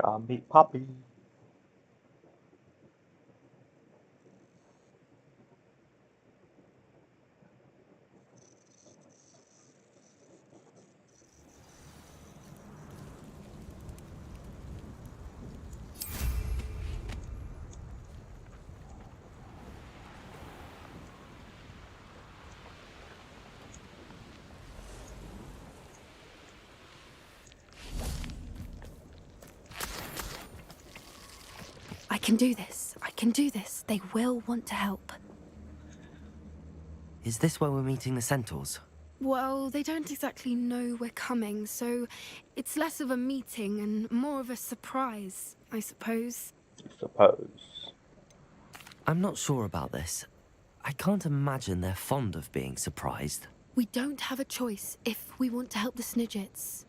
Zombie puppy. I can do this. I can do this. They will want to help. Is this where we're meeting the centaurs? Well, they don't exactly know we're coming, so it's less of a meeting and more of a surprise, I suppose. Suppose. I'm not sure about this. I can't imagine they're fond of being surprised. We don't have a choice if we want to help the Snidgets.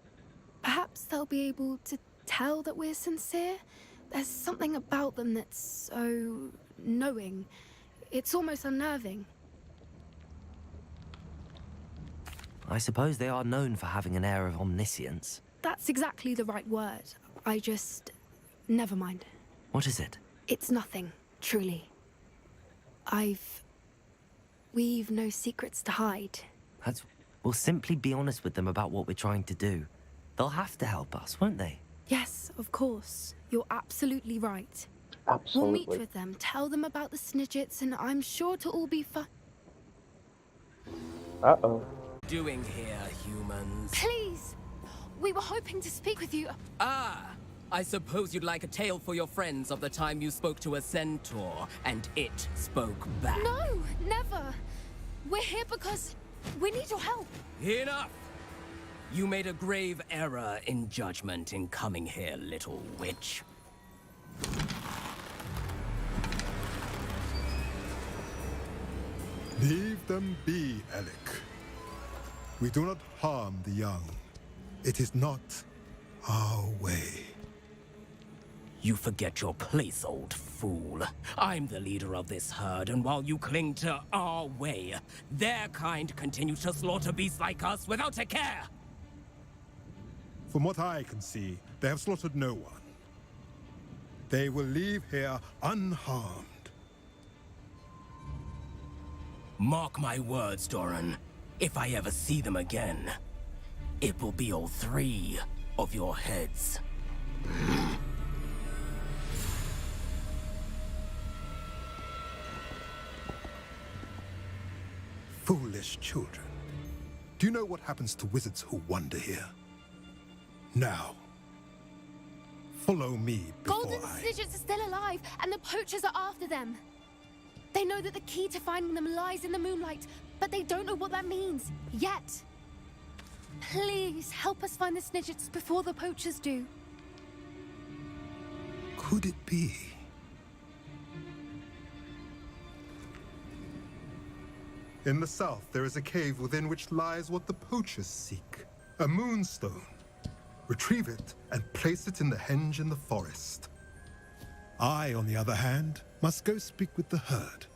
Perhaps they'll be able to tell that we're sincere. There's something about them that's so knowing. It's almost unnerving. I suppose they are known for having an air of omniscience. That's exactly the right word. Never mind. What is it? It's nothing, truly. We've no secrets to hide. We'll simply be honest with them about what we're trying to do. They'll have to help us, won't they? Yes, of course. You're absolutely right. Absolutely. We'll meet with them, tell them about the Snidgets, and I'm sure to all be fine. Uh-oh. Doing here, humans? Please! We were hoping to speak with you. Ah! I suppose you'd like a tale for your friends of the time you spoke to a centaur, and it spoke back. No, never. We're here because we need your help. Enough! You made a grave error in judgment in coming here, little witch. Leave them be, Alec. We do not harm the young. It is not our way. You forget your place, old fool. I'm the leader of this herd, and while you cling to our way, their kind continue to slaughter beasts like us without a care! From what I can see, they have slaughtered no one. They will leave here unharmed. Mark my words, Doran. If I ever see them again, it will be all three of your heads. Foolish children. Do you know what happens to wizards who wander here? Now, follow me before Golden Snidgets are still alive, and the poachers are after them. They know that the key to finding them lies in the moonlight, but they don't know what that means, yet. Please, help us find the Snidgets before the poachers do. Could it be? In the south, there is a cave within which lies what the poachers seek. A moonstone. Retrieve it and place it in the henge in the forest. I, on the other hand, must go speak with the herd.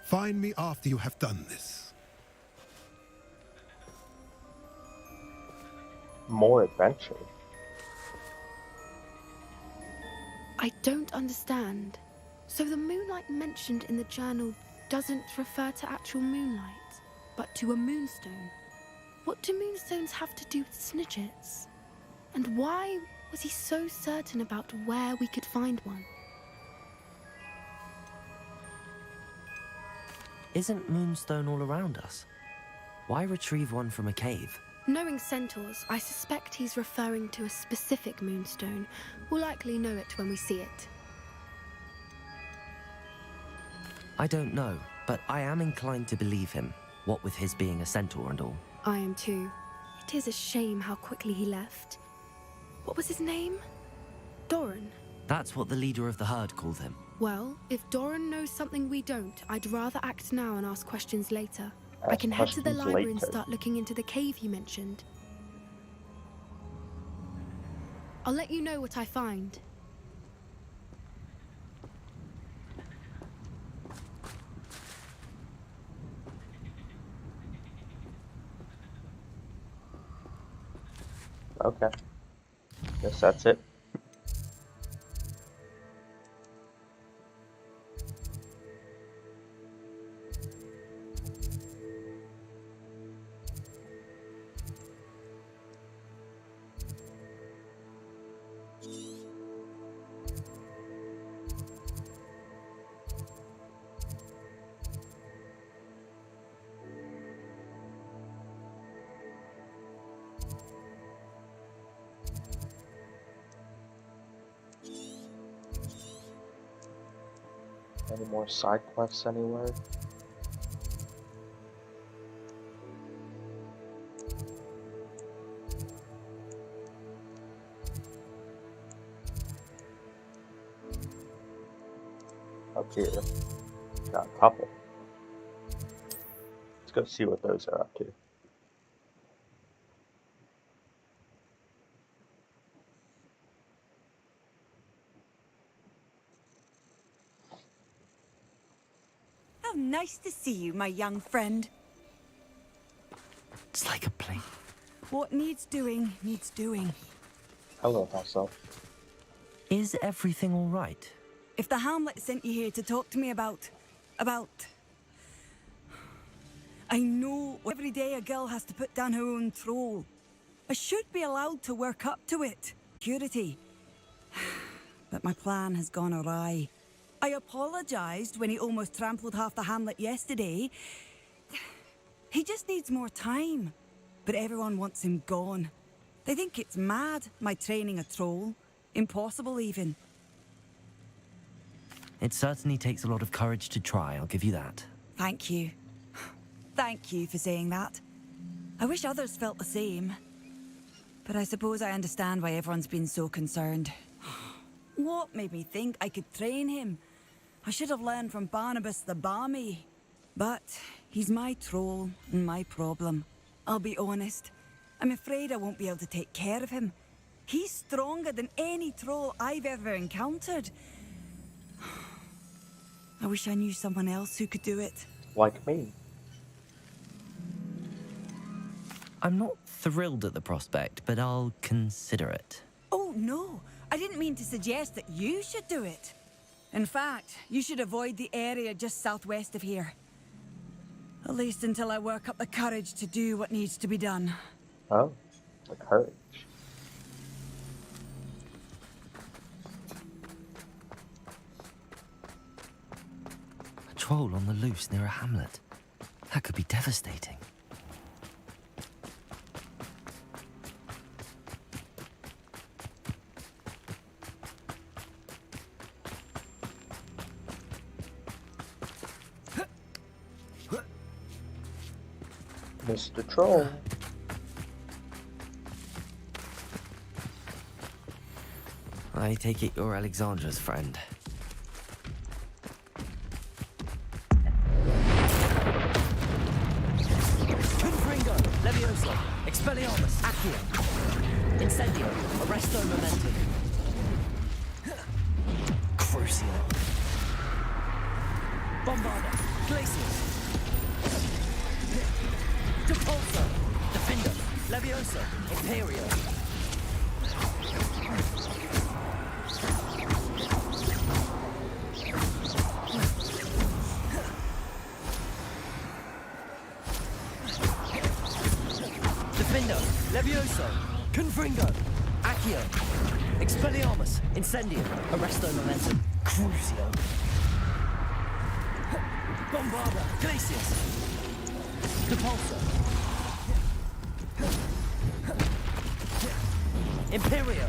Find me after you have done this. More adventure. I don't understand. So the moonlight mentioned in the journal doesn't refer to actual moonlight, but to a moonstone. What do moonstones have to do with Snidgets? And why was he so certain about where we could find one? Isn't Moonstone all around us? Why retrieve one from a cave? Knowing centaurs, I suspect he's referring to a specific moonstone. We'll likely know it when we see it. I don't know, but I am inclined to believe him, what with his being a centaur and all. I am too. It is a shame how quickly he left. What was his name? Doran. That's what the leader of the herd called him. Well, if Doran knows something we don't, I'd rather act now and ask questions later. I Ask can head to the questions library and later. start looking into the cave you mentioned. I'll let you know what I find. Okay. Guess that's it. Any more side quests anywhere? Up here. Got a couple. Let's go see what those are up to. How nice to see you, my young friend. It's like a plane. What needs doing, needs doing. Hello, myself. Is everything all right? If the Hamlet sent you here to talk to me about... I know every day a girl has to put down her own troll. I should be allowed to work up to it. Purity. But my plan has gone awry. I apologized when he almost trampled half the Hamlet yesterday. He just needs more time. But everyone wants him gone. They think it's mad, my training a troll. Impossible, even. It certainly takes a lot of courage to try, I'll give you that. Thank you. Thank you for saying that. I wish others felt the same. But I suppose I understand why everyone's been so concerned. What made me think I could train him? I should have learned from Barnabas the Barmy. But he's my troll and my problem. I'll be honest. I'm afraid I won't be able to take care of him. He's stronger than any troll I've ever encountered. I wish I knew someone else who could do it. Like me. I'm not thrilled at the prospect, but I'll consider it. Oh, no. I didn't mean to suggest that you should do it. In fact, you should avoid the area just southwest of here. At least until I work up the courage to do what needs to be done. Oh, the courage. A troll on the loose near a hamlet. That could be devastating. Mr. Troll. I take it you're Alexandra's friend. Confringo, Levioso, Expelliarmus, Accio, Incendio, Arresto Momentum, Crucio, Bombarda, Glacius, Depulso, Defender, Levioso, Imperio. Defender, Levioso, Confringo, Accio, Expelliarmus, Incendio, Arresto Momentum, Crucio, Bombarda, Glacius, Depulso, Imperio,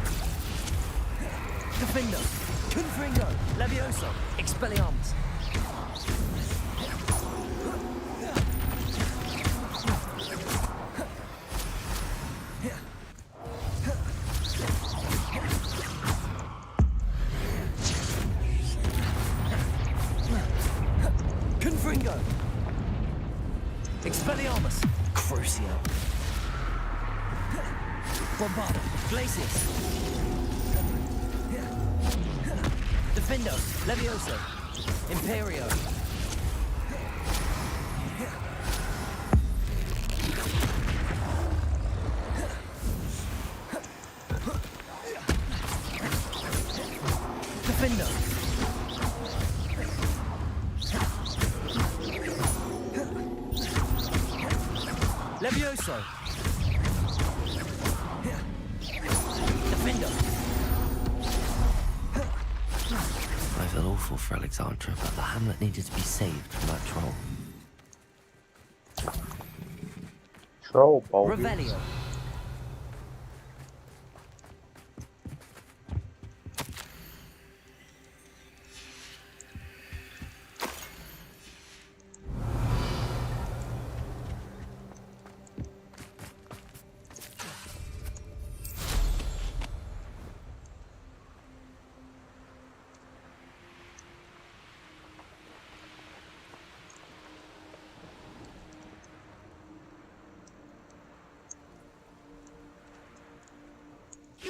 Defender, Confringo, Levioso, Expelliarmus. Confringo, Expelliarmus, Crucio, Bombarda, Glacius, Defendo, Levioso, Imperio, Defendo, Levioso, Defender. I feel awful for Alexandra, but the hamlet needed to be saved from that troll. Troll bogus. Revelio.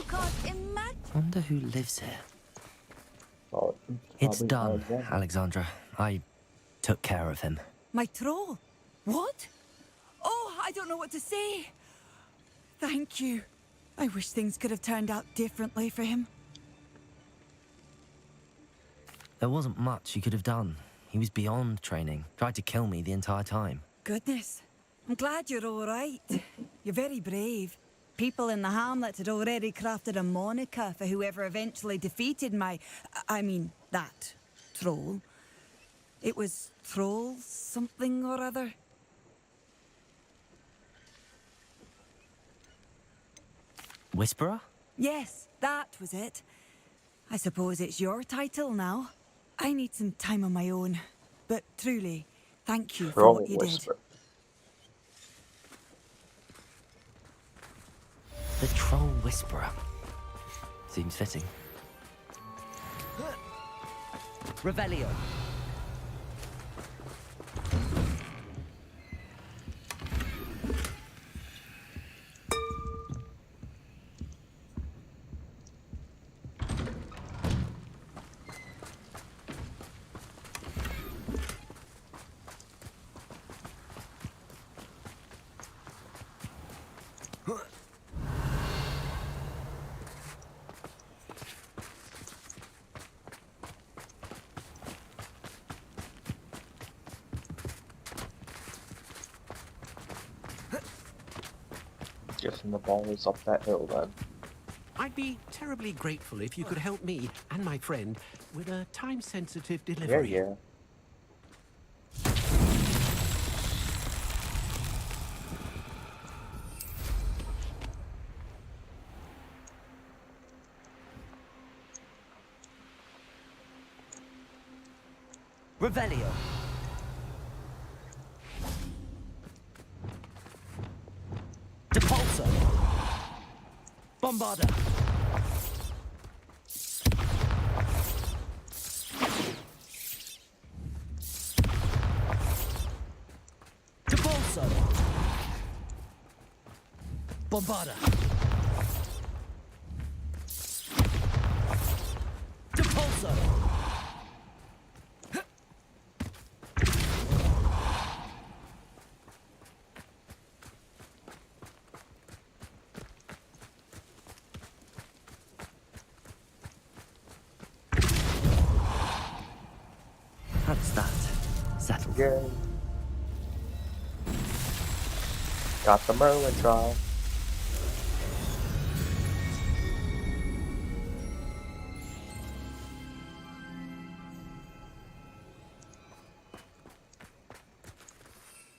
can't imagine. Wonder who lives here. Oh, It's probably done, Alexander. Alexandra. I took care of him. My troll? What? Oh, I don't know what to say. Thank you. I wish things could have turned out differently for him. There wasn't much you could have done. He was beyond training. Tried to kill me the entire time. Goodness. I'm glad you're all right. You're very brave. People in the hamlet had already crafted a moniker for whoever eventually defeated that troll. It was Troll something or other. Whisperer? Yes, that was it. I suppose it's your title now. I need some time on my own. But truly, thank you for Troll what you Whisper. The Troll Whisperer. Seems fitting. Revelio. Guessing the ball is up that hill then. I'd be terribly grateful if you could help me and my friend with a time-sensitive Yeah, delivery. yeah. Revelio. Depulso. Bombarda. Depulso. Bombarda. Depulso. That's that. Settled. Yay. Got the Merlin trial.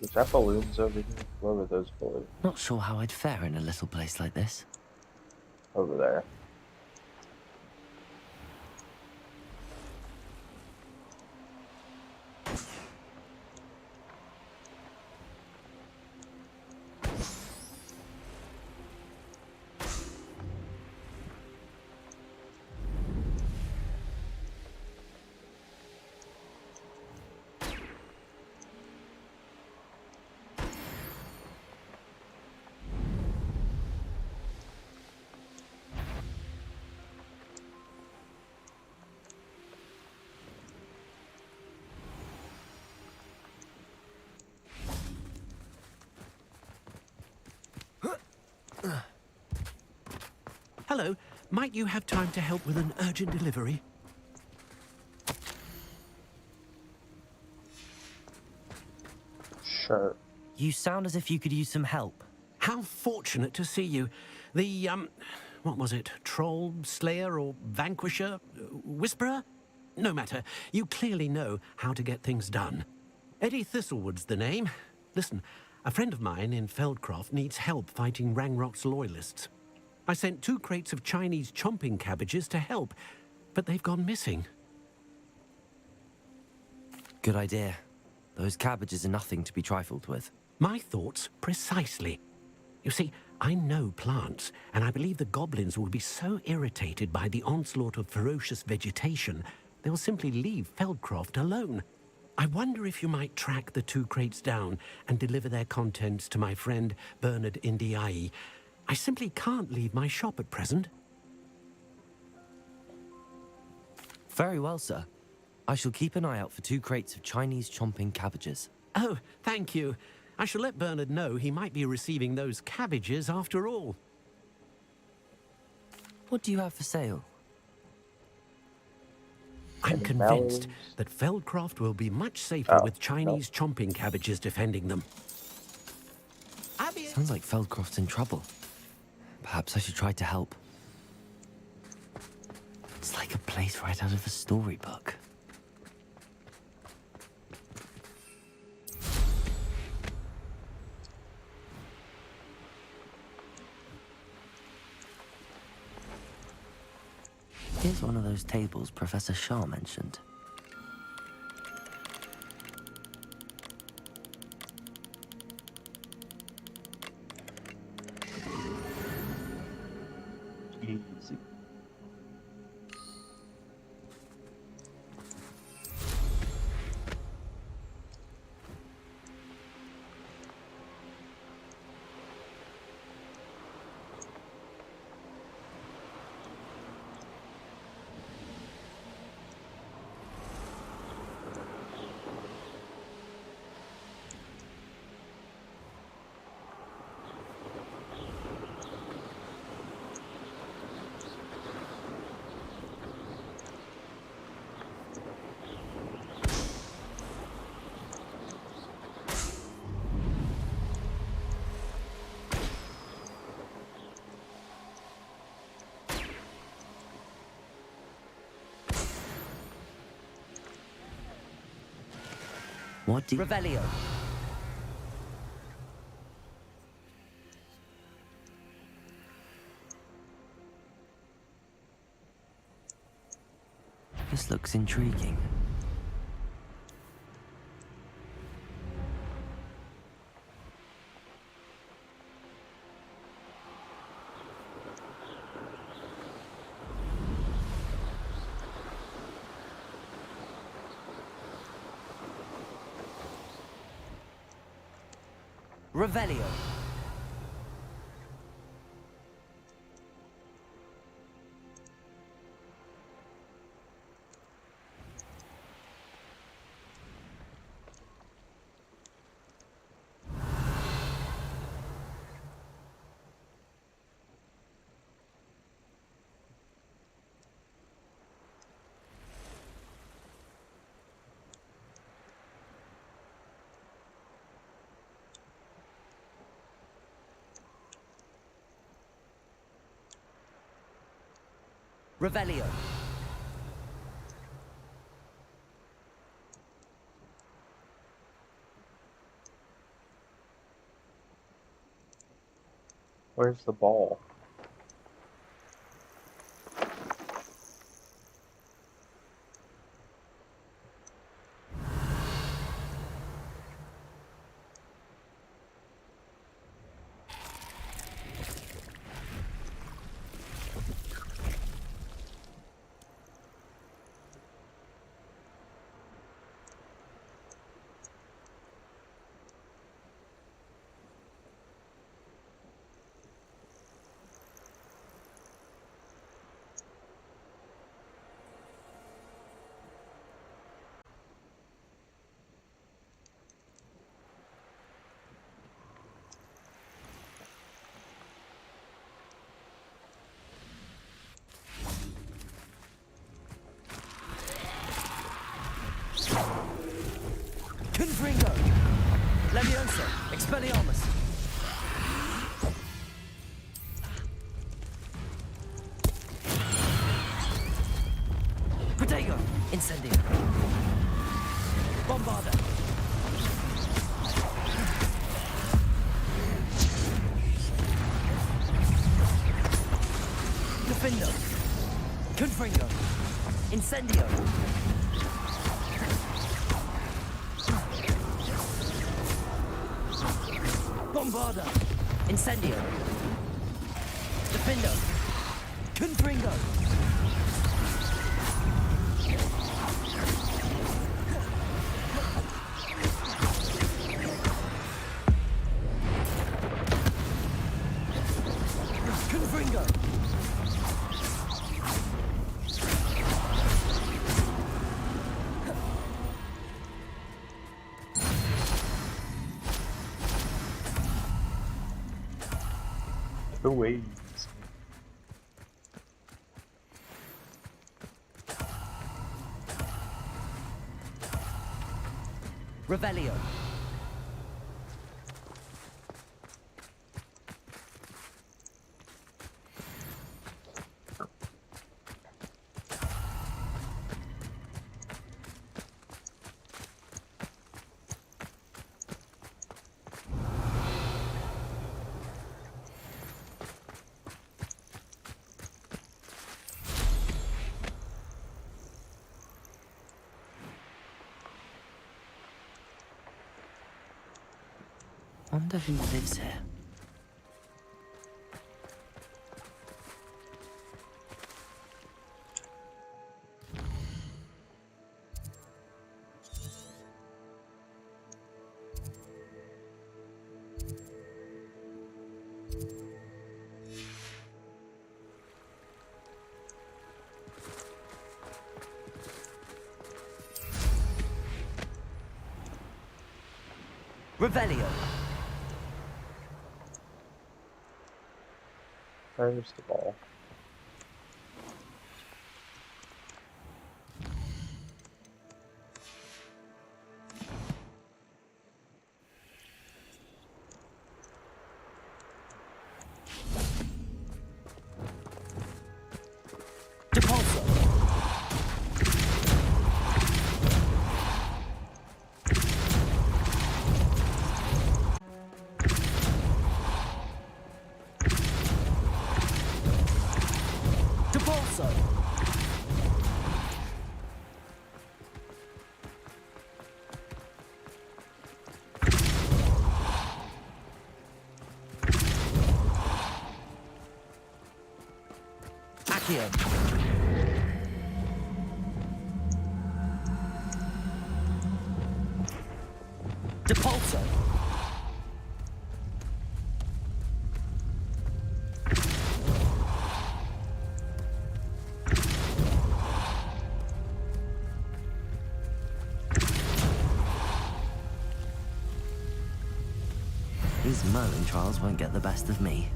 Is that balloons over here? Where were those balloons? Not sure how I'd fare in a little place like this. Over there. Hello, might you have time to help with an urgent delivery? Sure. You sound as if you could use some help. How fortunate to see you. The, what was it? Troll, Slayer, or Vanquisher? Whisperer? No matter. You clearly know how to get things done. Eddie Thistlewood's the name. Listen, a friend of mine in Feldcroft needs help fighting Rangrock's loyalists. I sent 2 crates of Chinese chomping cabbages to help, but they've gone missing. Good idea. Those cabbages are nothing to be trifled with. My thoughts precisely. You see, I know plants, and I believe the goblins will be so irritated by the onslaught of ferocious vegetation, they'll simply leave Feldcroft alone. I wonder if you might track the 2 crates down and deliver their contents to my friend Bernard Indiai. I simply can't leave my shop at present. Very well, sir. I shall keep an eye out for 2 crates of Chinese chomping cabbages. Oh, thank you. I shall let Bernard know he might be receiving those cabbages after all. What do you have for sale? I'm Any convinced mallows? that Feldcroft will be much safer Oh, with Chinese chomping cabbages defending them. Sounds like Feldcroft's in trouble. Perhaps I should try to help. It's like a place right out of a storybook. Here's one of those tables Professor Shah mentioned. Easy. What do you... Revelio. This looks intriguing. Revelio. Revelio. Where's the ball? Confringo. Leviosa. Expelliarmus. Protego. Incendio. Bombarda. Defendo. Confringo. Incendio. Bombarda. Incendio. Defendo. Confringo. Confringo. Louise. Revelio. Wonder who lives here. Revelio. Where's the ball? Depulso. Depulso. Accio. Depulso. These Merlin trials won't get the best of me.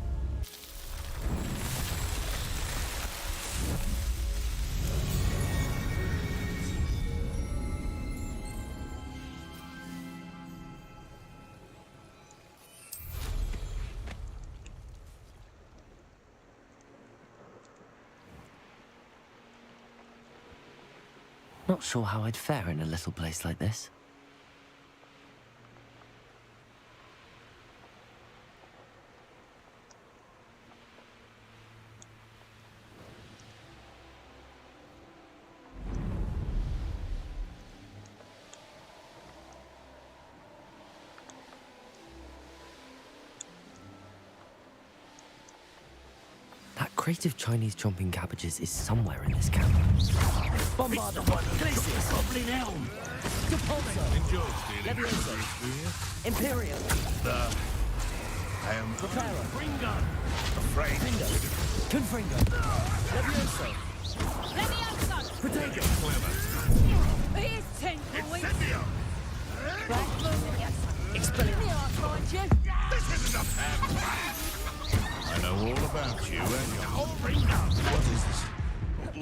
Not sure how I'd fare in a little place like this. That crate of Chinese chomping cabbages is somewhere in this camp. Bombarda. Glacius. Goblin Elm. Depulso. Levioso. Imperium. I am Preparo. afraid. Findo. Confringo. Levioso. Protego. Here's 10 points. Incendio! Expelliarmus. This isn't a fair fight! I know all about you and your whole ringo. What is this?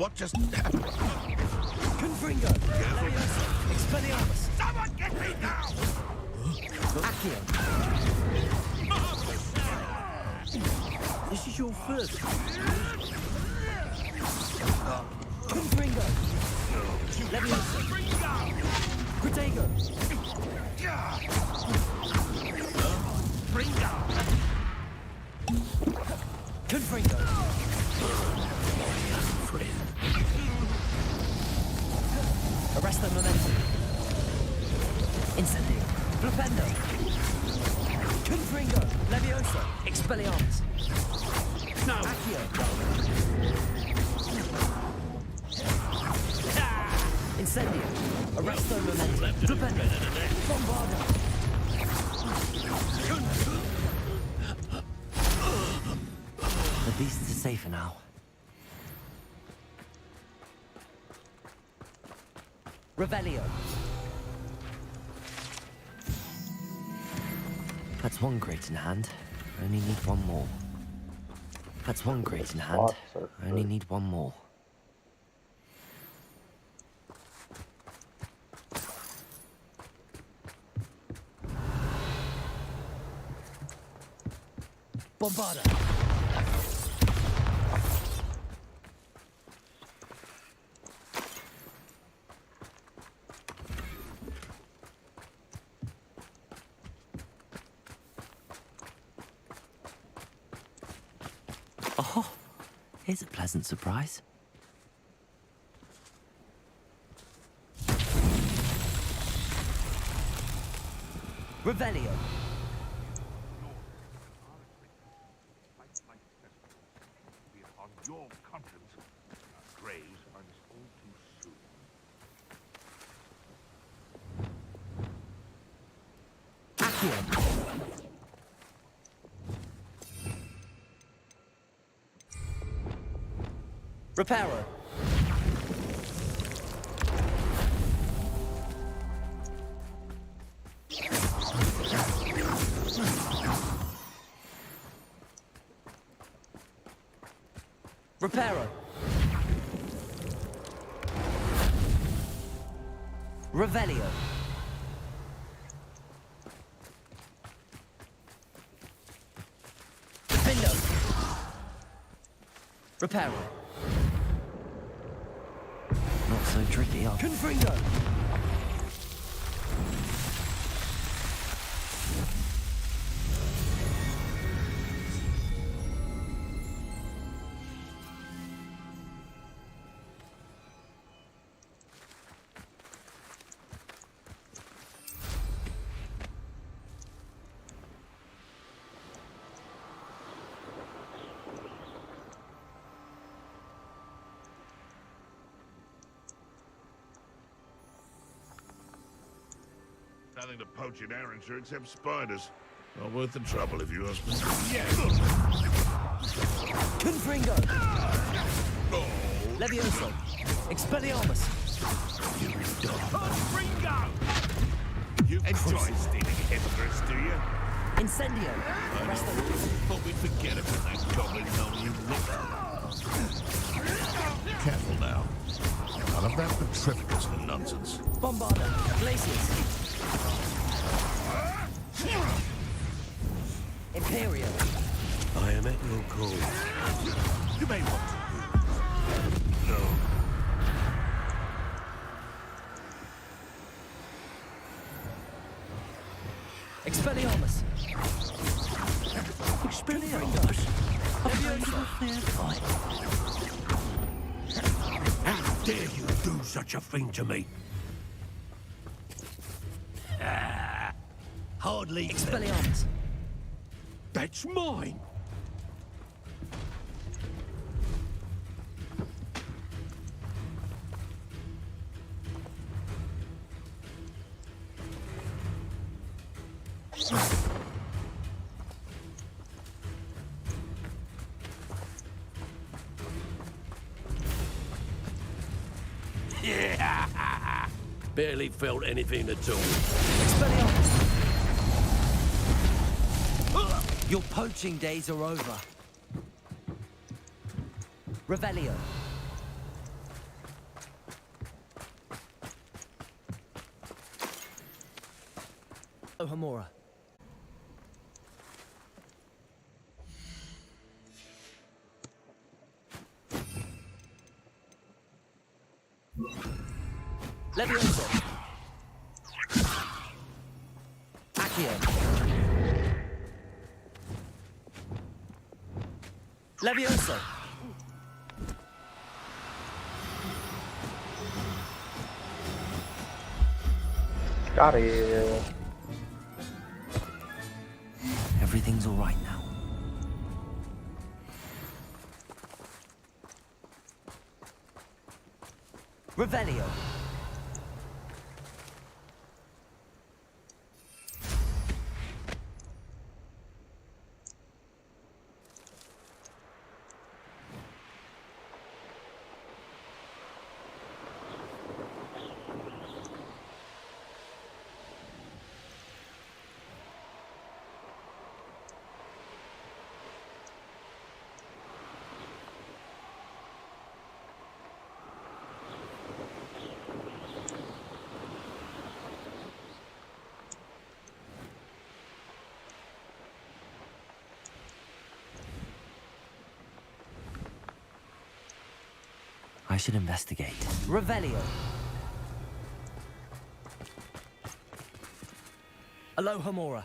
What just happened? Confringo. Levioso. Expelliarmus. Someone get me now! Accio. This is your first. Confringo. Levioso. Protego. Confringo. Arresto momentum. Incendio. Flipendo. Confringo. Levioso. Expelliarmus. No. Accio. Incendio. Arresto momentum. Flipendo. Bombarda. The beasts are safer now. Revelio. That's one crate in hand. Only need one more. That's one crate in hand. Lots of I only food. need one more. Bombarda. Oh, here's a pleasant surprise. Revelio. On your conscience, our graves find us all too soon. Accio. Reparo. Reparo. Revelio. Defendo. Reparo. Not so tricky, are they? Confringo. Nothing to poach in Arranshire except spiders. Not worth the trouble if you ask me. Yeah. Confringo. Oh, Levioso. Expelliarmus. Confringo! You enjoy stealing hipsters, do you? Incendio. Resto. Thought we'd forget it when that goblin known you look. Careful now. None of that petrificus nonsense. Bombarda. Glacius. Imperio. I am at your call. You may want to. No. Expelliarmus. Expelliarmus. How dare you do such a thing to me? Hardly. Expelliarmus. That's mine. Yeah. Barely felt anything at all. Expelliarmus. Your poaching days are over. Revelio. Ohamora. Levioso. Accio. Levioso. Got it. Everything's all right now. Revelio. I should investigate. Revelio. Alohomora.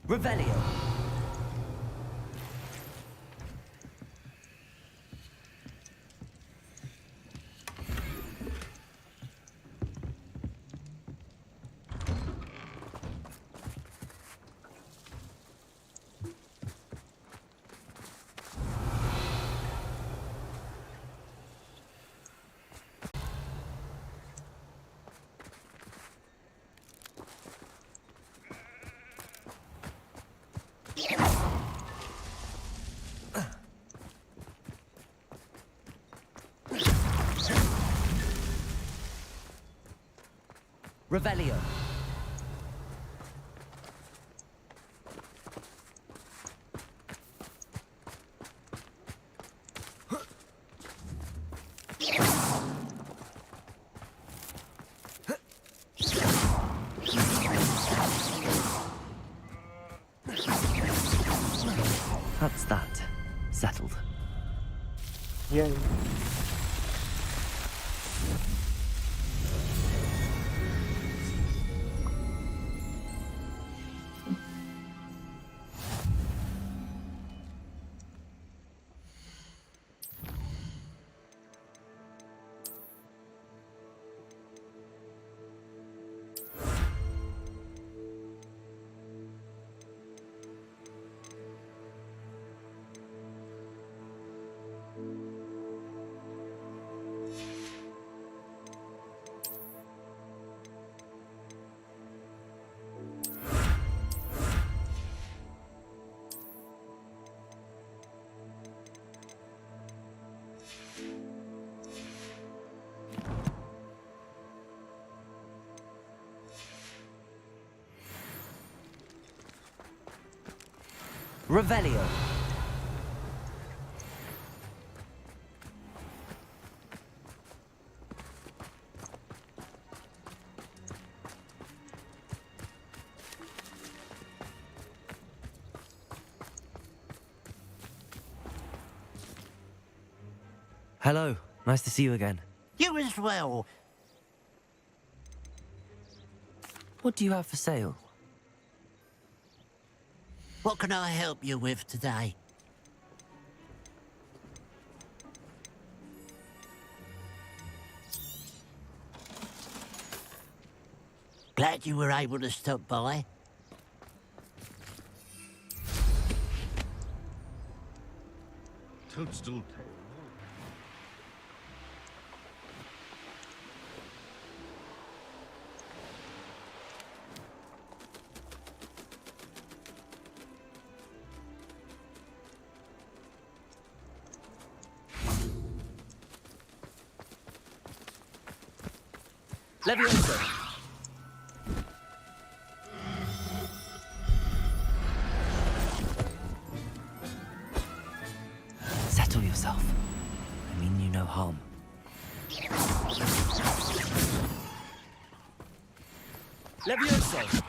Revelio. Revelio. That's that. Settled. Yay. Revelio. Hello. Nice to see you again. You as well. What do you have for sale? What can I help you with today? Glad you were able to stop by. Toadstool. Levioso. Settle yourself. I mean you no harm. Levioso.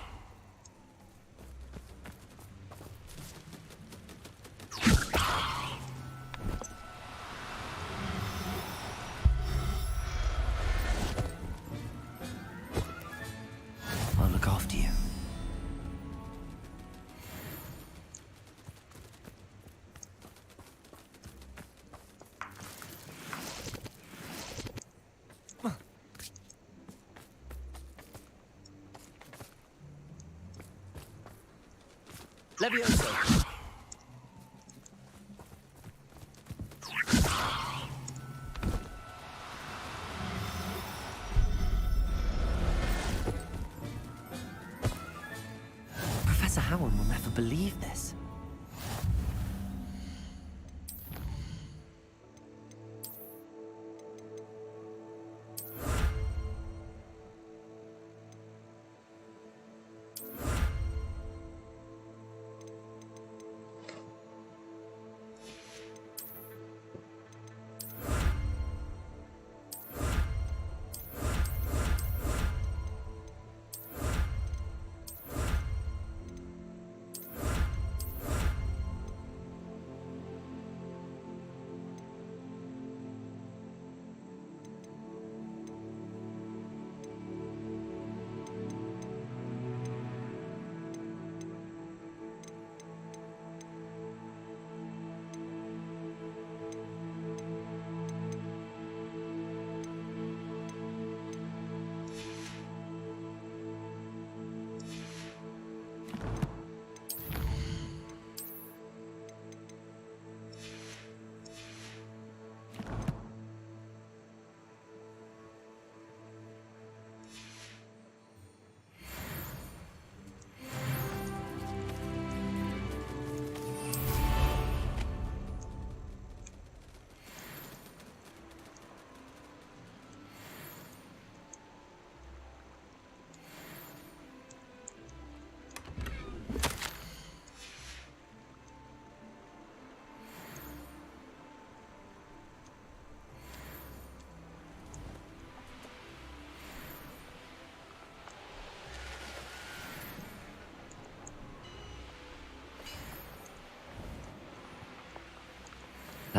I'll look after you. Levioso. Professor Howard will never believe this.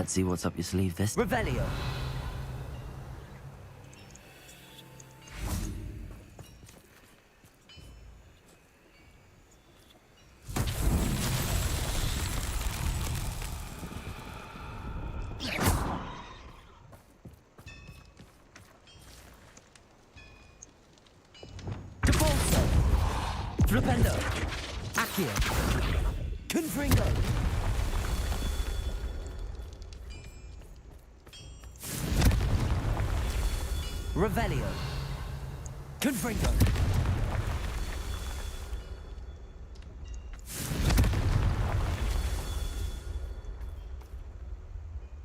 Let's see what's up your sleeve this. Revelio. Debolso. Flipendo. Accio. Confringo. Revelio. Confringo.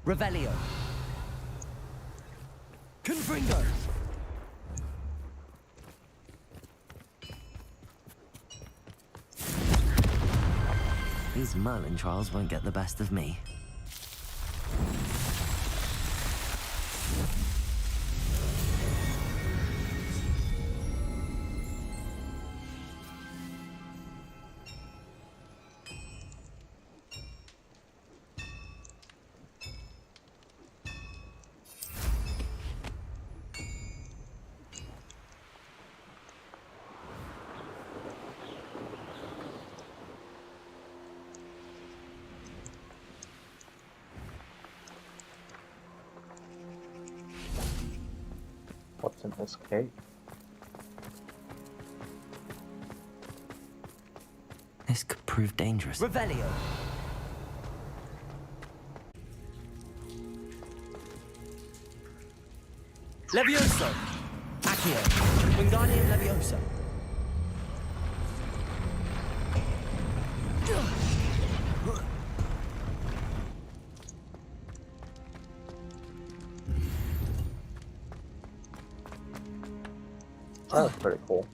Revelio. Confringo. These Merlin trials won't get the best of me. What's in this cave? This could prove dangerous. Revelio. Levioso. Accio. Wingardium Levioso. That was pretty cool.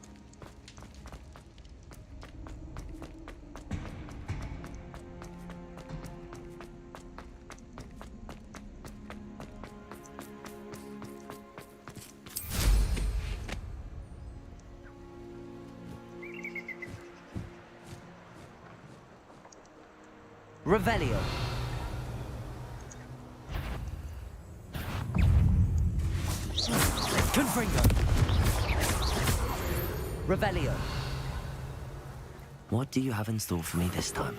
Revelio. Confringo. Revelio. What do you have in store for me this time?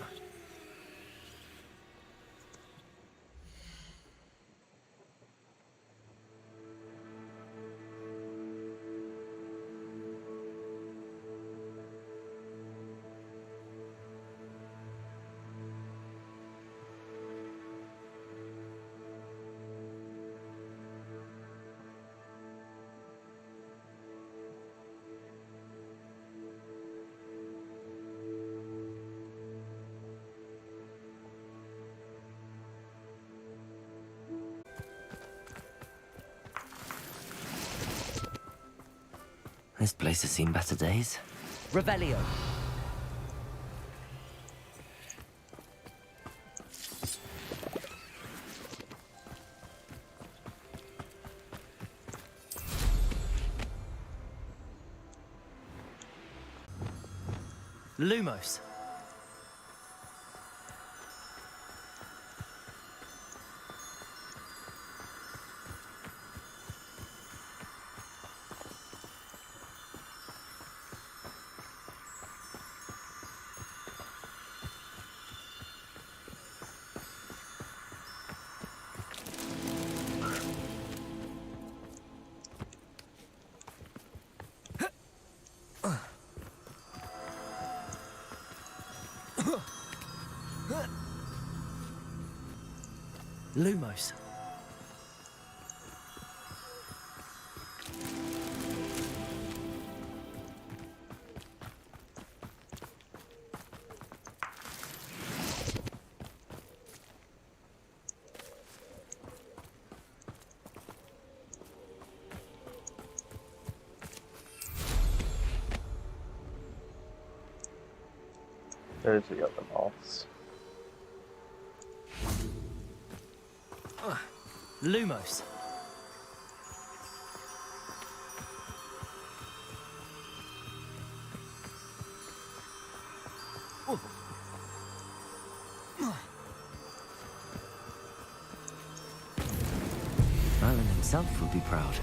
This place has seen better days. Revelio. Lumos. Lumos. There's the other moths. Lumos. myself would be proud.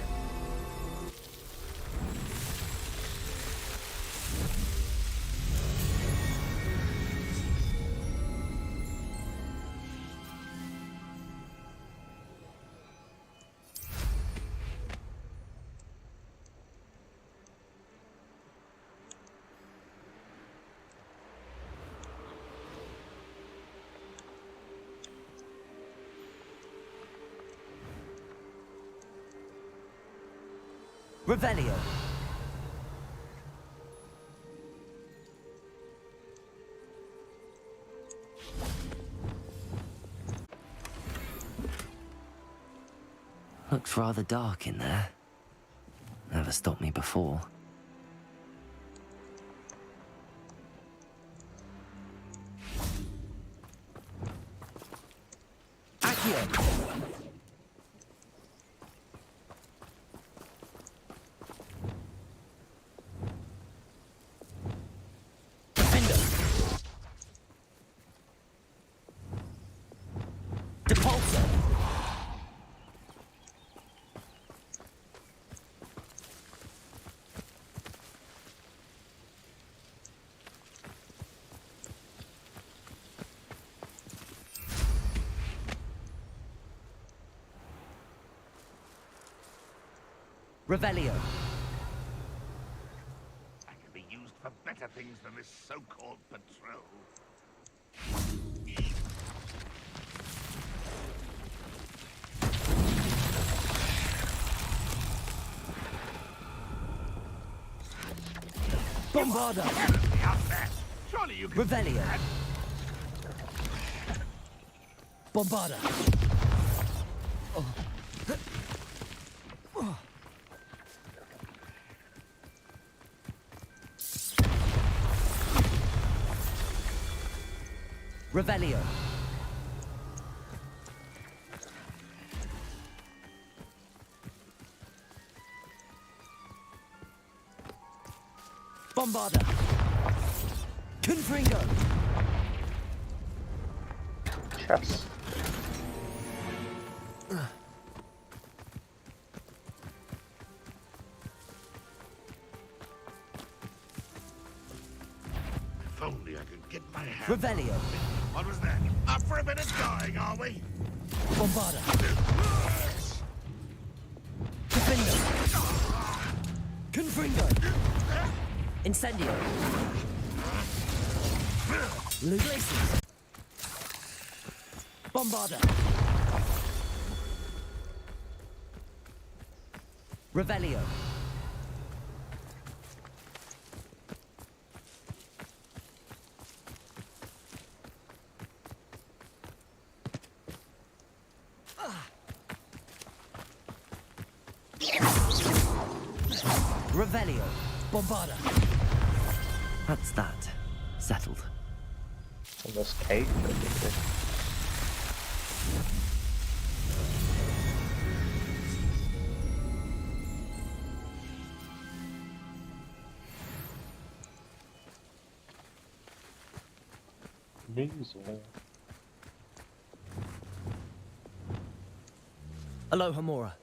Revelio. Looks rather dark in there. Never stopped me before. Accio. Revelio. I can be used for better things than this so-called patrol. Bombarda. Surely you can... Revelio. Bombarda. Revelio. Bombarda. Confringo. Chess. If only I could get my hand... Revelio. What was that? Up for a bit of dying, are we? Bombarda. Confringo. Confringo. Incendio. Lugraces. Bombarda. Revelio. Revelio. Bombarda. That's that. Settled. In this cave, basically. Music. Aloha Mora.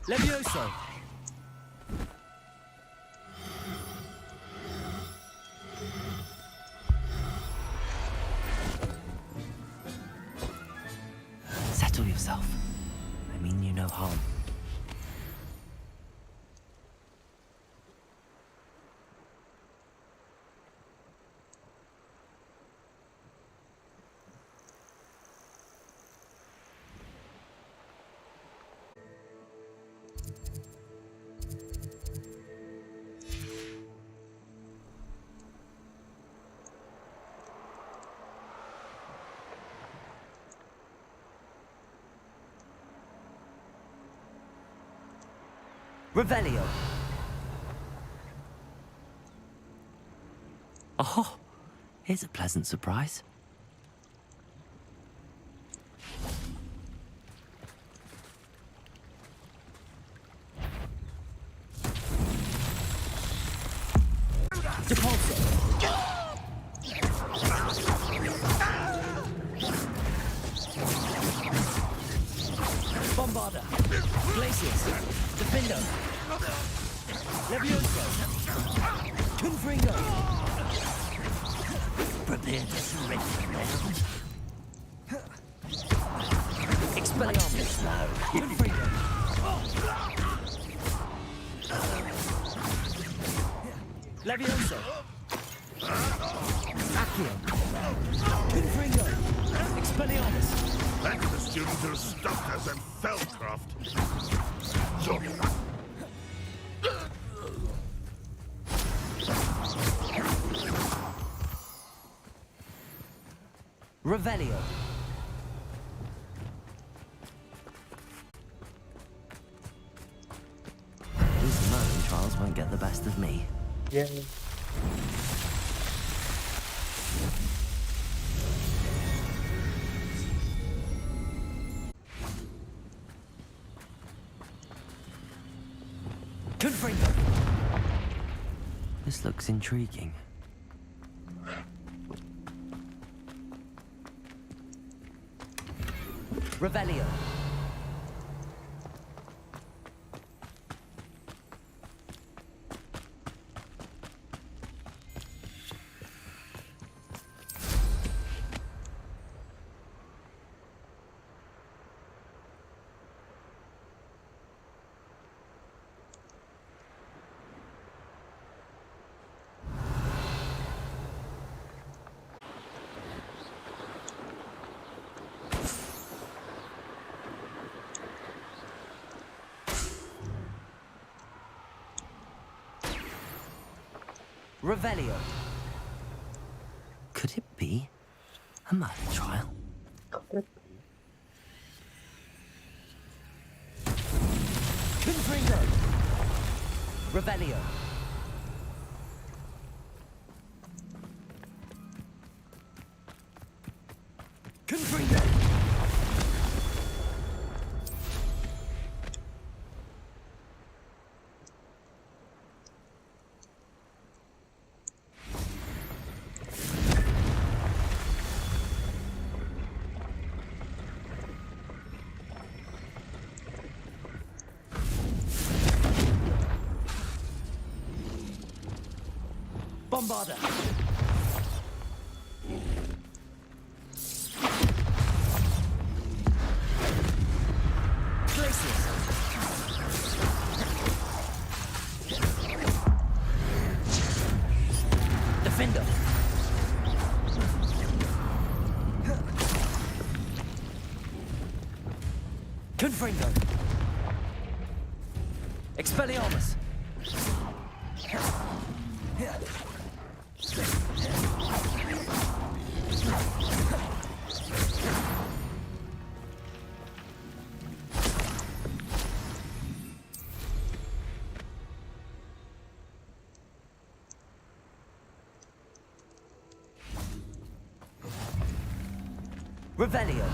Levioso. Settle yourself. I mean you no harm. Revelio. Oh, here's a pleasant surprise. Bombarda. Glacius. Defendo. Levioso. Confringo. Prepare to surrender now. Expelliarmus. Confringo. Levioso. Accio. Confringo. Expelliarmus. That's the student who stopped us and Feldcroft. Revelio. These Merlin trials won't get the best of me. Yay. Confringo. This looks intriguing. Revelio. Revelio. Could it be a Merlin trial? Confringo. Revelio. Confringo. Bombarda. Glacius. Defender. Confringo. Expelliarmus. Revelio.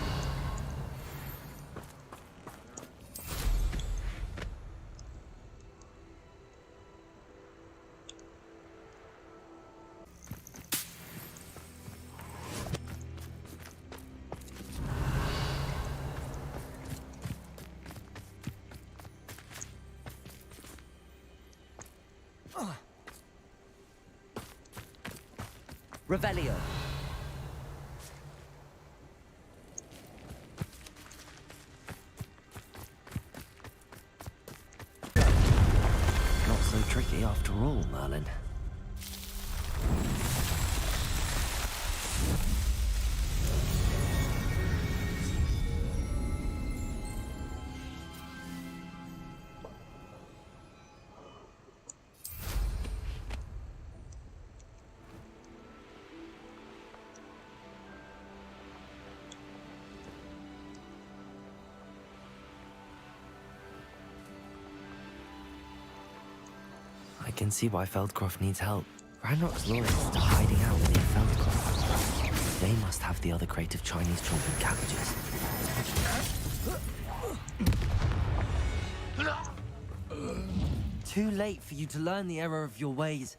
Revelio. Not so tricky after all, Merlin. I can see why Feldcroft needs help. Ranrock's loyal to hiding out near Feldcroft. They must have the other crate of Chinese children cabbages. Too late for you to learn the error of your ways.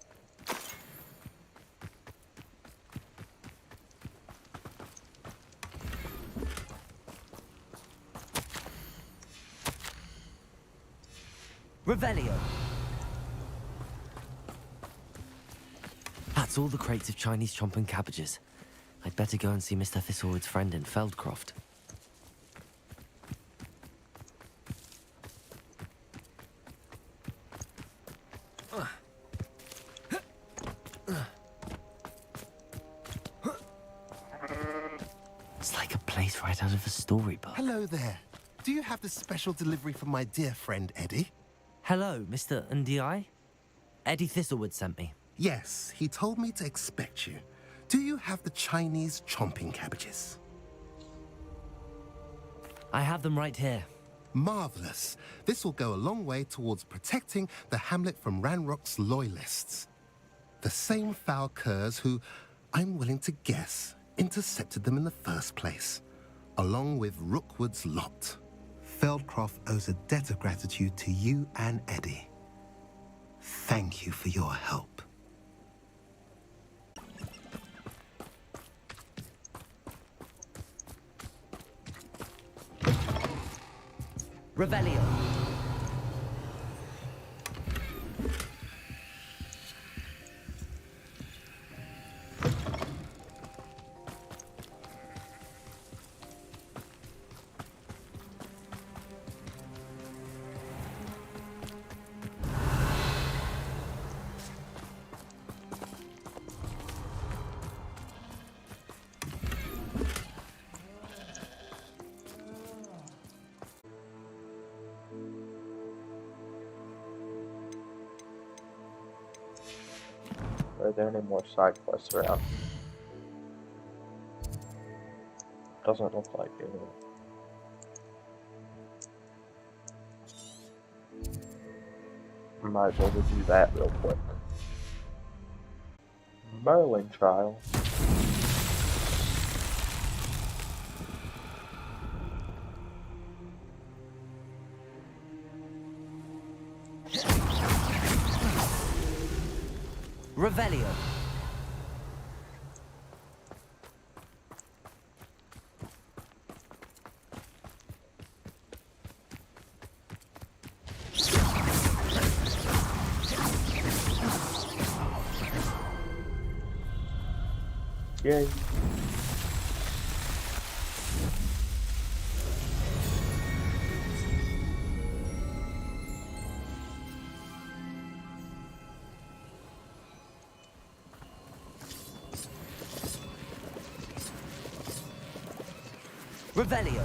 Revelio. That's all the crates of Chinese chomping cabbages. I'd better go and see Mr. Thistlewood's friend in Feldcroft. It's like a place right out of a storybook. Hello there. Do you have the special delivery from my dear friend Eddie? Hello, Mr. Ndi? Eddie Thistlewood sent me. Yes, he told me to expect you. Do you have the Chinese chomping cabbages? I have them right here. Marvelous. This will go a long way towards protecting the hamlet from Ranrock's loyalists. The same foul curs who, I'm willing to guess, intercepted them in the first place, along with Rookwood's lot. Feldcroft owes a debt of gratitude to you and Eddie. Thank you for your help. Revelio. Are there any more side quests around? Doesn't look like it. Might as well do that real quick. Merlin trial. Revelio. Yay. Revelio.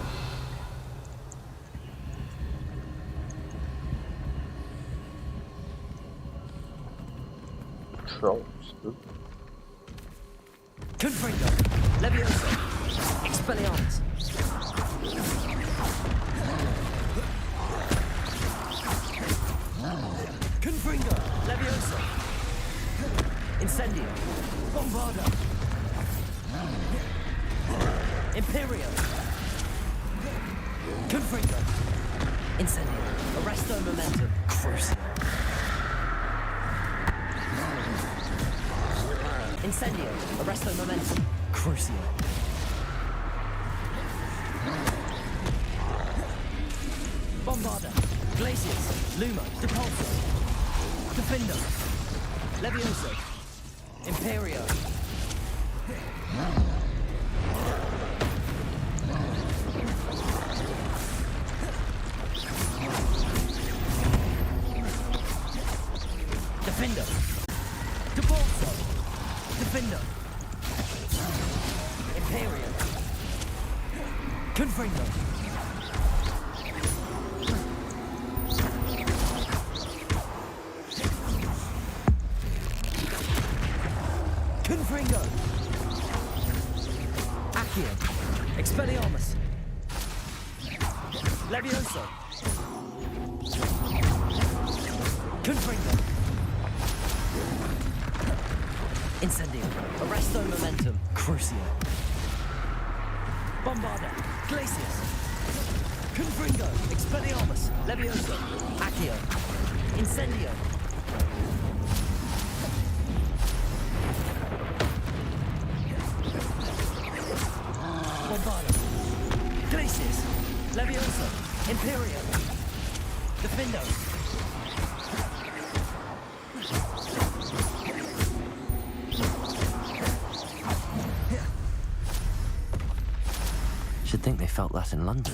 Trolls. Confringo. Levioso. Expelliarmus. Confringo. Levioso. Incendio. Bombarda. Imperio. Confringo. Incendio. Arresto Momentum. Crucio. Incendio. Arresto Momentum. Crucio. Bombarda. Glacius. Luma. Depulso. Defender. Levioso. Imperio. Defender. Depulso. Defender. Imperial. Confringo. Confringo. Accio. Expelliarmus. Levioso. Confringo. Incendio. Arresto Momentum. Crucio. Bombarda. Glacius. Confringo. Expelliarmus. Levioso. Accio. Incendio. Bombarda. Glacius. Levioso. Imperio. Defendo. Should think they felt that in London.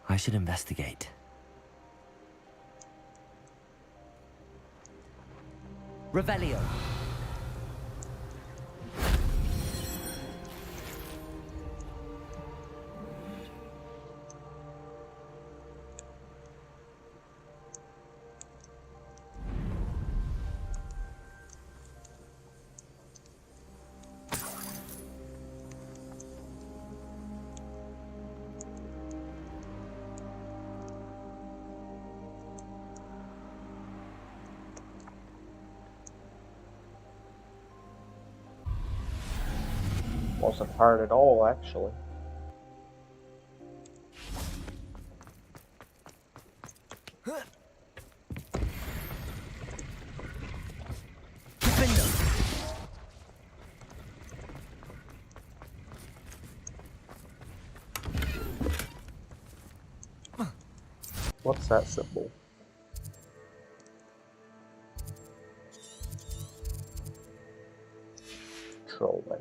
I should investigate. Revelio. Wasn't hard at all, actually. What's that symbol? Trolling.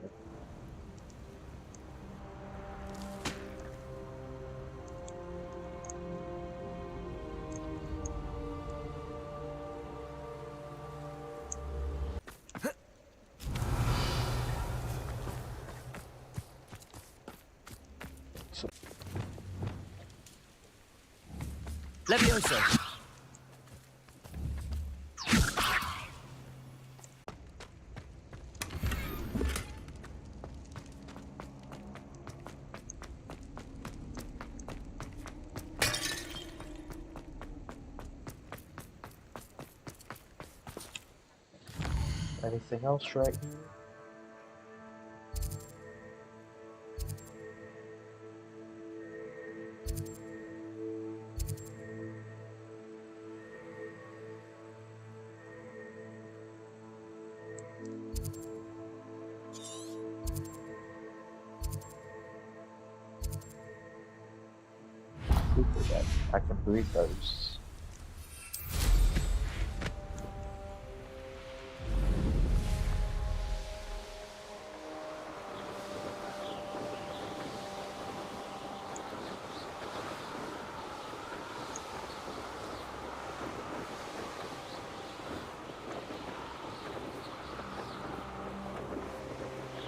Levioso. Anything else right here? Then I can breed those.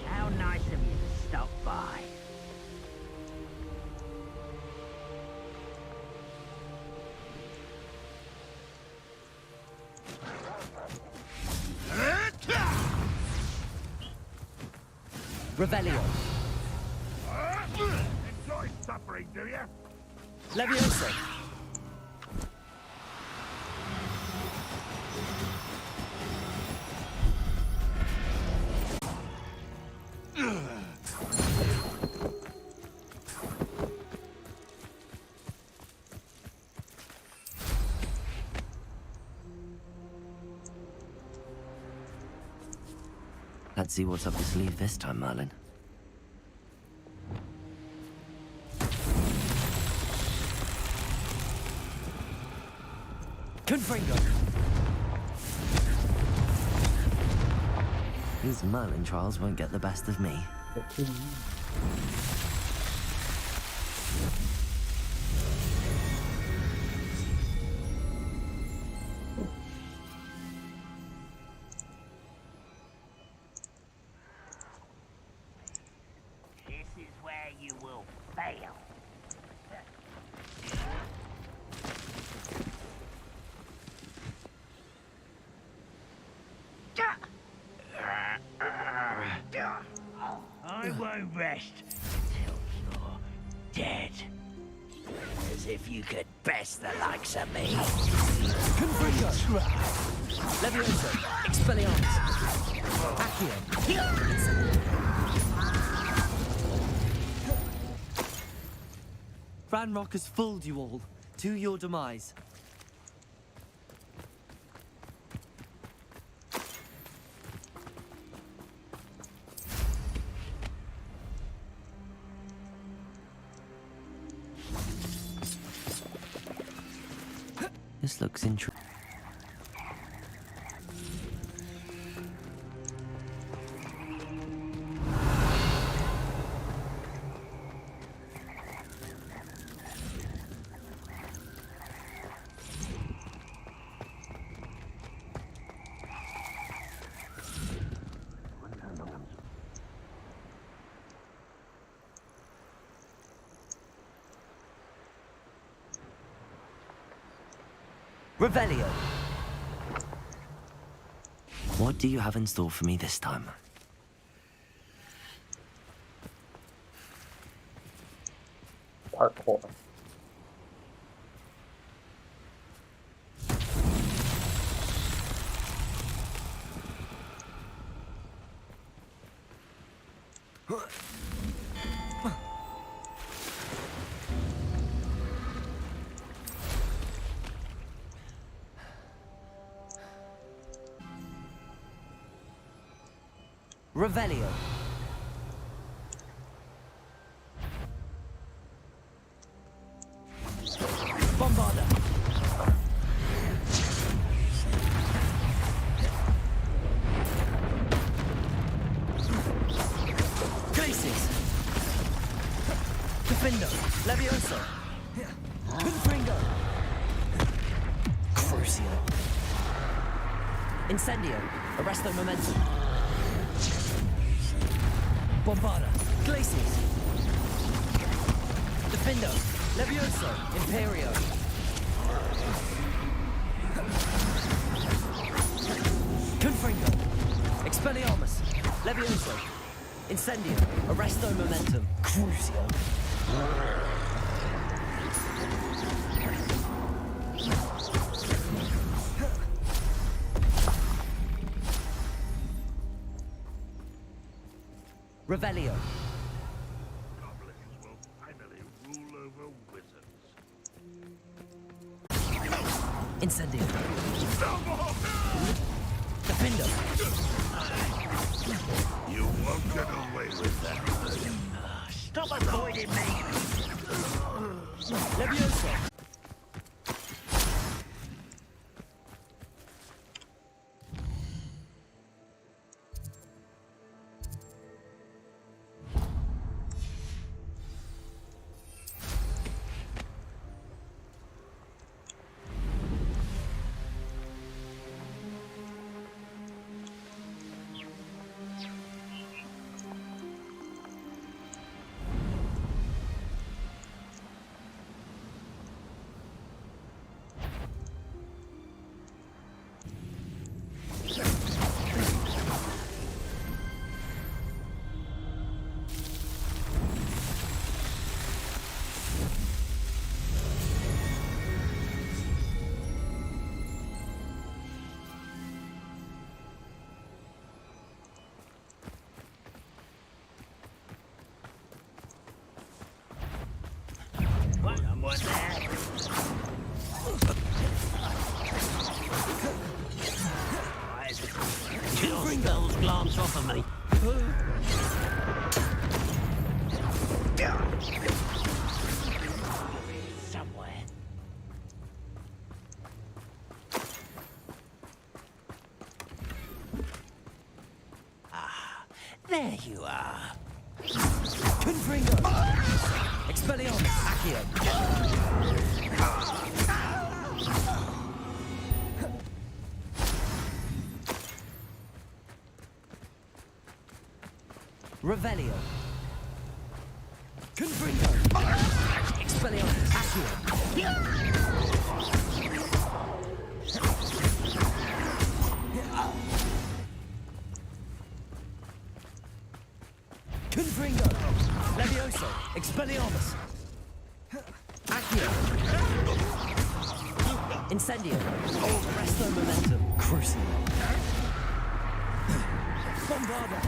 How nice of you to stop by. Revelio. Enjoy suffering, do you? Levioso. Let's see what's up your sleeve this time, Merlin. Confringo. These Merlin trials won't get the best of me. This is where you will fail. I won't rest until you're dead. As if you could best the likes of me. Confringo. Levioso. Expelliarmus. Accio. Ranrock has fooled you all. To your demise. This looks interesting. Revelio. What do you have in store for me this time? Parkour. Revelio. Bombarda. Glaciers. Defendo. Levioso. Confringo. Crucio. Incendio. Arresto momentum. Bombarda. Glaciers. Defendo. Levioso. Imperio. Confringo. Expelliarmus. Levioso. Incendio. Arresto momentum. Crucio. Revelio. Goblins will finally rule over wizards. Incendio. Defendo. You won't get away with that. Stop avoiding me! Levioso. Someone there. Your spells glance off of me. Somewhere. Ah, there you are. Confringo. Expelliarmus. Accio. Revelio. Confringo. Expelliarmus. Accio. Confringo. Levioso. Expelliarmus. Accio. Incendio. Resto momentum. Crucio. Bombarda.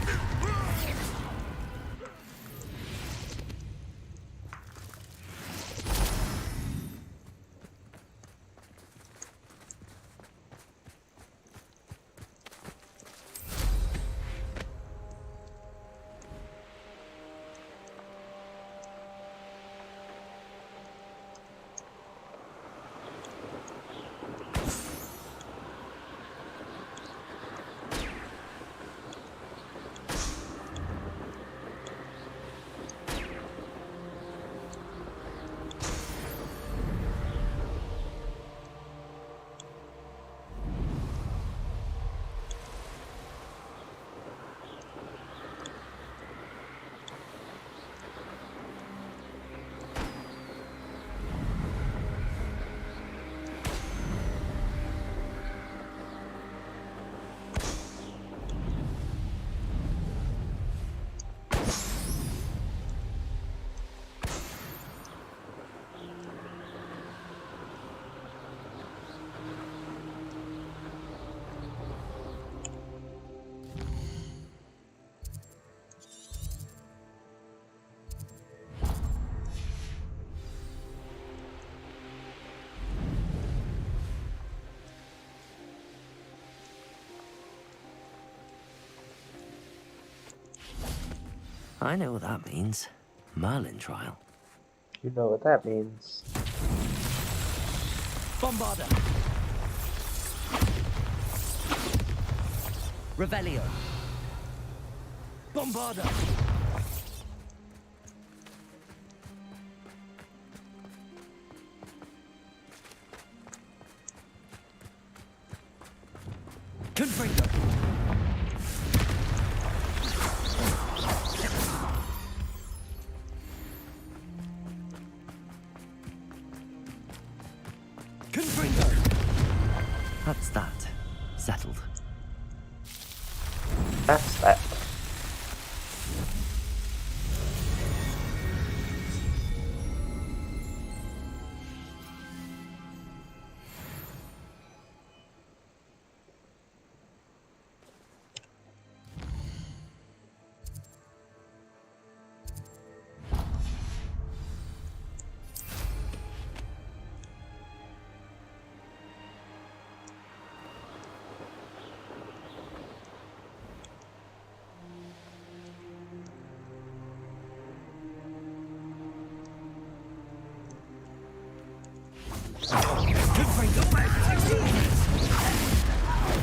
I know what that means. Merlin trial. You know what that means. Bombarda. Revelio. Bombarda. Confringo. Confringo. That's that. Settled. That's that.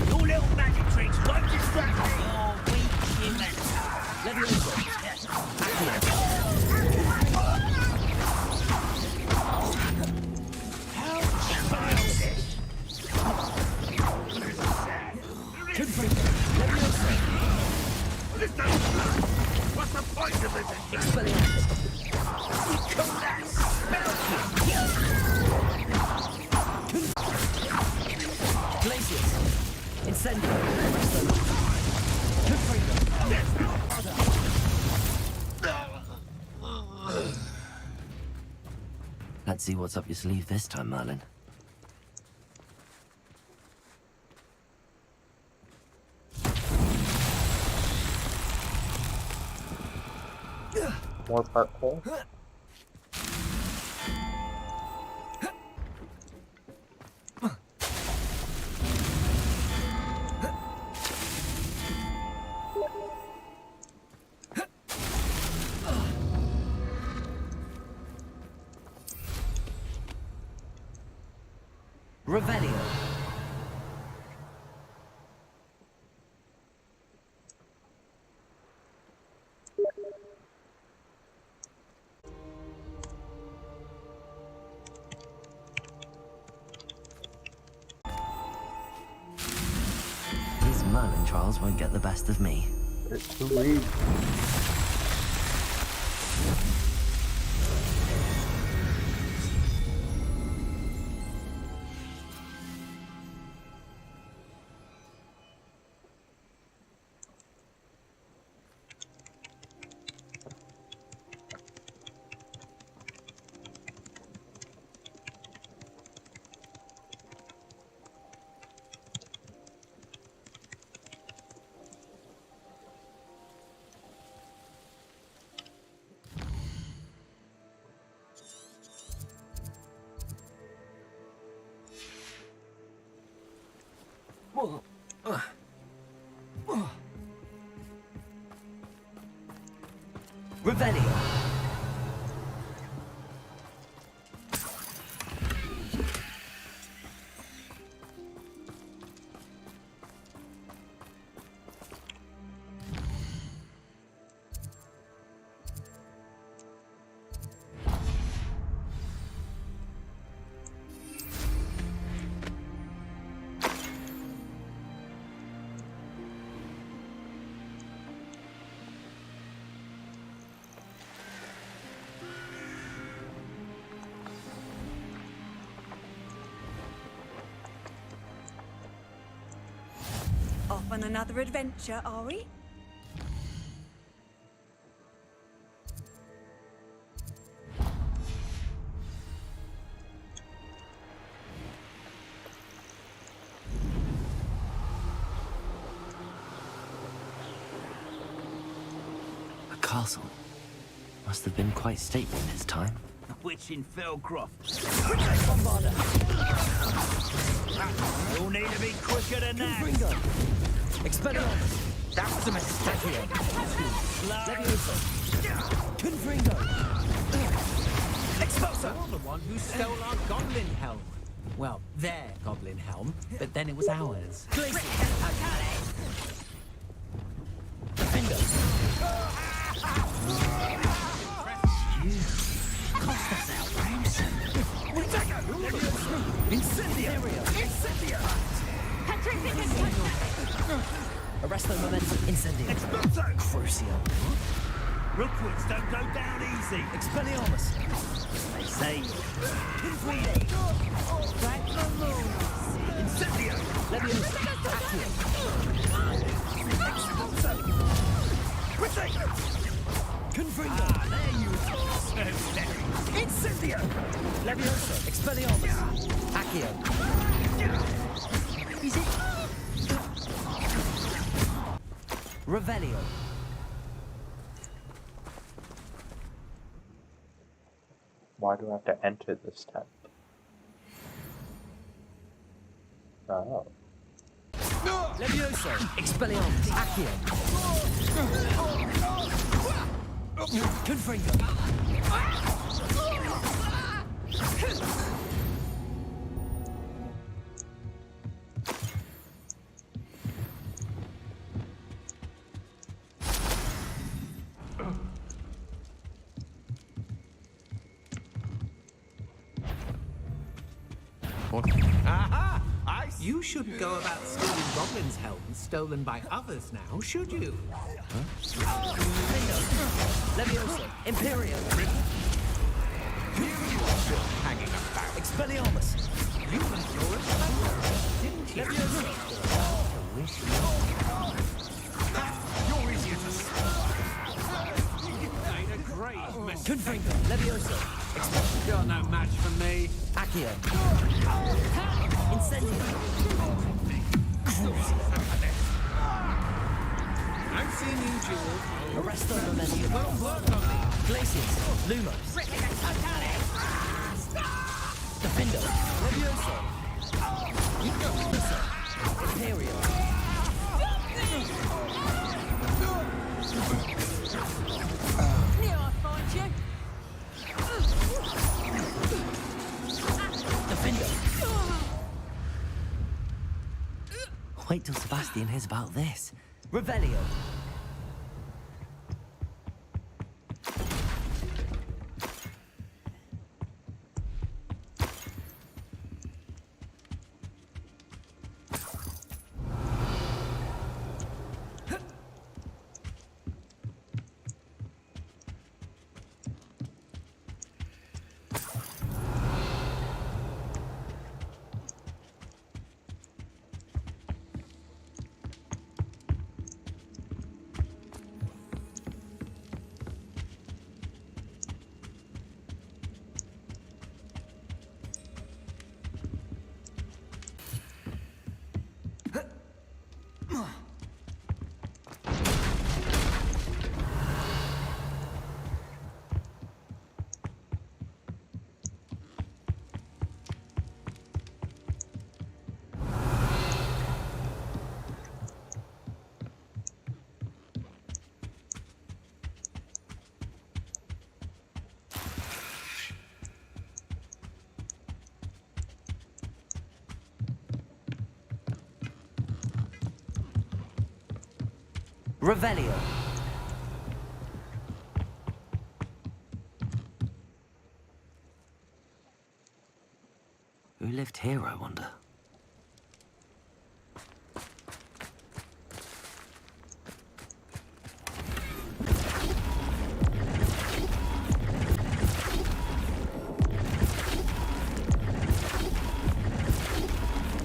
Your little magic tricks won't distract me. You're weak, human. How childish. This doesn't work. What's the point of this? Glaciers. Incendio. Let's see what's up your sleeve this time, Merlin. More parkour. Revelio. These Merlin trials won't get the best of me. It's too weak. Revelio. Off on another adventure, are we? A castle. Must have been quite stately in its time. Witch in Felcroft. Bombarda. You'll need to be quicker than that. Confringo. Expelliarmus. That was a mistake. Levioso. Confringo. Expulso. You're the one who stole our goblin helm. Well, their goblin helm, but then it was ours. Defender. Cost us our ransom. Incendio. Arresto momentum. Incendio. Crucio. Rookwoods don't go down easy. Expelliarmus. They say Incendio. Leviosa. Accio. Confringo. there you are. So very. Incendio. Leviosa. Expelliarmus. Accio. Is it? Revelio. Why do I have to enter this tent? Oh. Levioso. Expelliarmus. Accio. Confringo. Aha! You shouldn't go about stealing goblins' helms stolen by others now, should you? Levioso. Imperio. Hanging about. Expelliarmus. You went your didn't you? Levioso. You're easier to made a great mess. Confringo. Levioso. You're no match for me. Accio. Incendio. I've seen you, Jewel. Arresto momentum. Well worked on me. Glacius. Lumos. Defendo. Levioso. Imperial. Near I find you. Defendo. Wait till Sebastian hears about this. Revelio. Revelio. Who lived here, I wonder?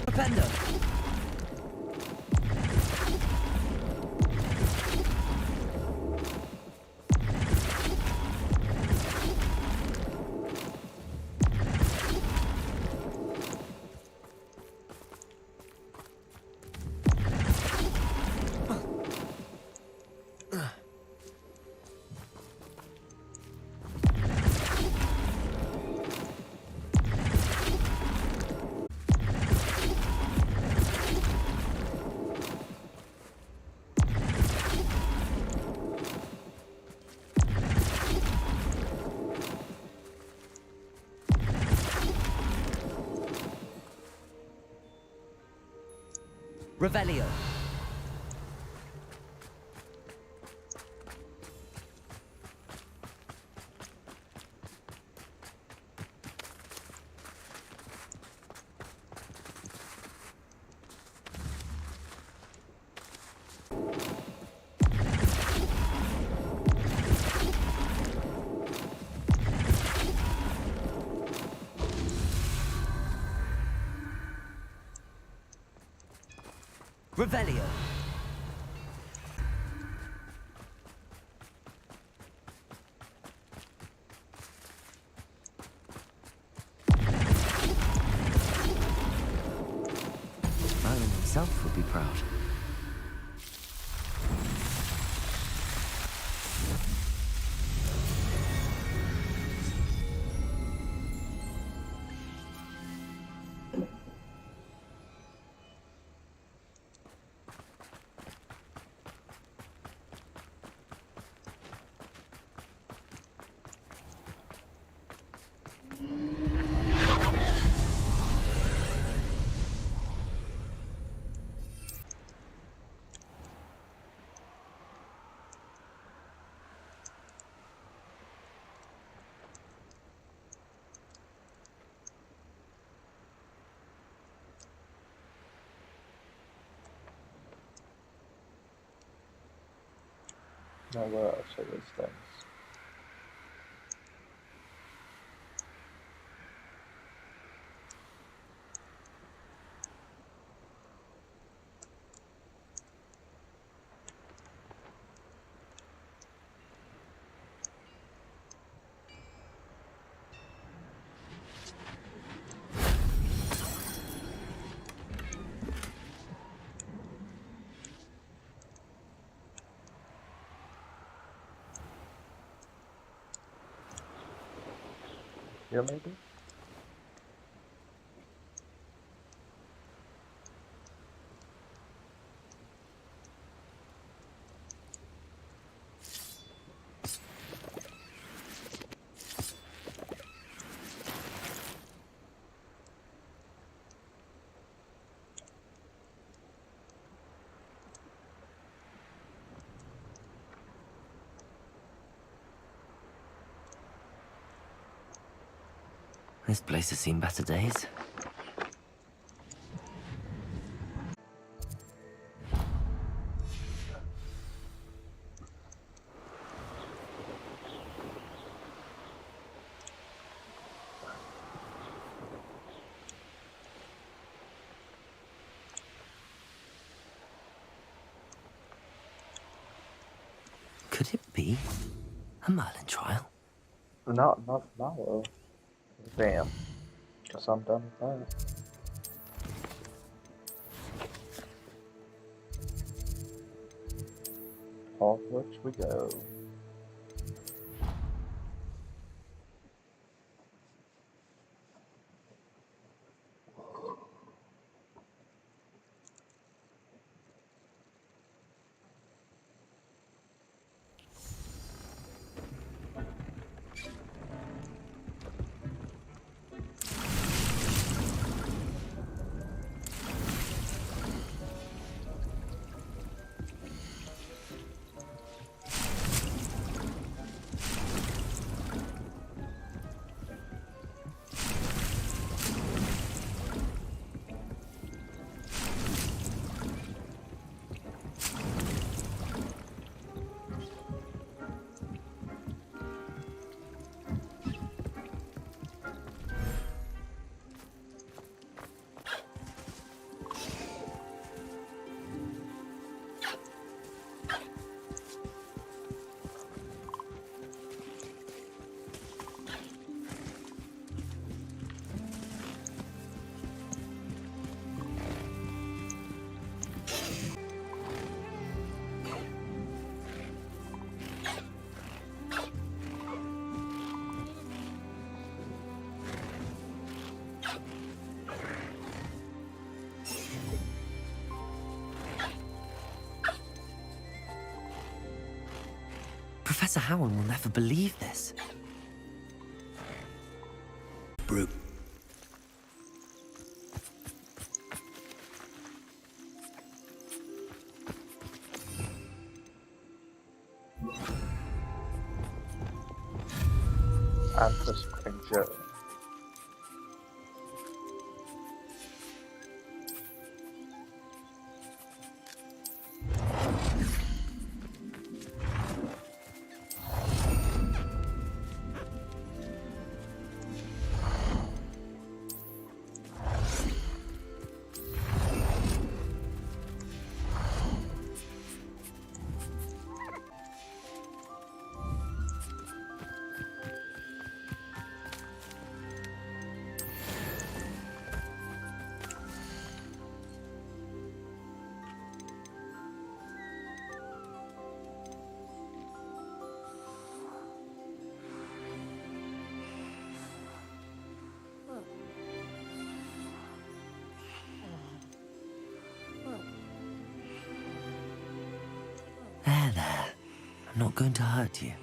Propendo. Revelio. Revelio. Merlin himself would be proud. Now where else are these things? Here maybe? This place has seen better days. Could it be a Merlin trial? Not now. Damn. Guess I'm done with that. Hogwarts we go. Professor Howard will never believe this. And for something Joe. There. I'm not going to hurt you.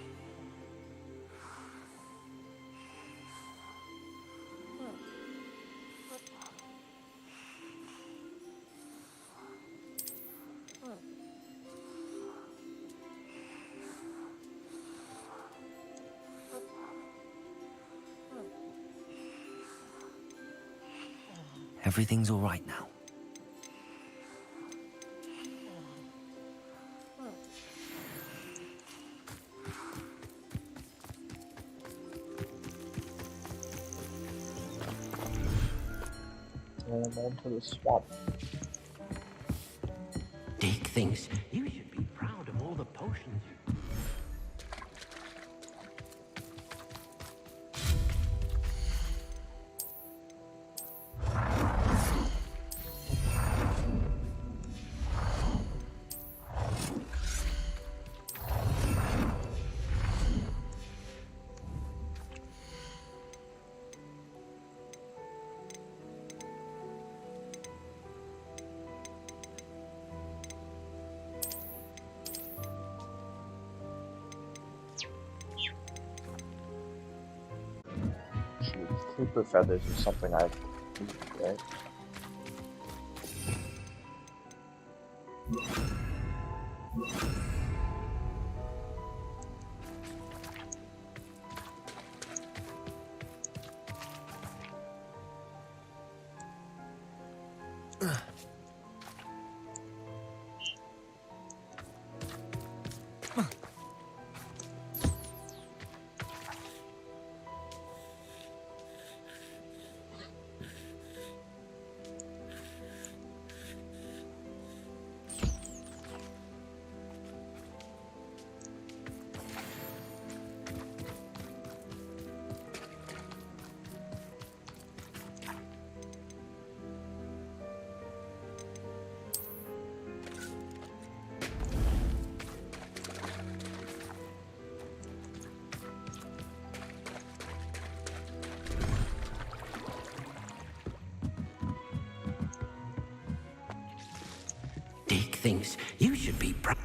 Everything's all right now. Onto the swamp. Dick thinks you should be proud of all the potions. Creeper feathers is something I need, right? Dick thinks you should be proud.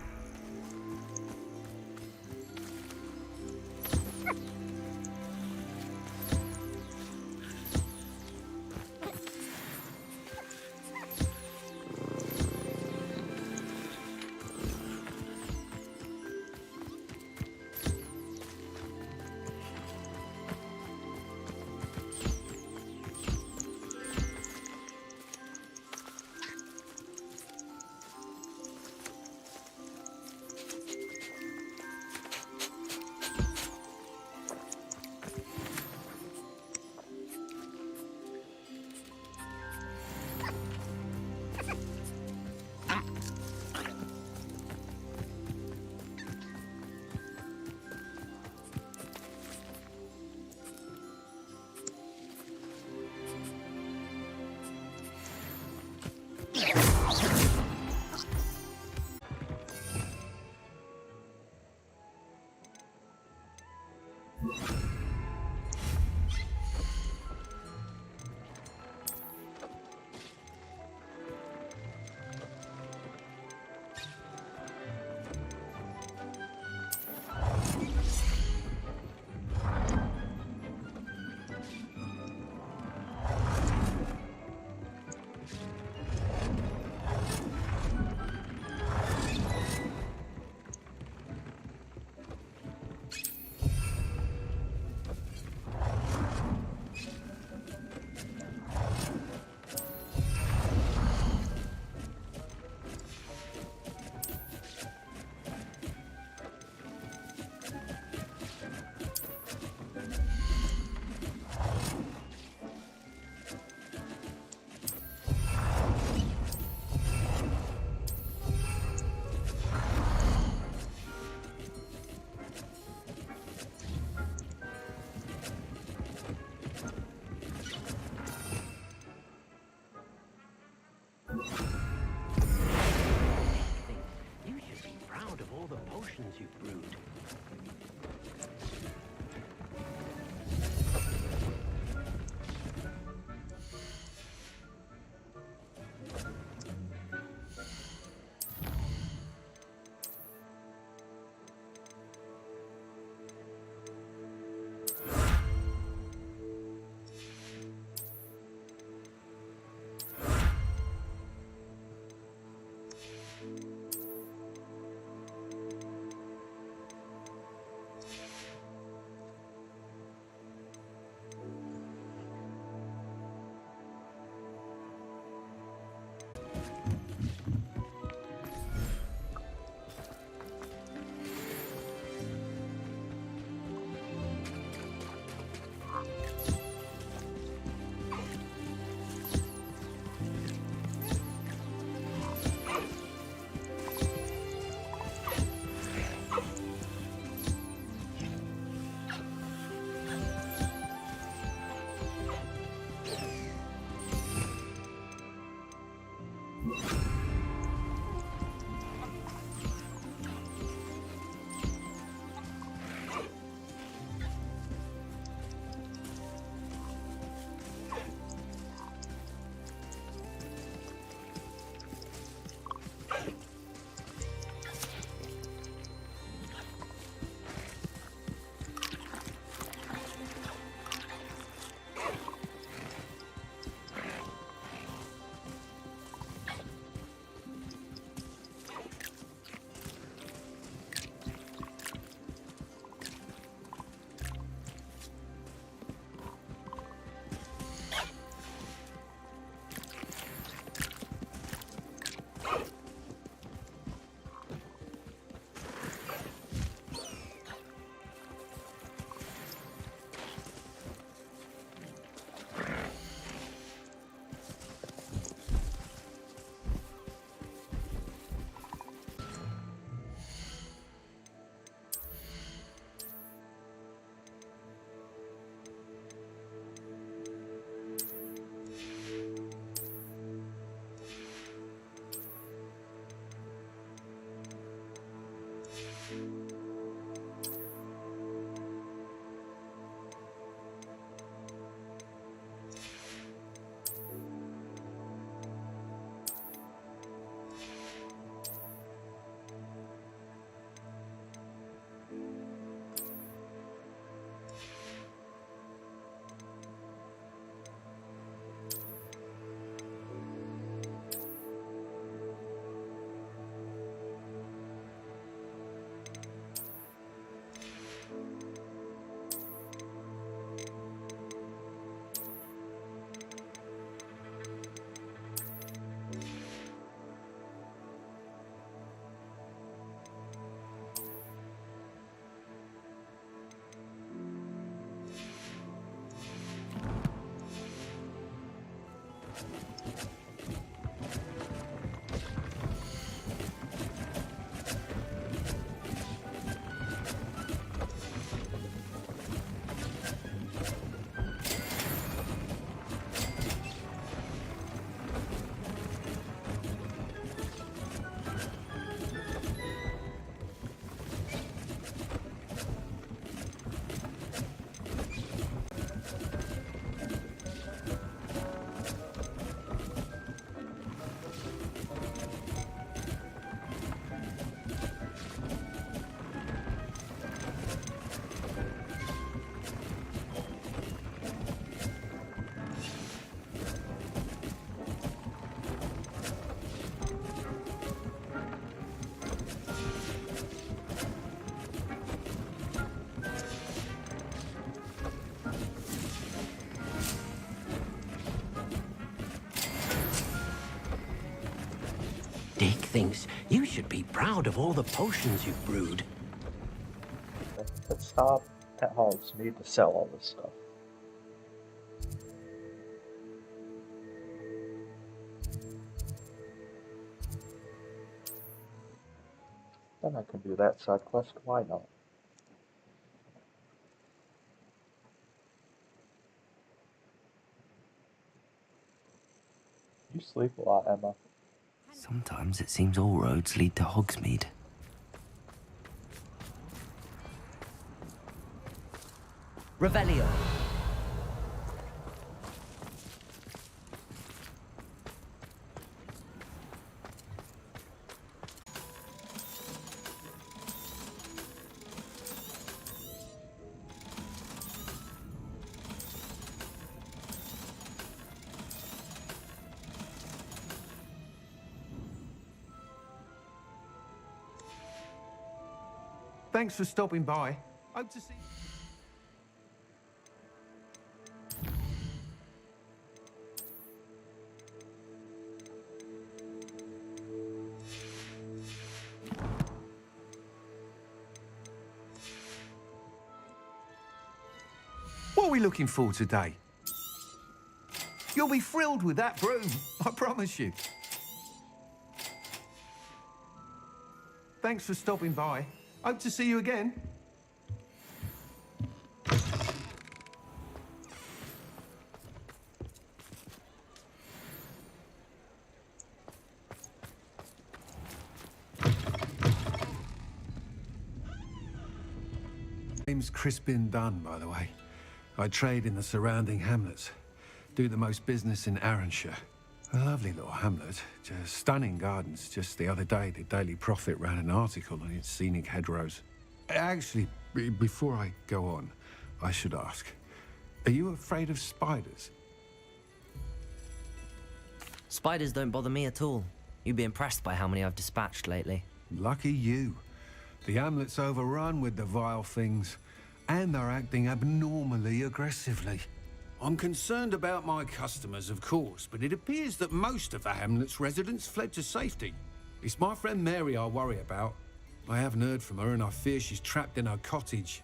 thinks you should be proud of all the potions you've brewed. Let's stop at Hogsmeade to sell all this stuff. Then I can do that side quest, why not? You sleep a lot, Emma. Sometimes it seems all roads lead to Hogsmeade. Revelio. Thanks for stopping by. Hope to see you. What are we looking for today? You'll be thrilled with that broom, I promise you. Thanks for stopping by. Hope to see you again. Name's Crispin Dunn, by the way. I trade in the surrounding hamlets. Do the most business in Arranshire. A lovely little hamlet, just stunning gardens. Just the other day, the Daily Prophet ran an article on its scenic hedgerows. Actually, before I go on, I should ask, are you afraid of spiders? Spiders don't bother me at all. You'd be impressed by how many I've dispatched lately. Lucky you. The hamlet's overrun with the vile things, and they're acting abnormally aggressively. I'm concerned about my customers, of course, but it appears that most of the hamlet's residents fled to safety. It's my friend Mary I worry about. I haven't heard from her, and I fear she's trapped in her cottage.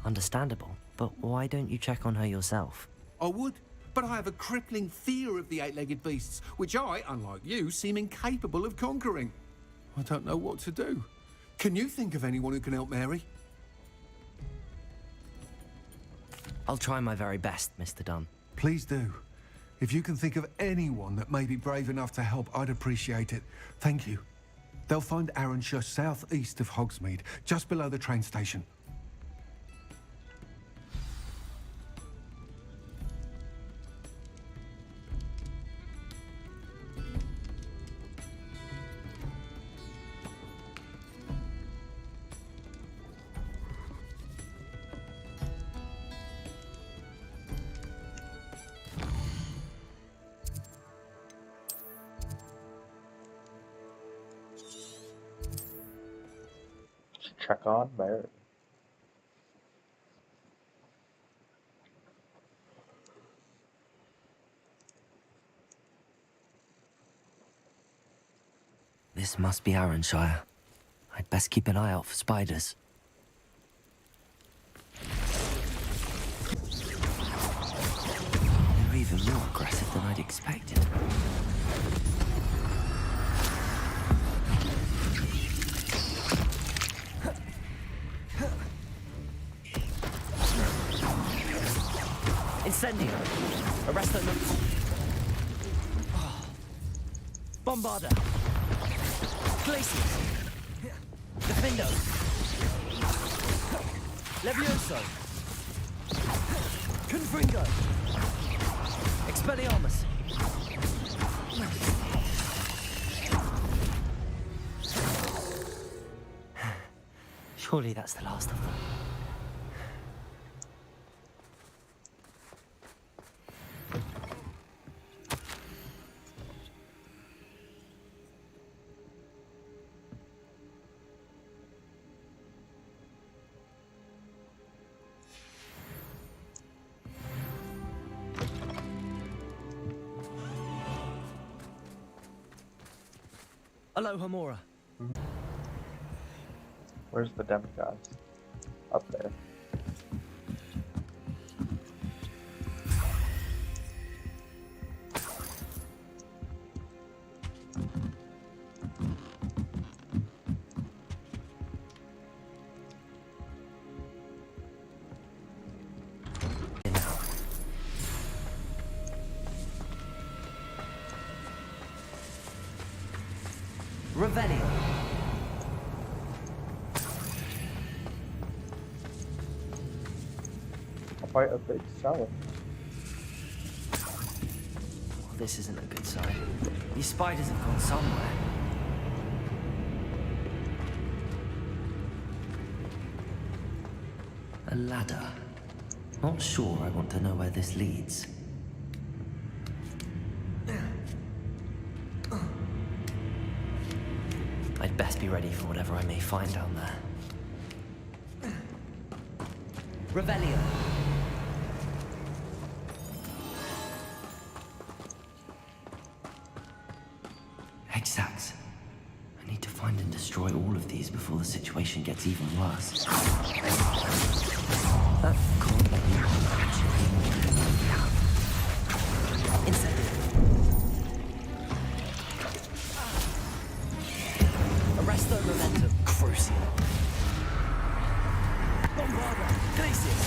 Understandable, but why don't you check on her yourself? I would, but I have a crippling fear of the eight-legged beasts, which I, unlike you, seem incapable of conquering. I don't know what to do. Can you think of anyone who can help Mary? I'll try my very best, Mr. Dunn. Please do. If you can think of anyone that may be brave enough to help, I'd appreciate it. Thank you. They'll find Arranshire southeast of Hogsmeade, just below the train station. Check on Mary. This must be Arranshire. I'd best keep an eye out for spiders. They're even more aggressive than I'd expected. Incendio! Arresto number... Bombarda! Glacius! Defindo! Levioso! Confringo! Expelliarmus! Surely that's the last of them. Aloha Mora. Where's the demigods? Up there. Revelio. I'll fight a big seller. This isn't a good sign. These spiders have gone somewhere. A ladder. Not sure I want to know where this leads. I'd best be ready for whatever I may find down there. Revelio. Hexags. I need to find and destroy all of these before the situation gets even worse. That can't be actually more. Incendiary. Arresto momentum. Crucial. Bombarda. Glacius.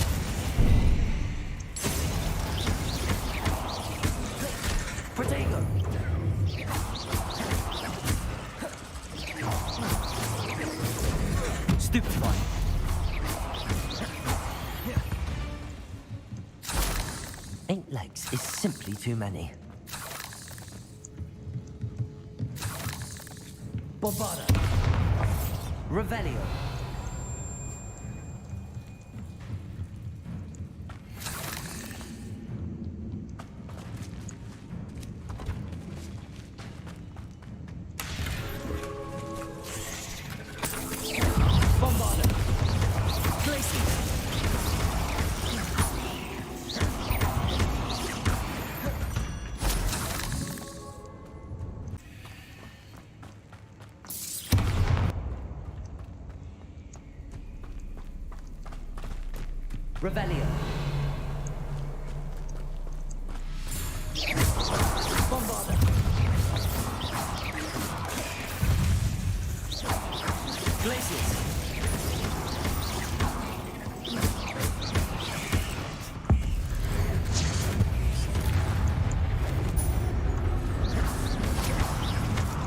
Protego. Stupefy. Eight legs is simply too many. Bombarda. Revelio. Bombarda. Glacius. Revelio. Bombarda. Glacius.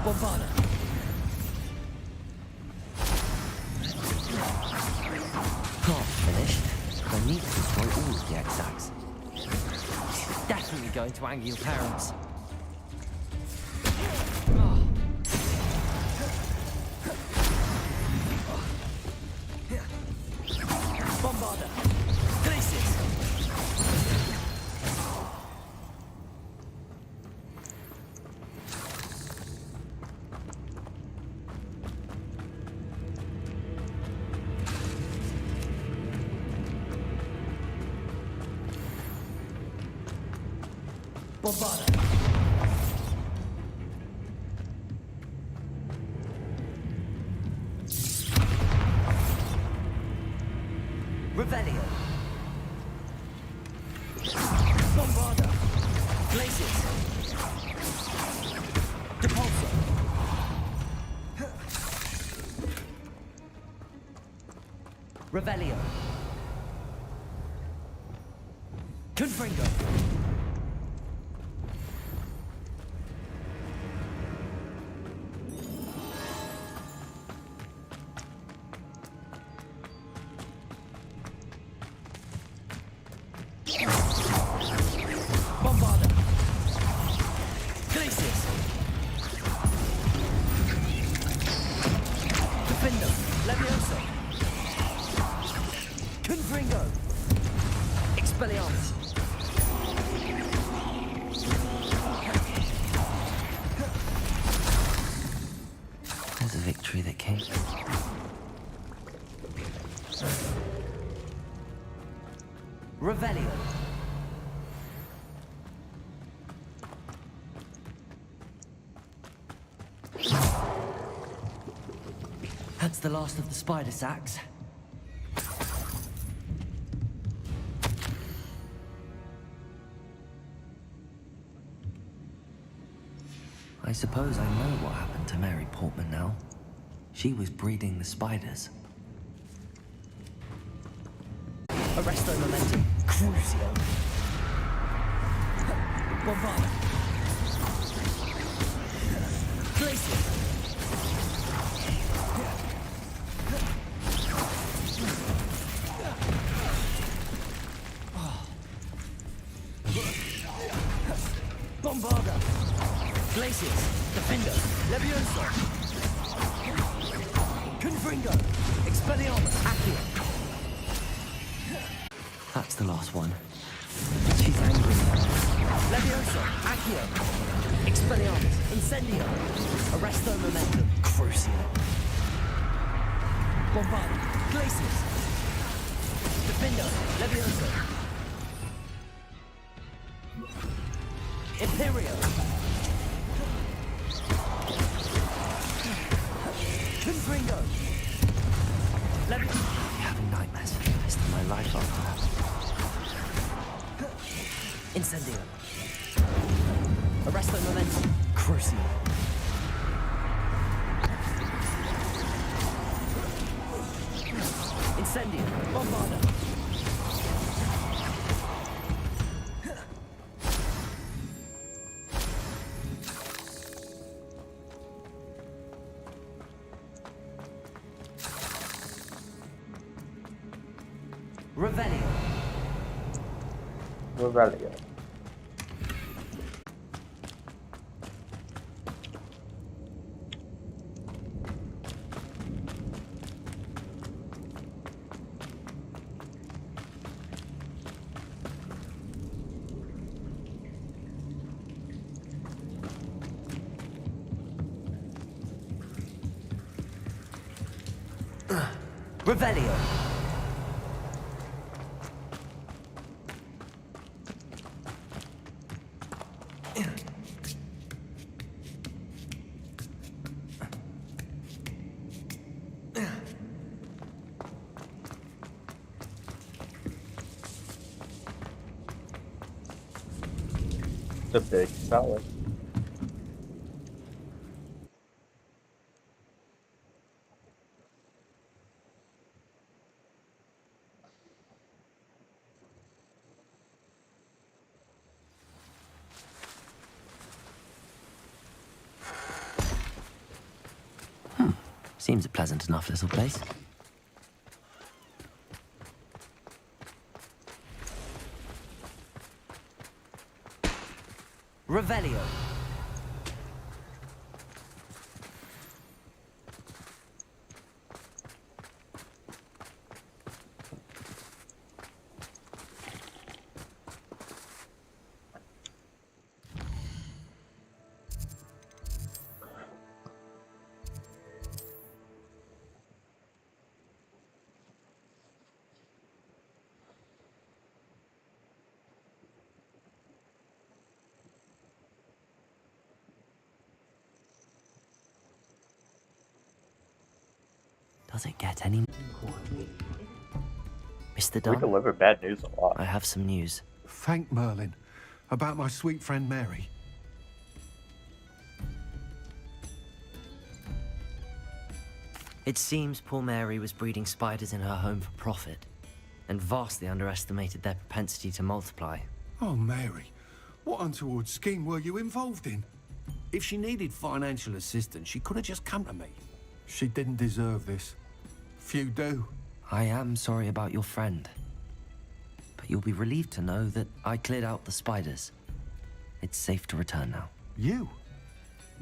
Bombarda. Not finished. I need to destroy all of the Hexags. It's definitely going to anger your parents. Bombarda. Glacius. Bombarda. Revelio. Bombarda. Glacius. Depulso. Revelio. Confringo. Bombarda. Glacius. Defender. Levioso. Confringo. Expelliarmus. There's a victory that came. Revelio. the last of the spider sacks. I suppose I know what happened to Mary Portman now. She was breeding the spiders. Arresto momentum. Crucio. Bombard. Glacier. Bombarda. Glaciers. Defender. Levioso. Confringo. Expelliarmus. Accio. That's the last one. She's angry now. Levioso. Accio. Expelliarmus. Incendio. Arresto momentum. Crucio. Bombarda. Glaciers. Defender. Levioso. Imperio. Confringo. I'm having nightmares for the rest of my life after that. Incendio. Arresto momentum. Crucio. Incendio. Bombarda. Revelio. Revelio. Revelio. The big salad. Seems a pleasant enough little place. Revelio. Does it get any... Mr. We Dunn? deliver bad news a lot. I have some news. Thank Merlin. About my sweet friend Mary. It seems poor Mary was breeding spiders in her home for profit, and vastly underestimated their propensity to multiply. Oh, Mary. What untoward scheme were you involved in? If she needed financial assistance, she could have just come to me. She didn't deserve this. Few do. I am sorry about your friend, but you'll be relieved to know that I cleared out the spiders. It's safe to return now. You?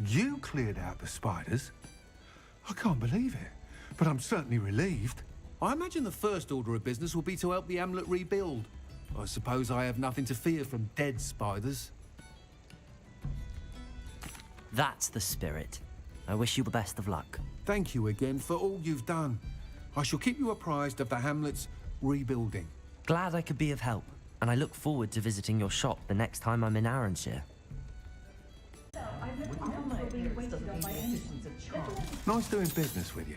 You cleared out the spiders? I can't believe it, but I'm certainly relieved. I imagine the first order of business will be to help the amulet rebuild. I suppose I have nothing to fear from dead spiders. That's the spirit. I wish you the best of luck. Thank you again for all you've done. I shall keep you apprised of the hamlet's rebuilding. Glad I could be of help, and I look forward to visiting your shop the next time I'm in Arranshire. Nice doing business with you.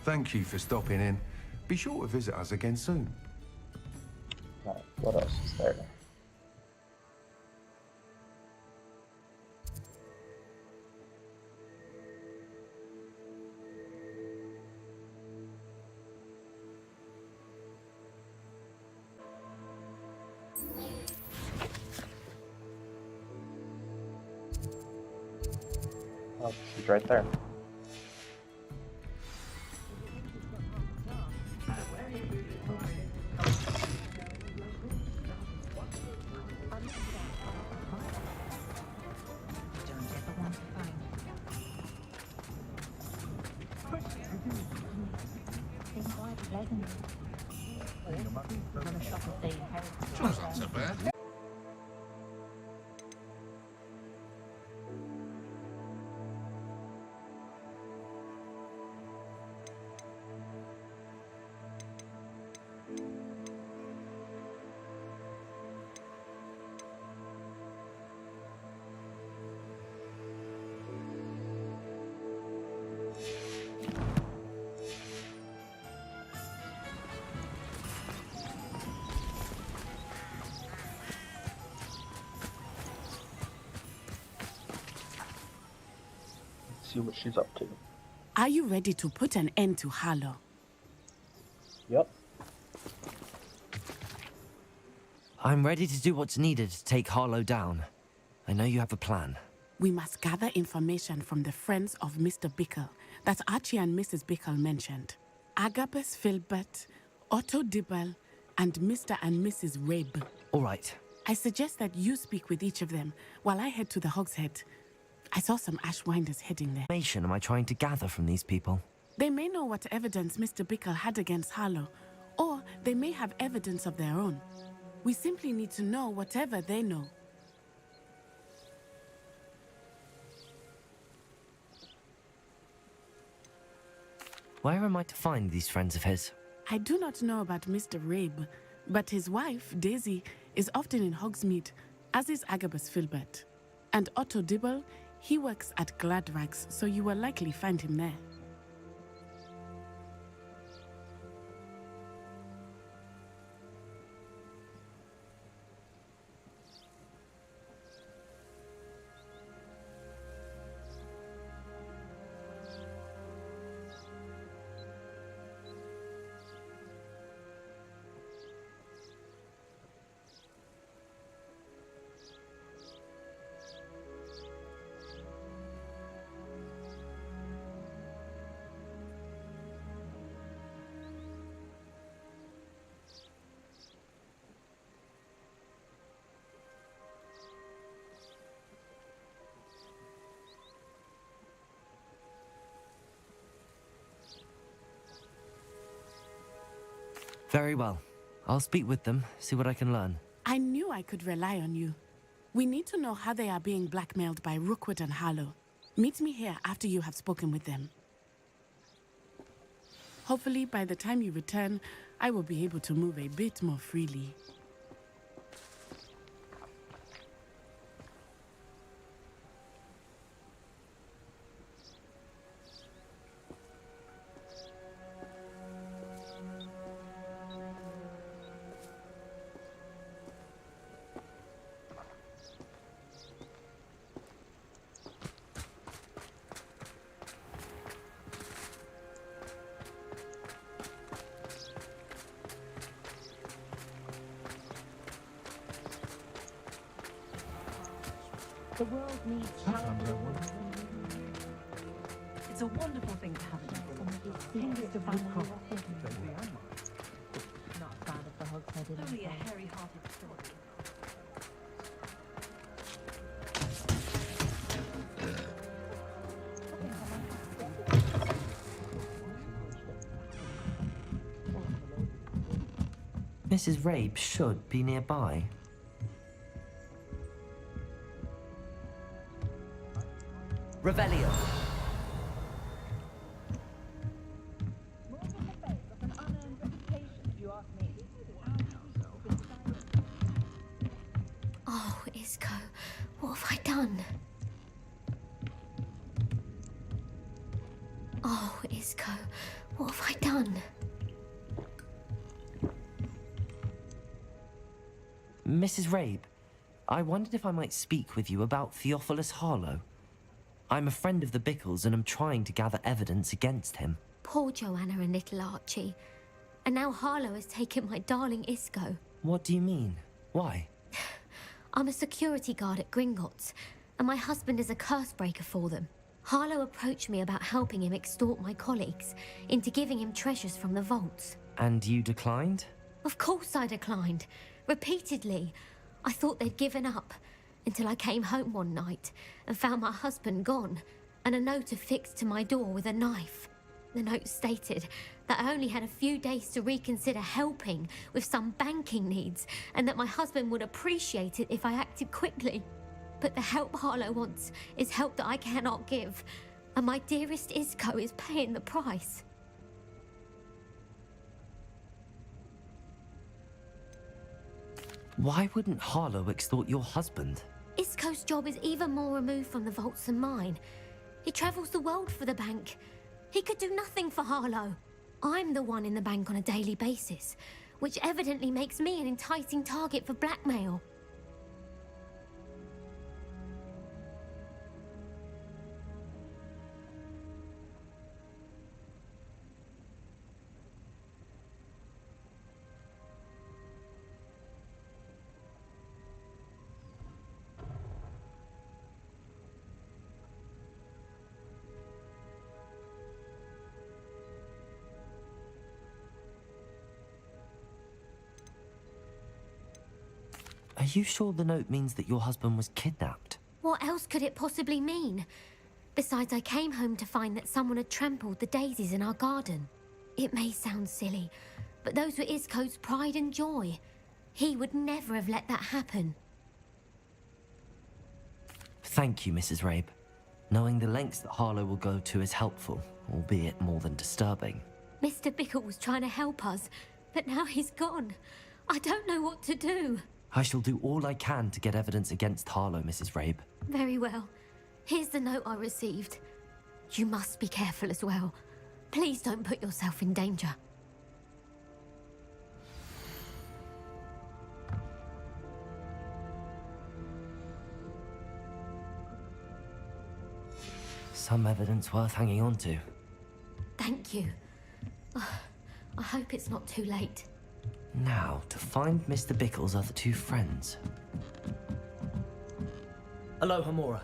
Thank you for stopping in. Be sure to visit us again soon. Right, what else is there? Oh, she's right there. Sure, not so bad. See what she's up to. Are you ready to put an end to Harlow? Yep. I'm ready to do what's needed to take Harlow down. I know you have a plan. We must gather information from the friends of Mr. Bickle that Archie and Mrs. Bickle mentioned. Agabus Filbert, Otto Dibble, and Mr. and Mrs. Rabe. All right. I suggest that you speak with each of them while I head to the Hogshead. I saw some Ashwinders heading there. What information am I trying to gather from these people? They may know what evidence Mr. Bickle had against Harlow, or they may have evidence of their own. We simply need to know whatever they know. Where am I to find these friends of his? I do not know about Mr. Rabe, but his wife, Daisy, is often in Hogsmeade, as is Agabus Filbert. And Otto Dibble, he works at Gladrags, so you will likely find him there. Very well. I'll speak with them, see what I can learn. I knew I could rely on you. We need to know how they are being blackmailed by Rookwood and Harlow. Meet me here after you have spoken with them. Hopefully, by the time you return, I will be able to move a bit more freely. The world needs shelter. It's a wonderful thing to have a family. Not a fan of the Hogshead. Only a hairy-hearted story. Mrs. Rabe should be nearby. Revelio. Oh, Isco, what have I done? Oh, Isco, what have I done? Mrs. Rabe, I wondered if I might speak with you about Theophilus Harlow. I'm a friend of the Bickles and am trying to gather evidence against him. Poor Joanna and little Archie. And now Harlow has taken my darling Isco. What do you mean? Why? I'm a security guard at Gringotts, and my husband is a curse breaker for them. Harlow approached me about helping him extort my colleagues into giving him treasures from the vaults. And you declined? Of course I declined. Repeatedly. I thought they'd given up, until I came home one night and found my husband gone, and a note affixed to my door with a knife. The note stated that I only had a few days to reconsider helping with some banking needs, and that my husband would appreciate it if I acted quickly. But the help Harlow wants is help that I cannot give, and my dearest Isco is paying the price. Why wouldn't Harlow extort your husband? Isco's job is even more removed from the vaults than mine. He travels the world for the bank. He could do nothing for Harlow. I'm the one in the bank on a daily basis, which evidently makes me an enticing target for blackmail. Are you sure the note means that your husband was kidnapped? What else could it possibly mean? Besides, I came home to find that someone had trampled the daisies in our garden. It may sound silly, but those were Isco's pride and joy. He would never have let that happen. Thank you, Mrs. Rabe. Knowing the lengths that Harlow will go to is helpful, albeit more than disturbing. Mr. Bickle was trying to help us, but now he's gone. I don't know what to do. I shall do all I can to get evidence against Harlow, Mrs. Rabe. Very well. Here's the note I received. You must be careful as well. Please don't put yourself in danger. Some evidence worth hanging on to. Thank you. I hope it's not too late. Now, to find Mr. Bickle's other two friends. Aloha, Mora.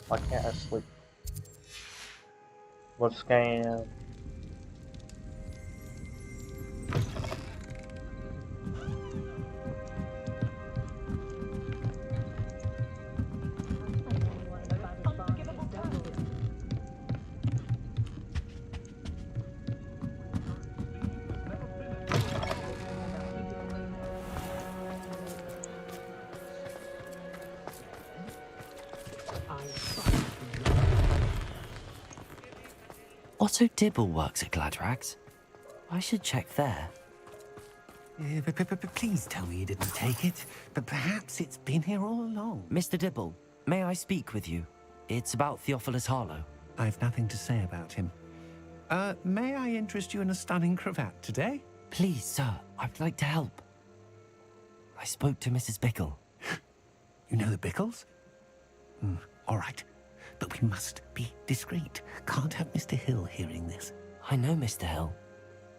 Why can't I sleep? What scam? Otto Dibble works at Gladrags. I should check there. Please tell me you didn't take it. But perhaps it's been here all along. Mr. Dibble, may I speak with you? It's about Theophilus Harlow. I've nothing to say about him. May I interest you in a stunning cravat today? Please, sir, I'd like to help. I spoke to Mrs. Bickle. You know the Bickles? All right. But we must be discreet. Can't have Mr. Hill hearing this. I know Mr. Hill.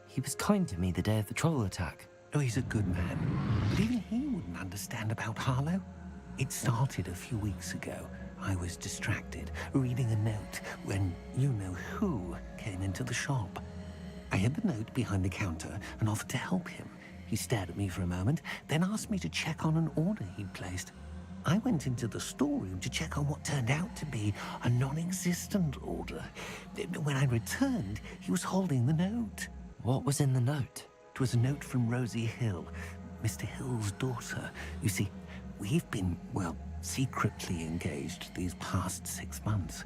He was kind to me the day of the troll attack. Oh, he's a good man. But even he wouldn't understand about Harlow. It started a few weeks ago. I was distracted, reading a note, when you-know-who came into the shop. I hid the note behind the counter and offered to help him. He stared at me for a moment, then asked me to check on an order he'd placed. I went into the storeroom to check on what turned out to be a non-existent order. When I returned, he was holding the note. What was in the note? It was a note from Rosie Hill, Mr. Hill's daughter. You see, we've been, well, secretly engaged these past 6 months.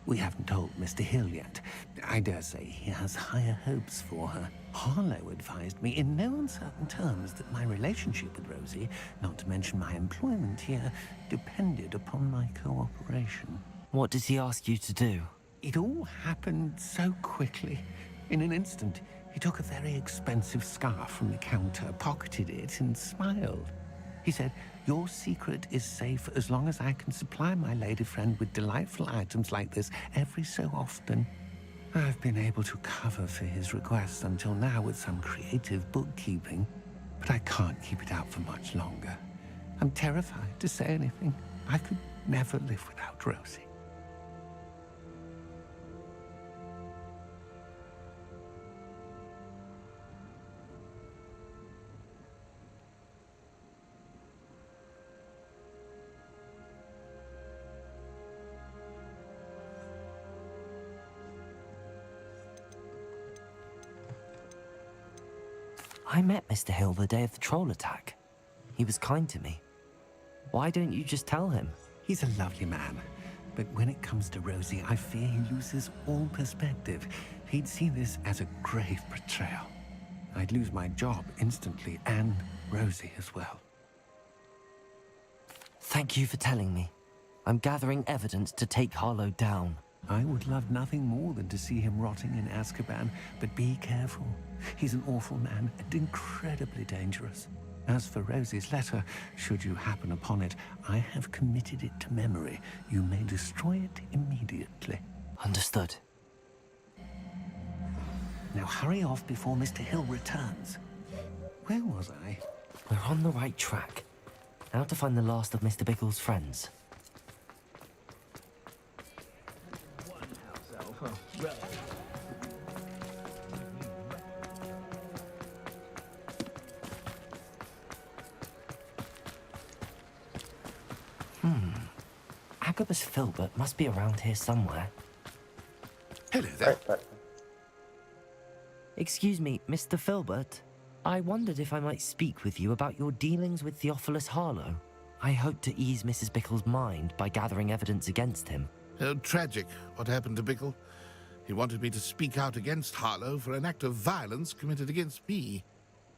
We haven't told Mr. Hill yet. I dare say he has higher hopes for her. Harlow advised me in no uncertain terms that my relationship with Rosie, not to mention my employment here, depended upon my cooperation. What did he ask you to do? It all happened so quickly. In an instant, he took a very expensive scarf from the counter, pocketed it, and smiled. He said, "Your secret is safe as long as I can supply my lady friend with delightful items like this every so often." I've been able to cover for his requests until now with some creative bookkeeping, but I can't keep it out for much longer. I'm terrified to say anything. I could never live without Rosie. I met Mr. Hill the day of the troll attack. He was kind to me. Why don't you just tell him? He's a lovely man, but when it comes to Rosie, I fear he loses all perspective. He'd see this as a grave betrayal. I'd lose my job instantly, and Rosie as well. Thank you for telling me. I'm gathering evidence to take Harlow down. I would love nothing more than to see him rotting in Azkaban, but be careful. He's an awful man and incredibly dangerous. As for Rosie's letter, should you happen upon it, I have committed it to memory. You may destroy it immediately. Understood. Now hurry off before Mr. Hill returns. Where was I? We're on the right track. Now to find the last of Mr. Bickle's friends. Agabus Filbert must be around here somewhere. Hello there. Excuse me, Mr. Filbert. I wondered if I might speak with you about your dealings with Theophilus Harlow. I hope to ease Mrs. Bickle's mind by gathering evidence against him. Oh, tragic what happened to Bickle. He wanted me to speak out against Harlow for an act of violence committed against me.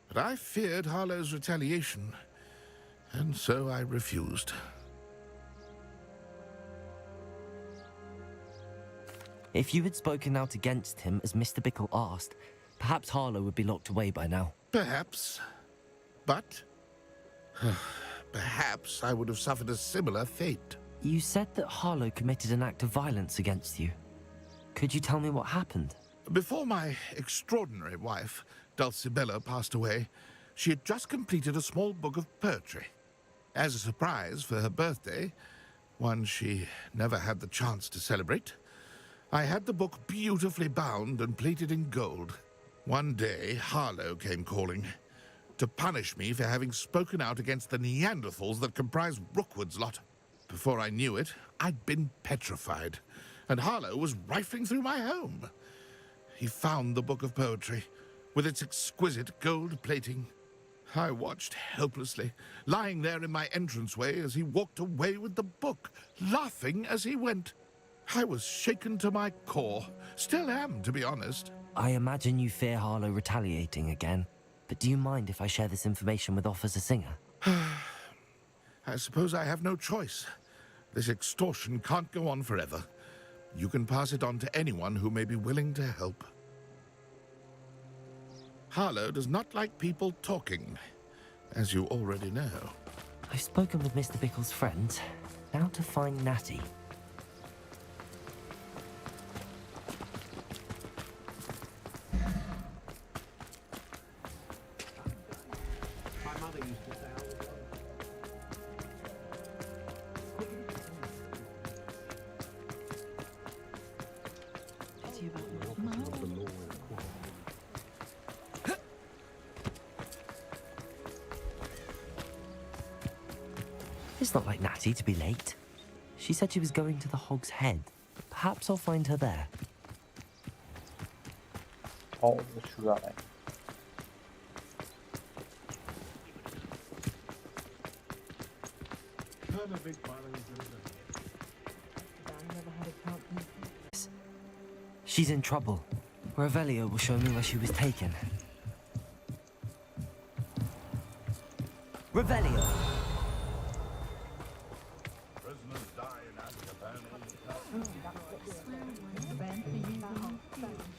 But I feared Harlow's retaliation, and so I refused. If you had spoken out against him as Mr. Bickle asked, perhaps Harlow would be locked away by now. Perhaps. But perhaps I would have suffered a similar fate. You said that Harlow committed an act of violence against you. Could you tell me what happened? Before my extraordinary wife, Dulcibella, passed away, she had just completed a small book of poetry. As a surprise for her birthday, one she never had the chance to celebrate, I had the book beautifully bound and plated in gold. One day, Harlow came calling to punish me for having spoken out against the Neanderthals that comprise Rookwood's lot. Before I knew it, I'd been petrified, and Harlow was rifling through my home. He found the book of poetry, with its exquisite gold plating. I watched helplessly, lying there in my entranceway as he walked away with the book, laughing as he went. I was shaken to my core. Still am, to be honest. I imagine you fear Harlow retaliating again, but do you mind if I share this information with Officer Singer? I suppose I have no choice. This extortion can't go on forever. You can pass it on to anyone who may be willing to help. Harlow does not like people talking, as you already know. I've spoken with Mr. Bickle's friends. Now to find Natty. It's not like Natty to be late. She said she was going to the Hog's Head. Perhaps I'll find her there. Oh, it's running. She's in trouble. Revelio will show me where she was taken. Revelio!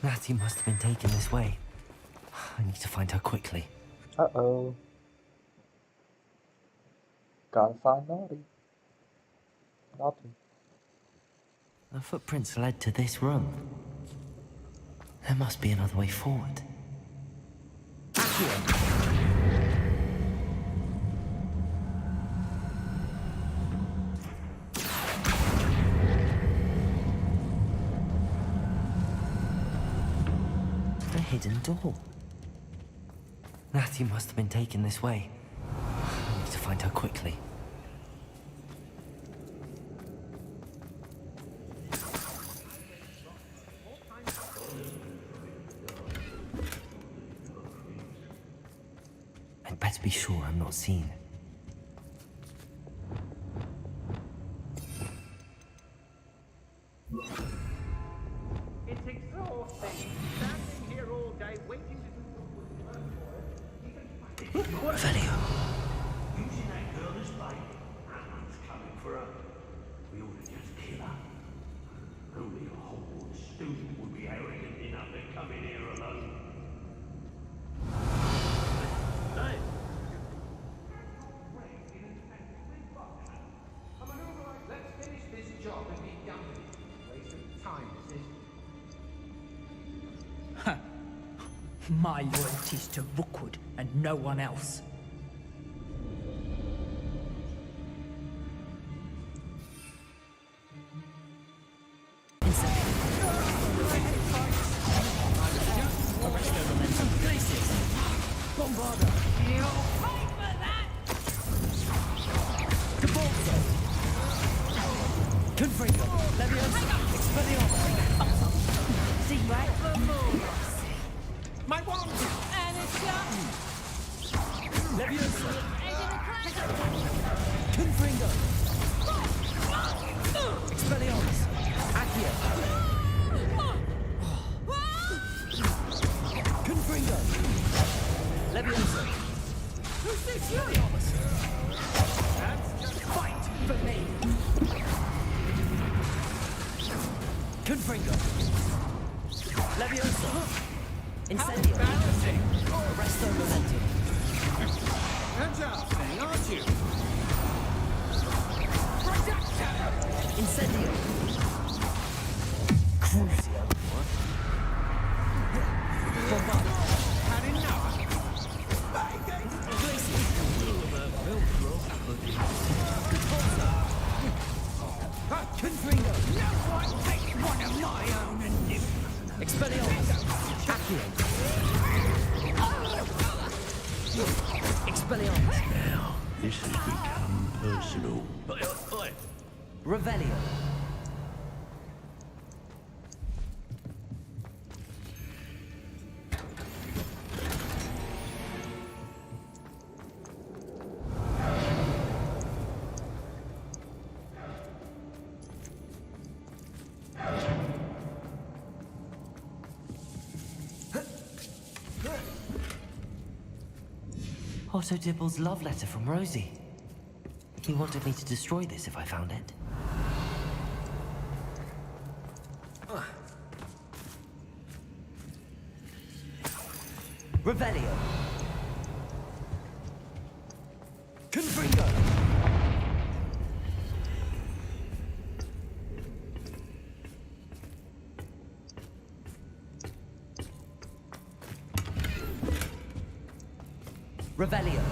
Natty must have been taken this way. I need to find her quickly. Uh-oh. Gotta find Naughty. Naughty. The footprints led to this room. There must be another way forward. A hidden door. Natty must have been taken this way. I need to find her quickly. I'd better be sure I'm not seen. It's exhausting. Standing here all day waiting to... Revelio. Using that girl as bait. Someone's coming for her. We ought to just kill her. Only a Hogwarts student would be arrogant enough to come in here alone. Hey! Let's finish this job and be done with it. Waste of time, this is. My loyalty's to Rookwood and no one else. My wand! And it's done! Leviosa! Confringo! Expelliarmus! Accio! Confringo! Leviosa! Who's this? Expelliarmus! That's just fight for me! Confringo! Leviosa! Incendio! Embarrassing! Arresto Momentum! Agile thing, aren't you? Incendio! Crucio! Bombardo! Had enough! Confringo! No one takes one of my own and live! Expelliarmus! Accio! Expelliarmus! Now, this has become personal. Revelio! Otto Dibble's love letter from Rosie. He wanted me to destroy this if I found it. Revelio! Confringo! Revelio!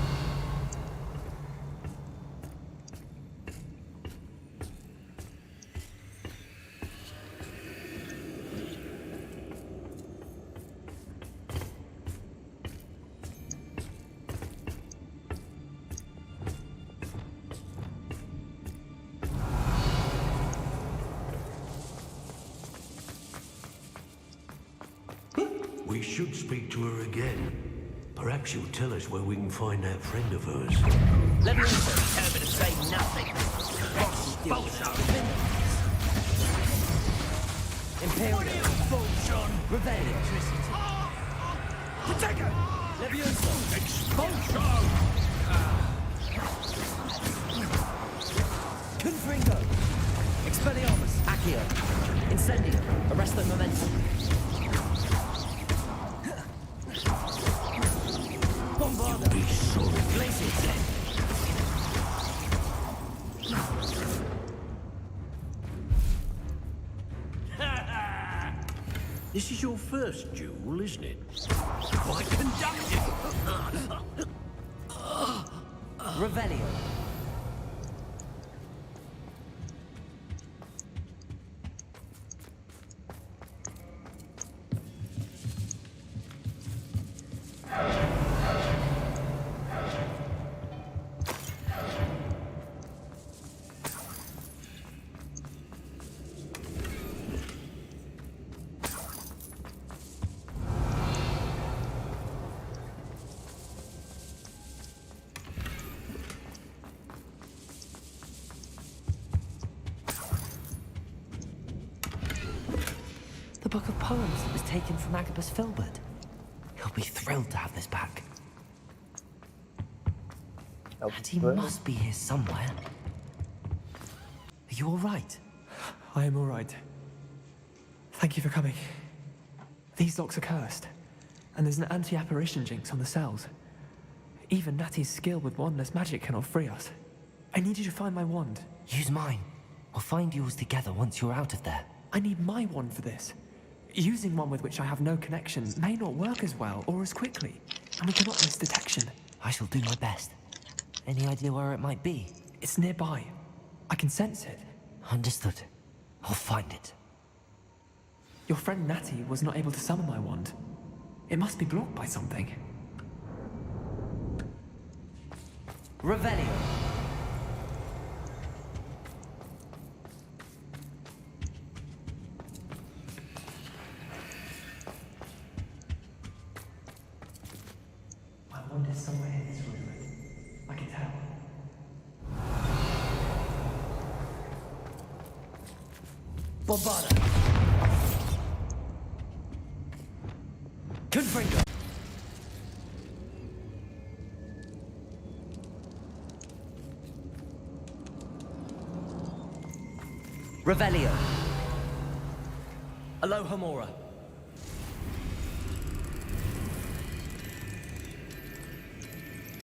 should speak to her again. Perhaps she'll tell us where we can find that friend of hers. Leviosa determined to say nothing. Imperial. Expulsion! Rebellion. Protego! Leviosa. Expulsion! Confringo. Expelliarmus. Accio. Incendio. Arresto momentum. Bombarda. Be sorry. Glacier. This is your first duel, isn't it? Quite conducted! Revelio. The book of poems that was taken from Agabus Filbert. He'll be thrilled to have this back. And he must be here somewhere. Are you all right? I am all right. Thank you for coming. These locks are cursed, and there's an anti-apparition jinx on the cells. Even Natty's skill with wandless magic cannot free us. I need you to find my wand. Use mine. We'll find yours together once you're out of there. I need my wand for this. Using one with which I have no connection may not work as well or as quickly, and we cannot miss detection. I shall do my best. Any idea where it might be? It's nearby. I can sense it. Understood. I'll find it. Your friend Natty was not able to summon my wand. It must be blocked by something. Revelio. My wand is somewhere in this room. I can tell. Bombarda. Confringo. Revelio. Alohomora.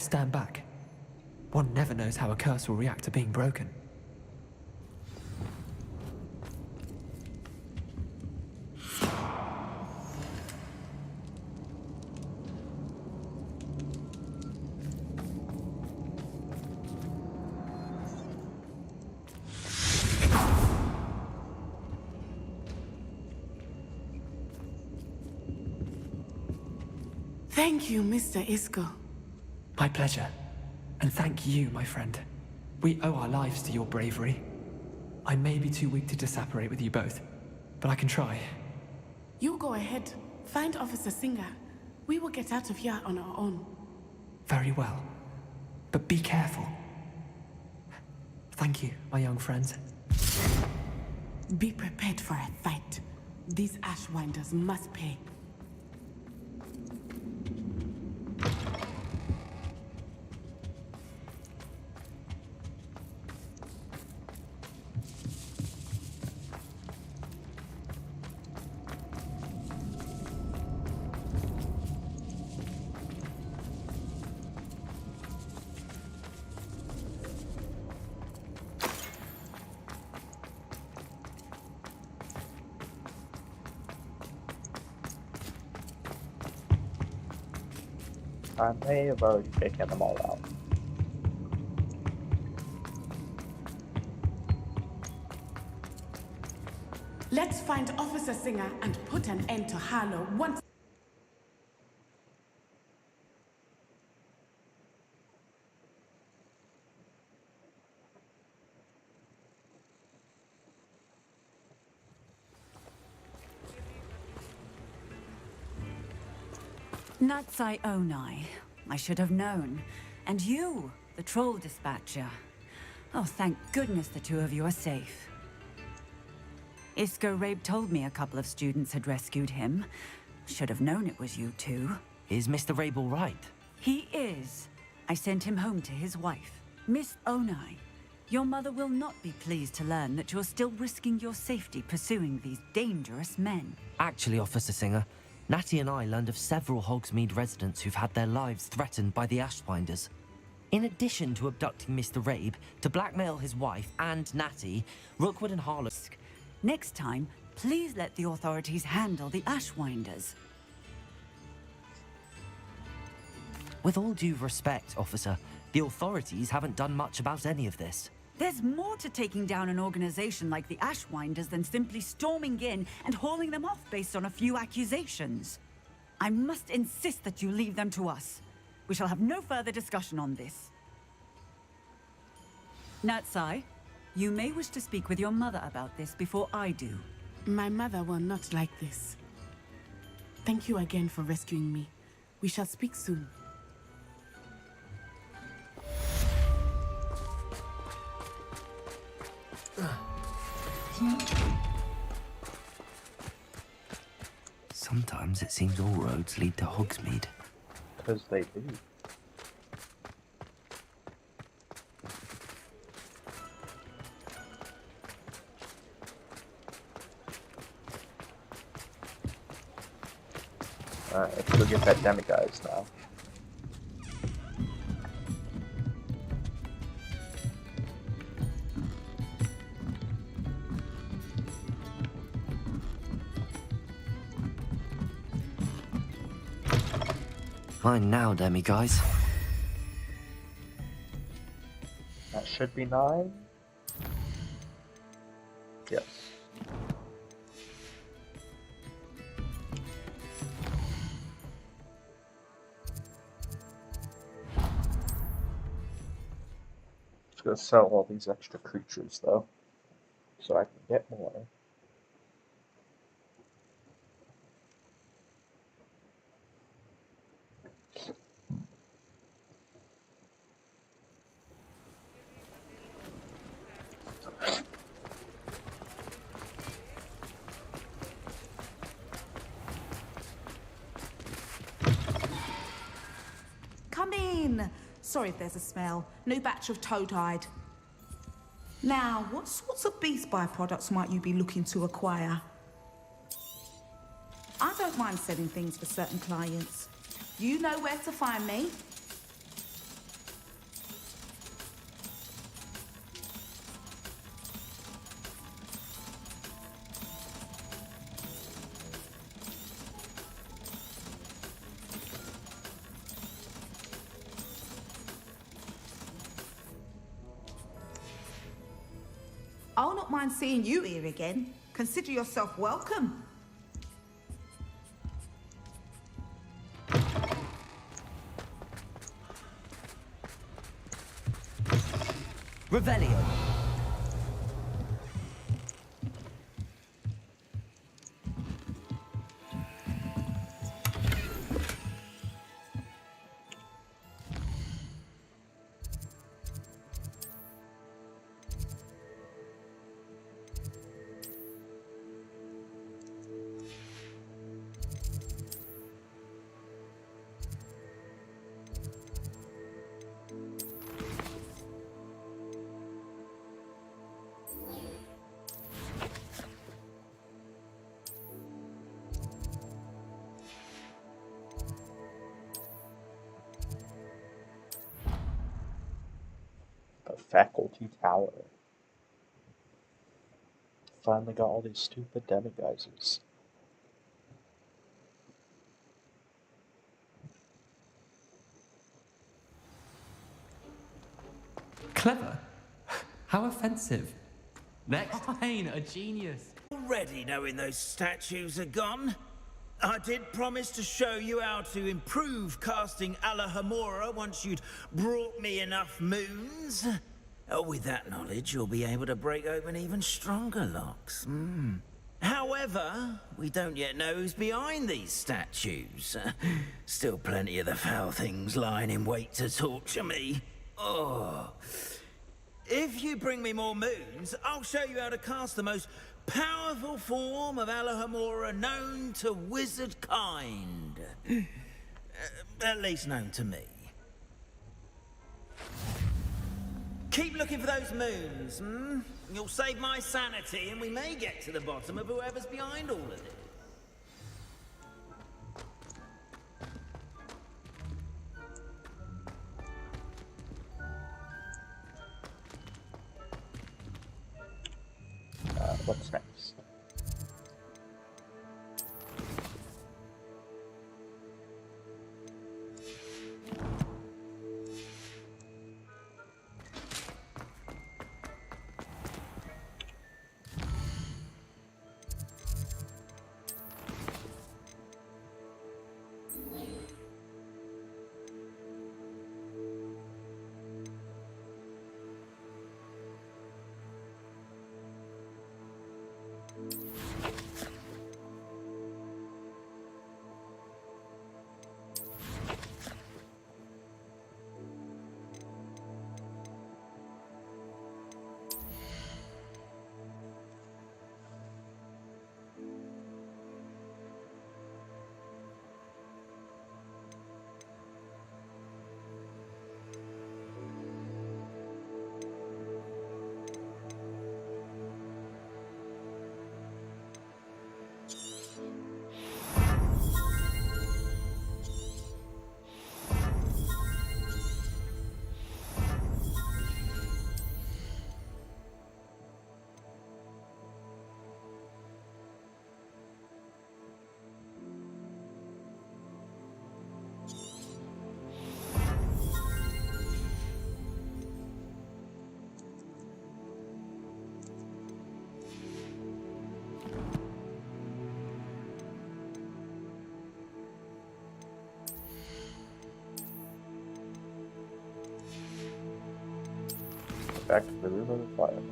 Stand back. One never knows how a curse will react to being broken. Thank you, Mr. Isco. My pleasure. And thank you, my friend. We owe our lives to your bravery. I may be too weak to disapparate with you both, but I can try. You go ahead. Find Officer Singer. We will get out of here on our own. Very well. But be careful. Thank you, my young friends. Be prepared for a fight. These Ashwinders must pay. I may have already taken them all out. Let's find Officer Singer and put an end to Harlow once. Natsai Onai. I should have known. And you, the troll dispatcher. Oh, thank goodness the two of you are safe. Isco Rabe told me a couple of students had rescued him. Should have known it was you two. Is Mr. Rabe all right? He is. I sent him home to his wife. Miss Onai, your mother will not be pleased to learn that you're still risking your safety pursuing these dangerous men. Actually, Officer Singer, Natty and I learned of several Hogsmeade residents who've had their lives threatened by the Ashwinders. In addition to abducting Mr. Rabe to blackmail his wife and Natty, Rookwood and Harlow... Next time, please let the authorities handle the Ashwinders. With all due respect, officer, the authorities haven't done much about any of this. There's more to taking down an organization like the Ashwinders than simply storming in and hauling them off based on a few accusations. I must insist that you leave them to us. We shall have no further discussion on this. Natsai, you may wish to speak with your mother about this before I do. My mother will not like this. Thank you again for rescuing me. We shall speak soon. Sometimes it seems all roads lead to Hogsmeade. Because they do. Alright, let's go get that demiguise now. Fine now, demiguise. That should be 9. Yes. Just gonna sell all these extra creatures though, so I can get more. Come in. Sorry if there's a smell. New batch of toad-hide. Now, what sorts of beast byproducts might you be looking to acquire? I don't mind selling things for certain clients. You know where to find me. I'll not mind seeing you here again. Consider yourself welcome. Revelio. Faculty Tower. Finally got all these stupid demiguises. Clever? How offensive. Next. Payne, a genius. Already knowing those statues are gone? I did promise to show you how to improve casting Alahamora once you'd brought me enough moons. With that knowledge, you'll be able to break open even stronger locks. However, we don't yet know who's behind these statues. Still plenty of the foul things lying in wait to torture me. Oh. If you bring me more moons, I'll show you how to cast the most powerful form of Alohomora known to wizard kind. At least known to me. Keep looking for those moons, hmm? You'll save my sanity, and we may get to the bottom of whoever's behind all of this. What's next? Back to the room of the fire.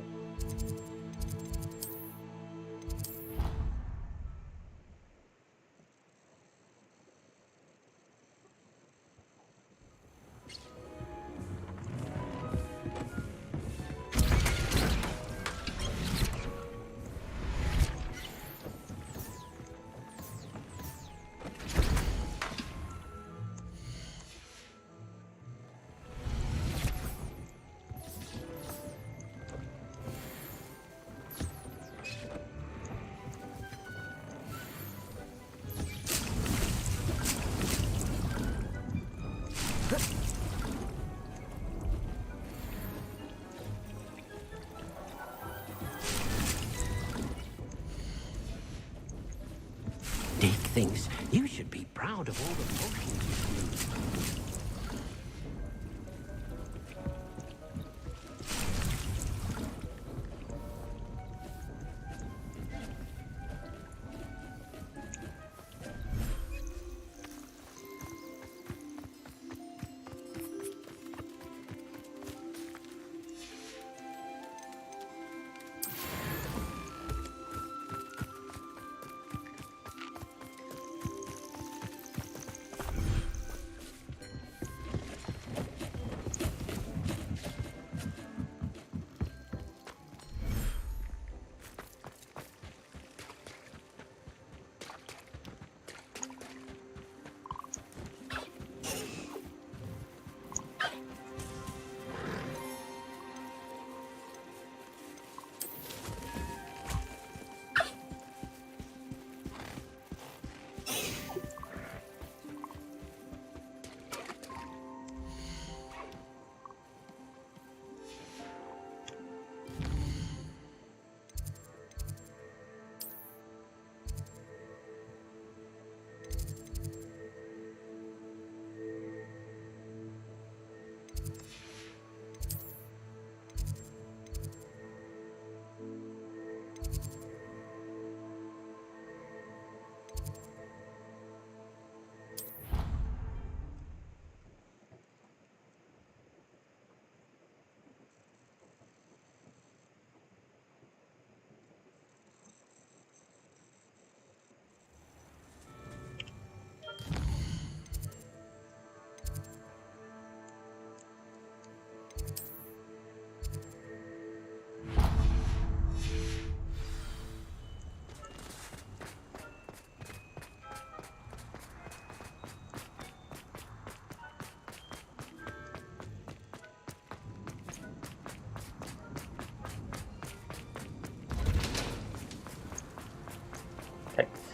Dick thinks you should be proud of all the potions you've used.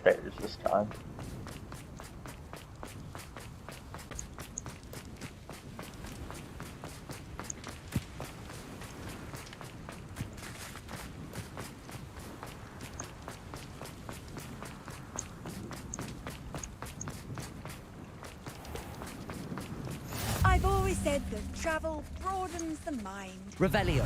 stairs this time. I've always said that travel broadens the mind. Revelio.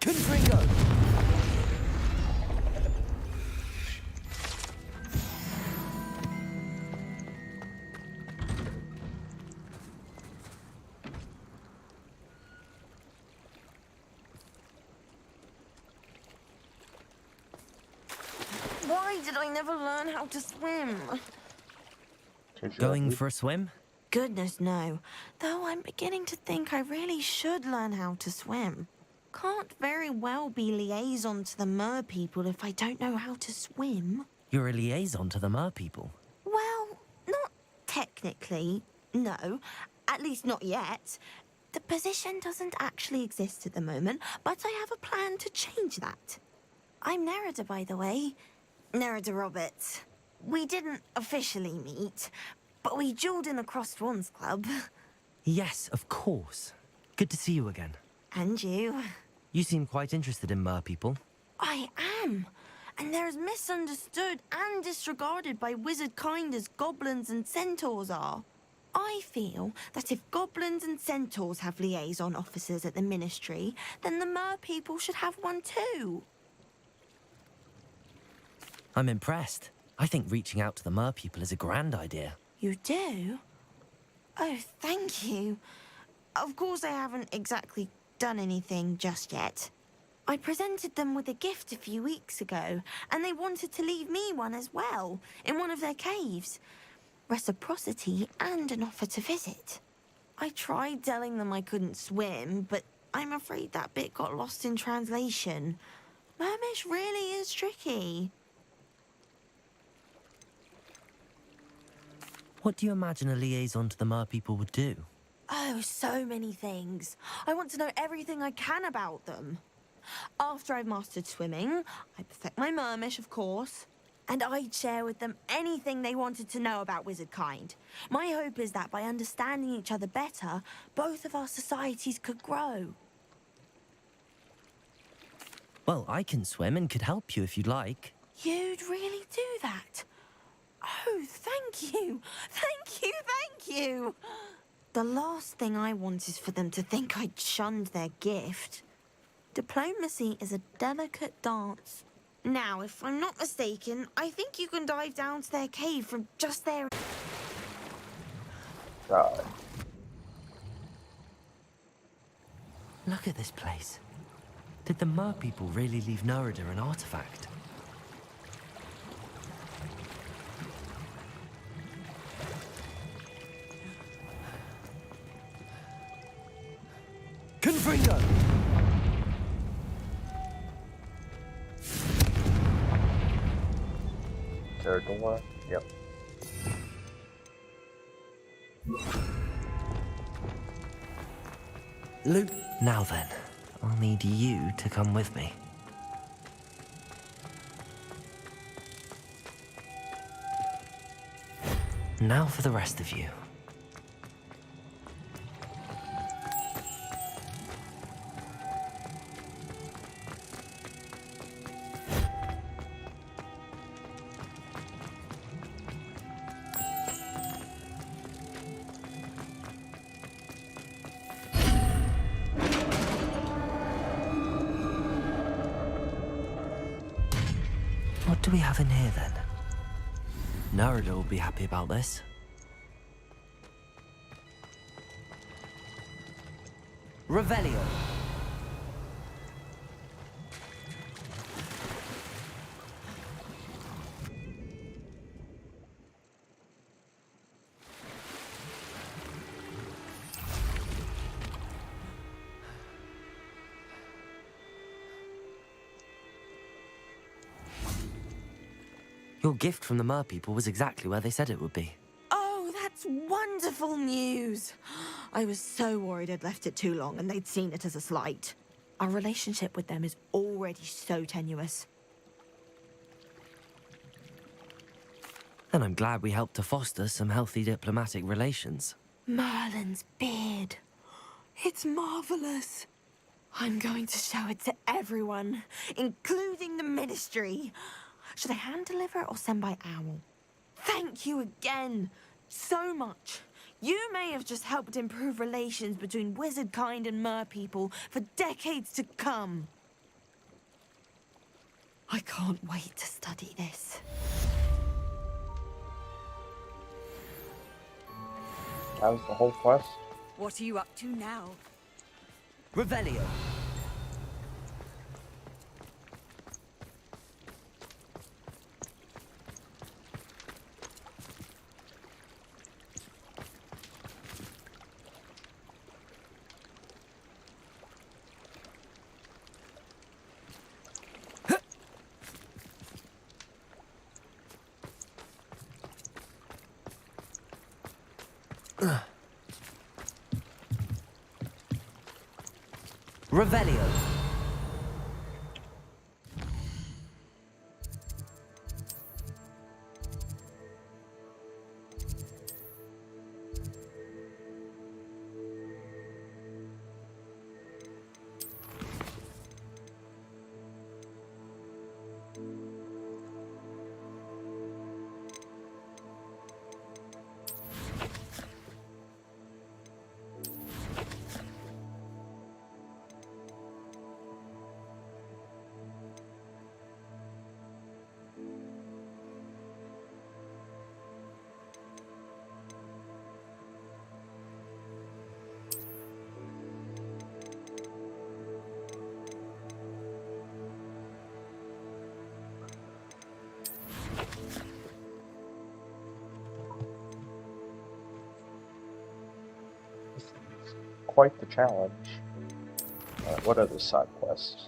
Confringo. Why did I never learn how to swim? Going for a swim? Goodness, no. Though I'm beginning to think I really should learn how to swim. Can't very well be liaison to the mer people if I don't know how to swim. You're a liaison to the mer people. Well, not technically, no. At least not yet. The position doesn't actually exist at the moment, but I have a plan to change that. I'm Nerida, by the way. Nerida Roberts. We didn't officially meet, but we duelled in the Crossed Wands Club. Yes, of course. Good to see you again. And you. You seem quite interested in mer people. I am. And they're as misunderstood and disregarded by wizard kind as goblins and centaurs are. I feel that if goblins and centaurs have liaison officers at the ministry, then the mer people should have one too. I'm impressed. I think reaching out to the mer people is a grand idea. You do? Oh, thank you. Of course I haven't exactly done anything just yet. I presented them with a gift a few weeks ago, and they wanted to leave me one as well, in one of their caves. Reciprocity and an offer to visit. I tried telling them I couldn't swim, but I'm afraid that bit got lost in translation. Mermish really is tricky. What do you imagine a liaison to the mer people would do? Oh, so many things. I want to know everything I can about them. After I've mastered swimming, I perfect my mermish, of course, and I'd share with them anything they wanted to know about wizard kind. My hope is that by understanding each other better, both of our societies could grow. Well, I can swim and could help you if you'd like. You'd really do that? Oh, thank you! Thank you, thank you! The last thing I want is for them to think I'd shunned their gift. Diplomacy is a delicate dance. Now, if I'm not mistaken, I think you can dive down to their cave from just there. God. Look at this place. Did the mer people really leave Nerida an artifact? Confringo! Is there a door? Yep. Luke. Now then, I'll need you to come with me. Now for the rest of you. What do we have in here, then? Nerida will be happy about this. Revelio. Your gift from the Mer people was exactly where they said it would be. Oh, that's wonderful news. I was so worried I'd left it too long and they'd seen it as a slight. Our relationship with them is already so tenuous. And I'm glad we helped to foster some healthy diplomatic relations. Merlin's beard. It's marvelous. I'm going to show it to everyone, including the Ministry. Should I hand deliver it or send by owl? Thank you again so much. You may have just helped improve relations between wizard kind and mer people for decades to come. I can't wait to study this. That was the whole quest. What are you up to now? Revelio. Revelio. Quite the challenge. What are the side quests?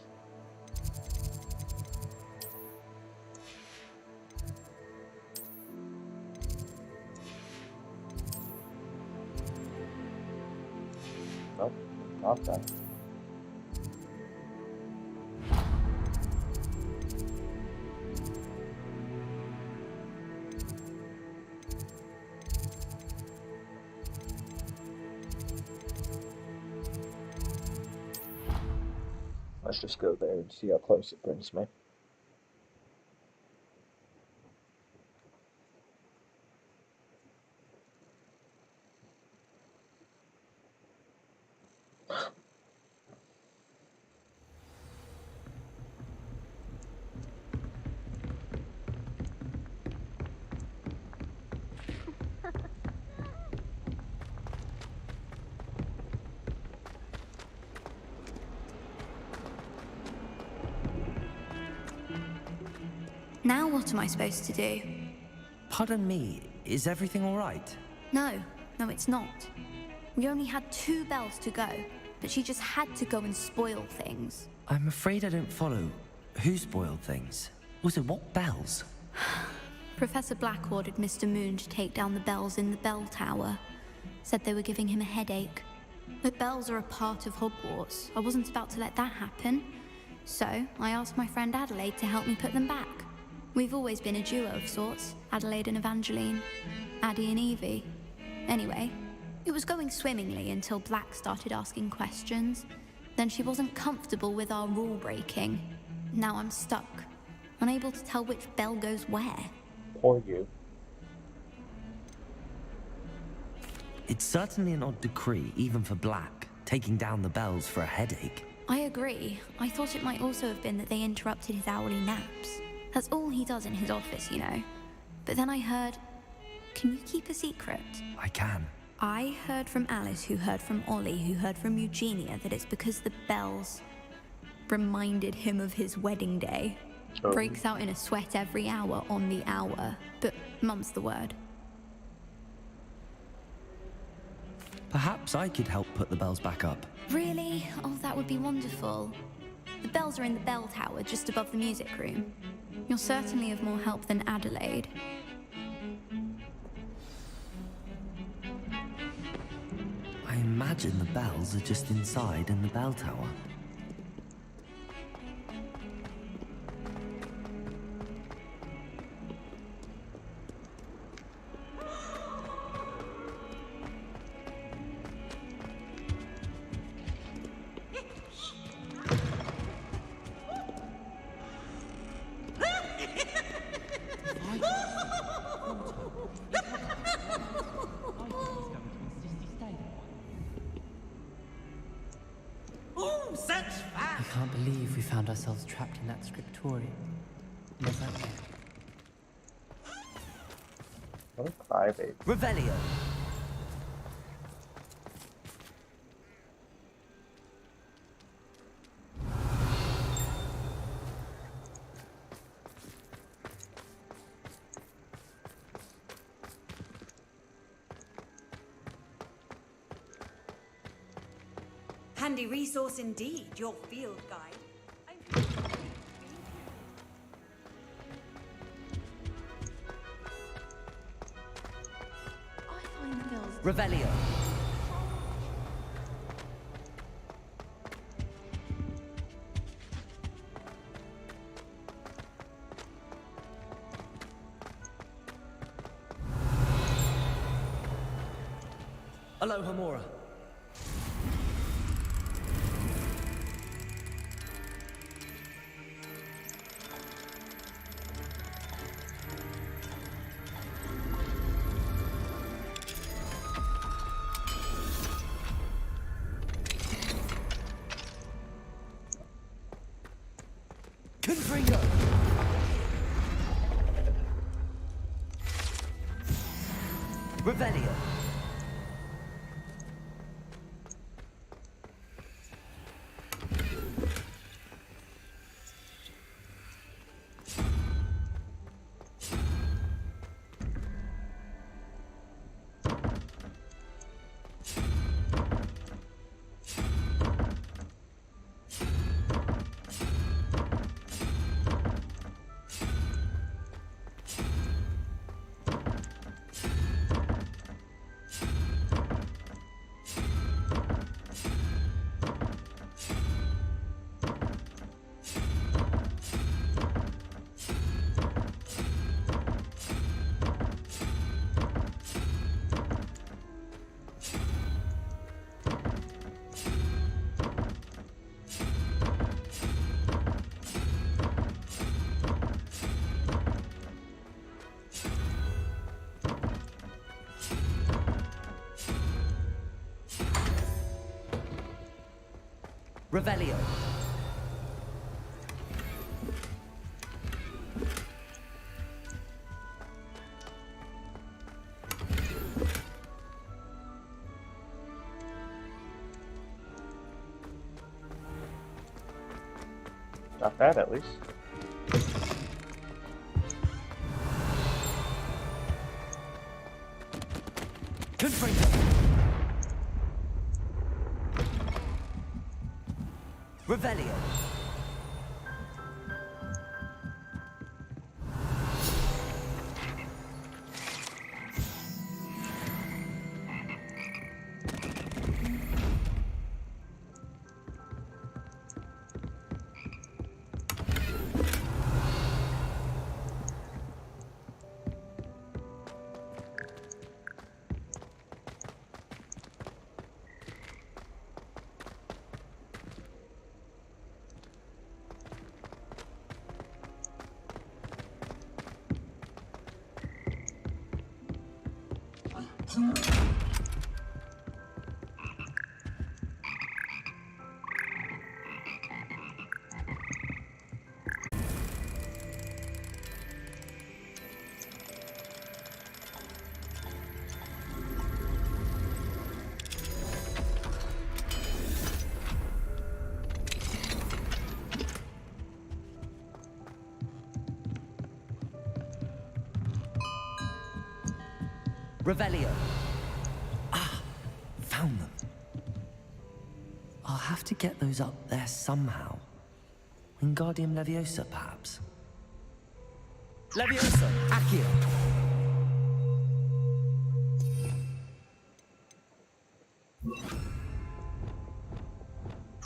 Nope, not that. Let's just go there and see how close it brings me. Now what am I supposed to do? Pardon me, is everything all right? No, it's not. We only had 2 bells to go, but she just had to go and spoil things. I'm afraid I don't follow. Who spoiled things? Also, what bells? Professor Black ordered Mr. Moon to take down the bells in the bell tower. Said they were giving him a headache. The bells are a part of Hogwarts. I wasn't about to let that happen. So, I asked my friend Adelaide to help me put them back. We've always been a duo of sorts, Adelaide and Evangeline, Addie and Evie. Anyway, it was going swimmingly until Black started asking questions. Then she wasn't comfortable with our rule breaking. Now I'm stuck, unable to tell which bell goes where. Poor you. It's certainly an odd decree, even for Black, taking down the bells for a headache. I agree. I thought it might also have been that they interrupted his hourly naps. That's all he does in his office, you know. But then I heard... Can you keep a secret? I can. I heard from Alice, who heard from Ollie, who heard from Eugenia, that it's because the bells reminded him of his wedding day. Oh. Breaks out in a sweat every hour on the hour. But mum's the word. Perhaps I could help put the bells back up. Really? Oh, that would be wonderful. The bells are in the bell tower just above the music room. You're certainly of more help than Adelaide. I imagine the bells are just inside in the bell tower. I can't believe we found ourselves trapped in that scriptorium. Was that there? What a crybaby. Revelio. Handy resource indeed, your field guide. Revelio. Aloha Mora. Confringo! Revelio. Revelio. Not bad, at least. Confringo. Revelio. Revelio. Ah, found them. I'll have to get those up there somehow. Wingardium Leviosa, perhaps. Leviosa, Accio.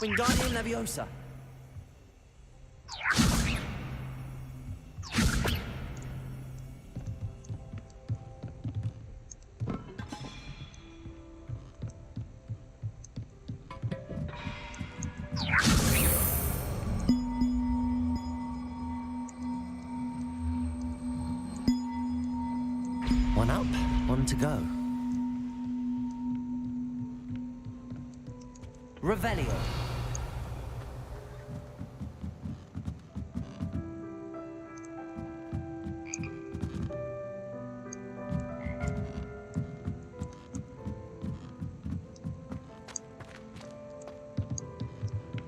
Wingardium Leviosa. One up, one to go. Revelio.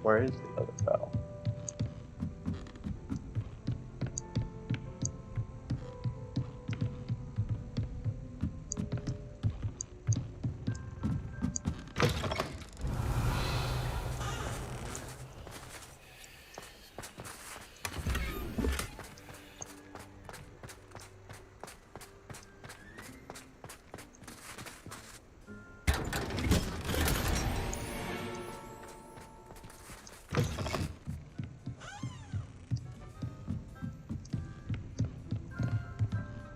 Where is the other bell?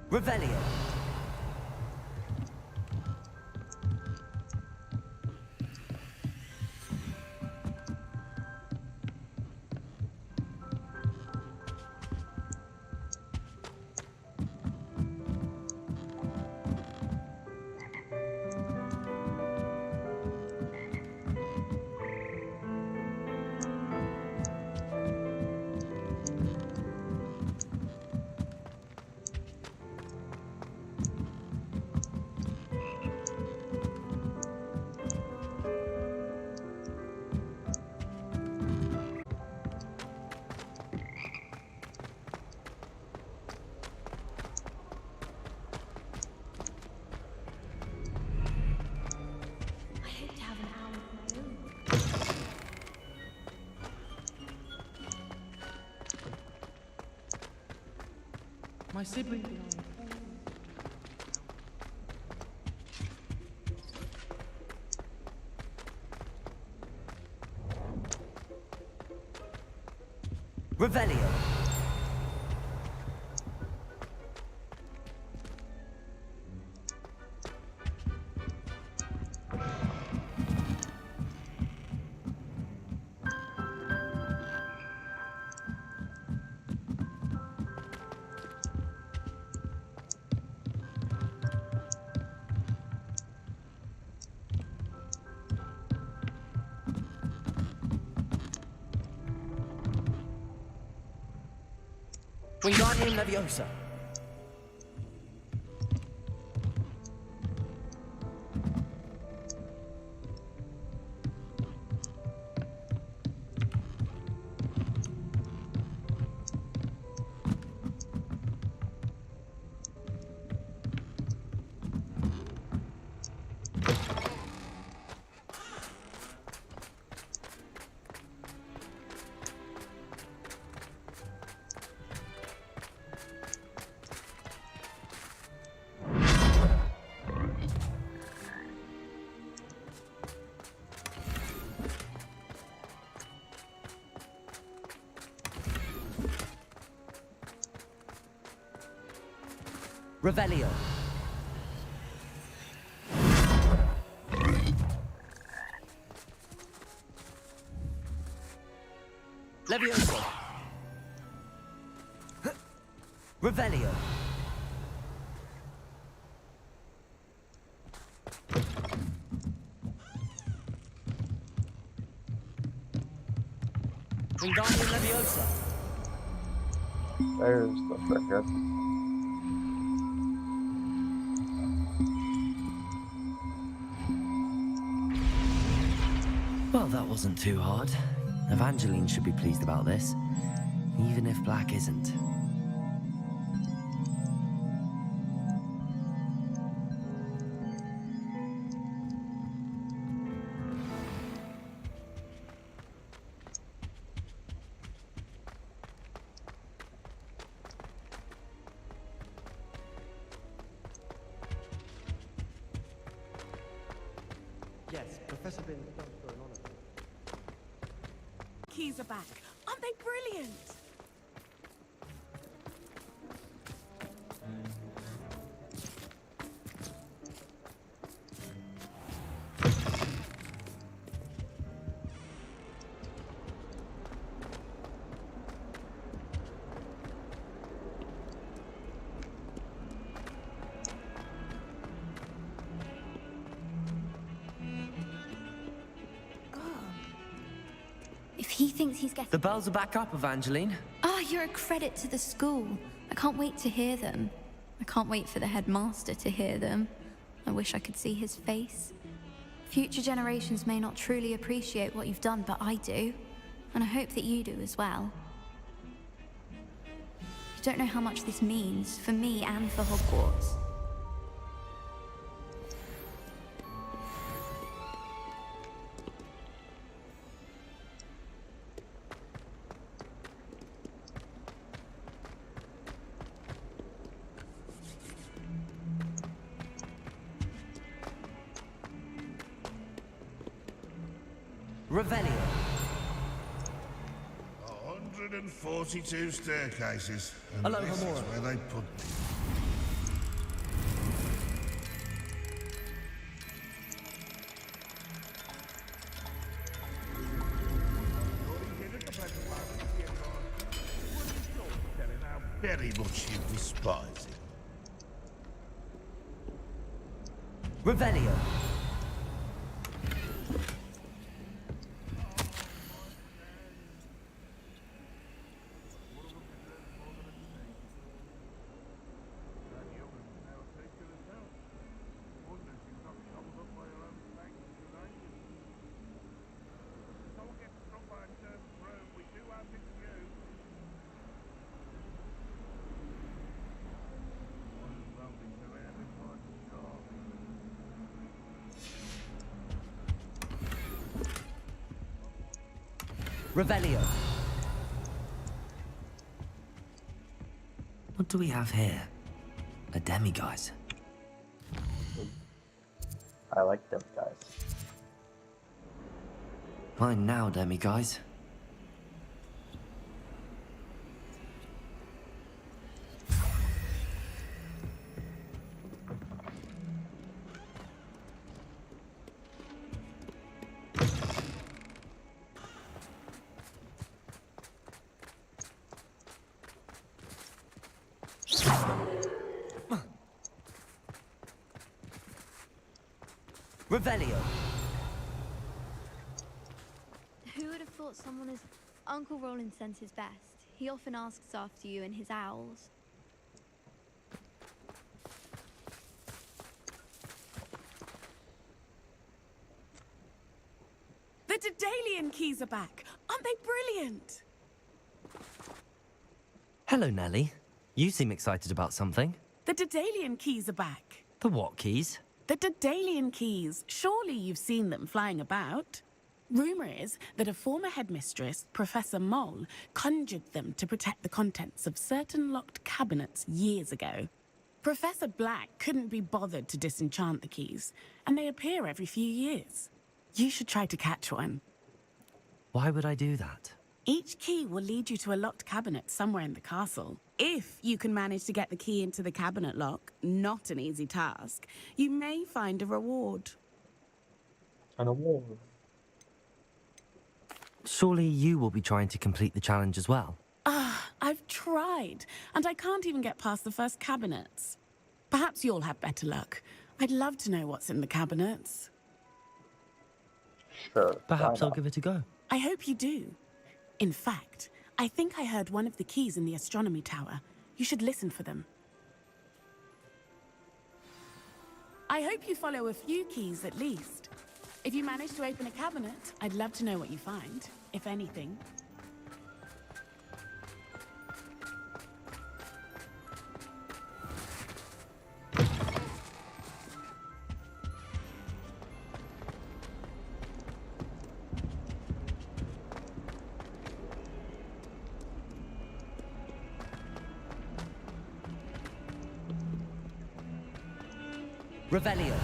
Revelio. I hope to have an hour of my own. My sibling. Revelio. Wingardium Leviosa. Revelio. Leviosa. Revelio. Wingardium Leviosa. There's the frickin'. Well, that wasn't too hard. Evangeline should be pleased about this, even if Black isn't. must have been done for an honor. Keys are back. Aren't they brilliant? If he thinks he's getting... The bells are back up, Evangeline. Oh, you're a credit to the school. I can't wait to hear them. I can't wait for the headmaster to hear them. I wish I could see his face. Future generations may not truly appreciate what you've done, but I do. And I hope that you do as well. You don't know how much this means for me and for Hogwarts. Revelio. 142 staircases. And Hello, this is Hamora. where they put me. Very much you despise it. Revelio. Revelio. What do we have here? A demiguise. I like them guys. Fine now, demiguise. Revelio. Who would have thought someone as... Uncle Roland sends his best. He often asks after you and his owls. The Daedalian keys are back. Aren't they brilliant? Hello, Nellie. You seem excited about something. The Daedalian keys are back. The what keys? The Daedalian keys. Surely you've seen them flying about. Rumour is that a former headmistress, Professor Moll, conjured them to protect the contents of certain locked cabinets years ago. Professor Black couldn't be bothered to disenchant the keys, and they appear every few years. You should try to catch one. Why would I do that? Each key will lead you to a locked cabinet somewhere in the castle. If you can manage to get the key into the cabinet lock, not an easy task, you may find a reward. An award. Surely you will be trying to complete the challenge as well. I've tried, and I can't even get past the first cabinets. Perhaps you'll have better luck. I'd love to know what's in the cabinets. Sure. Perhaps I'll give it a go. I hope you do. In fact, I think I heard one of the keys in the astronomy tower. You should listen for them. I hope you follow a few keys at least. If you manage to open a cabinet, I'd love to know what you find, if anything. Revelio.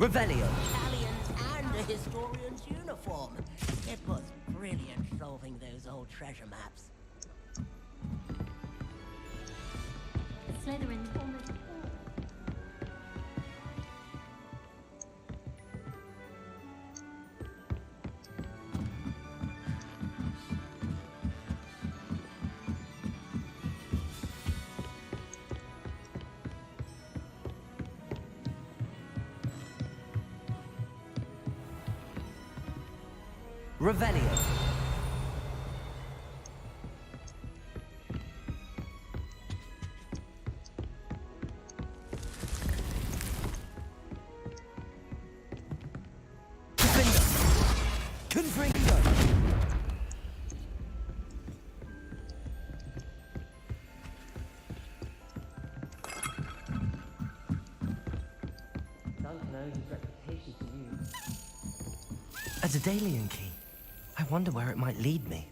Revelio. Italians and a historian's uniform. It was brilliant solving those old treasure maps. Slytherin's almost Revelio. Confringo. Duncan owes his reputation to you. A Daedalian key. I wonder where it might lead me.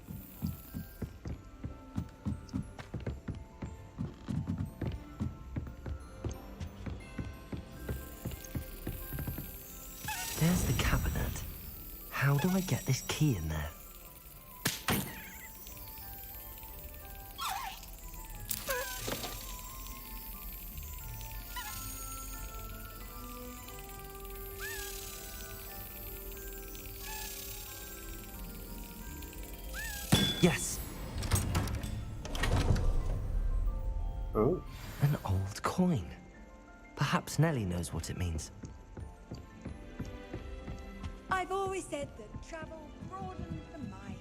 There's the cabinet. How do I get this key in there? Yes. Oh. An old coin. Perhaps Nellie knows what it means. I've always said that travel broadens the mind.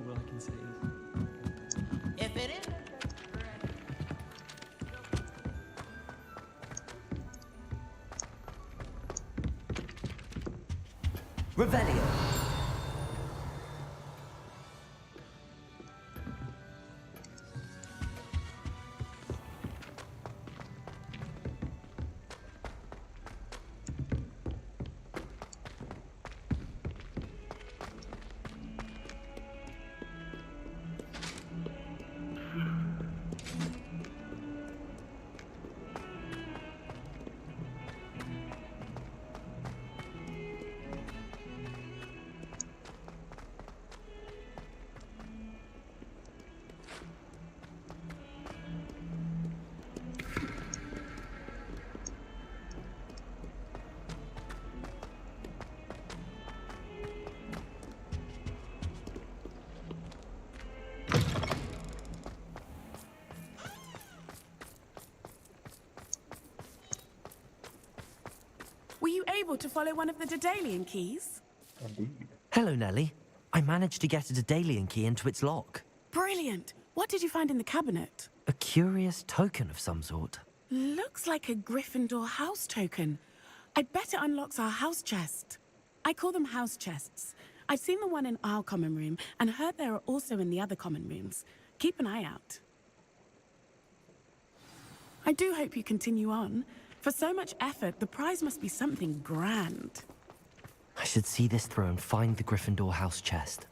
All I can say is... If it isn't, Revelio. Were you able to follow one of the Daedalian keys? Indeed. Hello, Nellie. I managed to get a Daedalian key into its lock. Brilliant. What did you find in the cabinet? A curious token of some sort. Looks like a Gryffindor house token. I bet it unlocks our house chest. I call them house chests. I've seen the one in our common room and heard there are also in the other common rooms. Keep an eye out. I do hope you continue on. For so much effort, the prize must be something grand. I should see this through and find the Gryffindor house chest.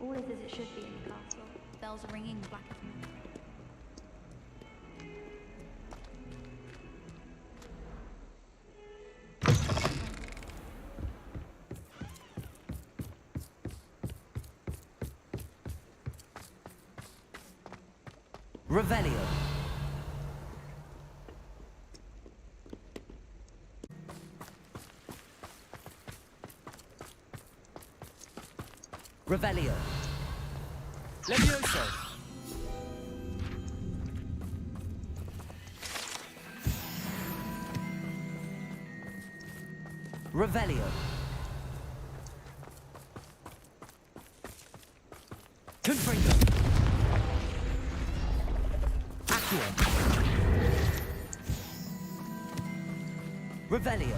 All is as it should be in the castle. Bells are ringing, black as night. Revelio. Revelio. Levioso. Revelio. Confringo. Accio. Revelio.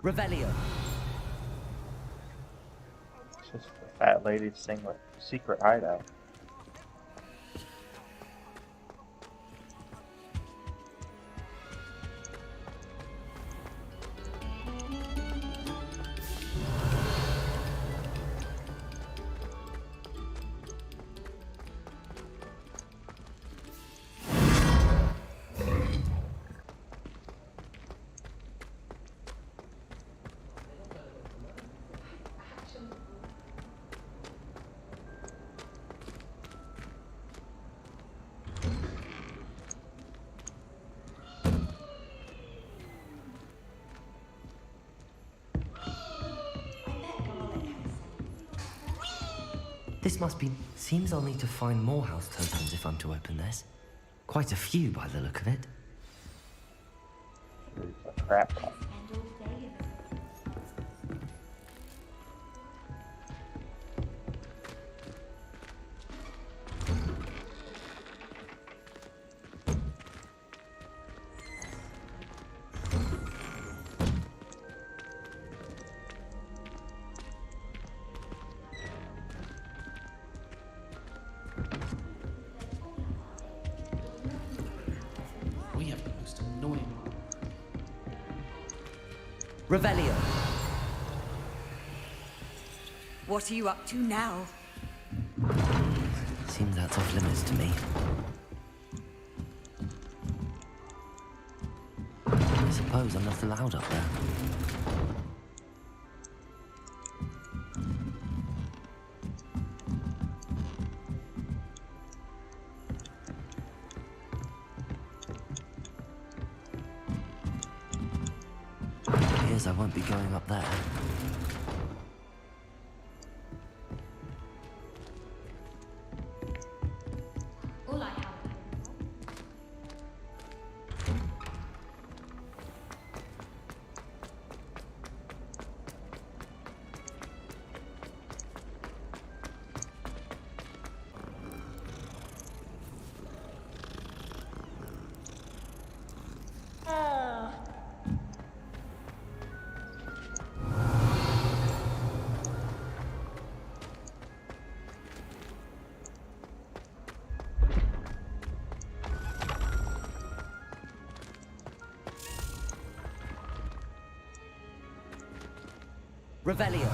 Revelio. It's just the fat lady's secret hideout. This seems I'll need to find more house totems if I'm to open this. Quite a few by the look of it. It's a crap ton. We have the most annoying one. Revelio. What are you up to now? Seems that's off limits to me. I suppose I'm not allowed up there. Appears I won't be going up there. All I have. Revelio.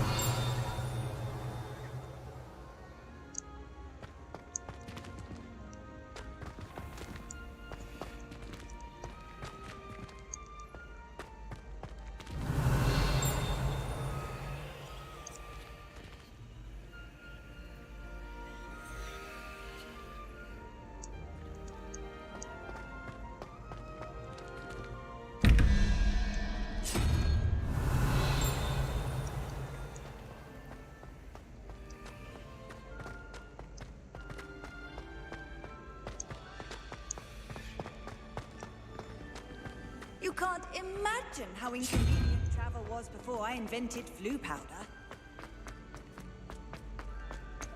You can't imagine how inconvenient travel was before I invented flu powder.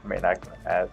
I mean, I can add.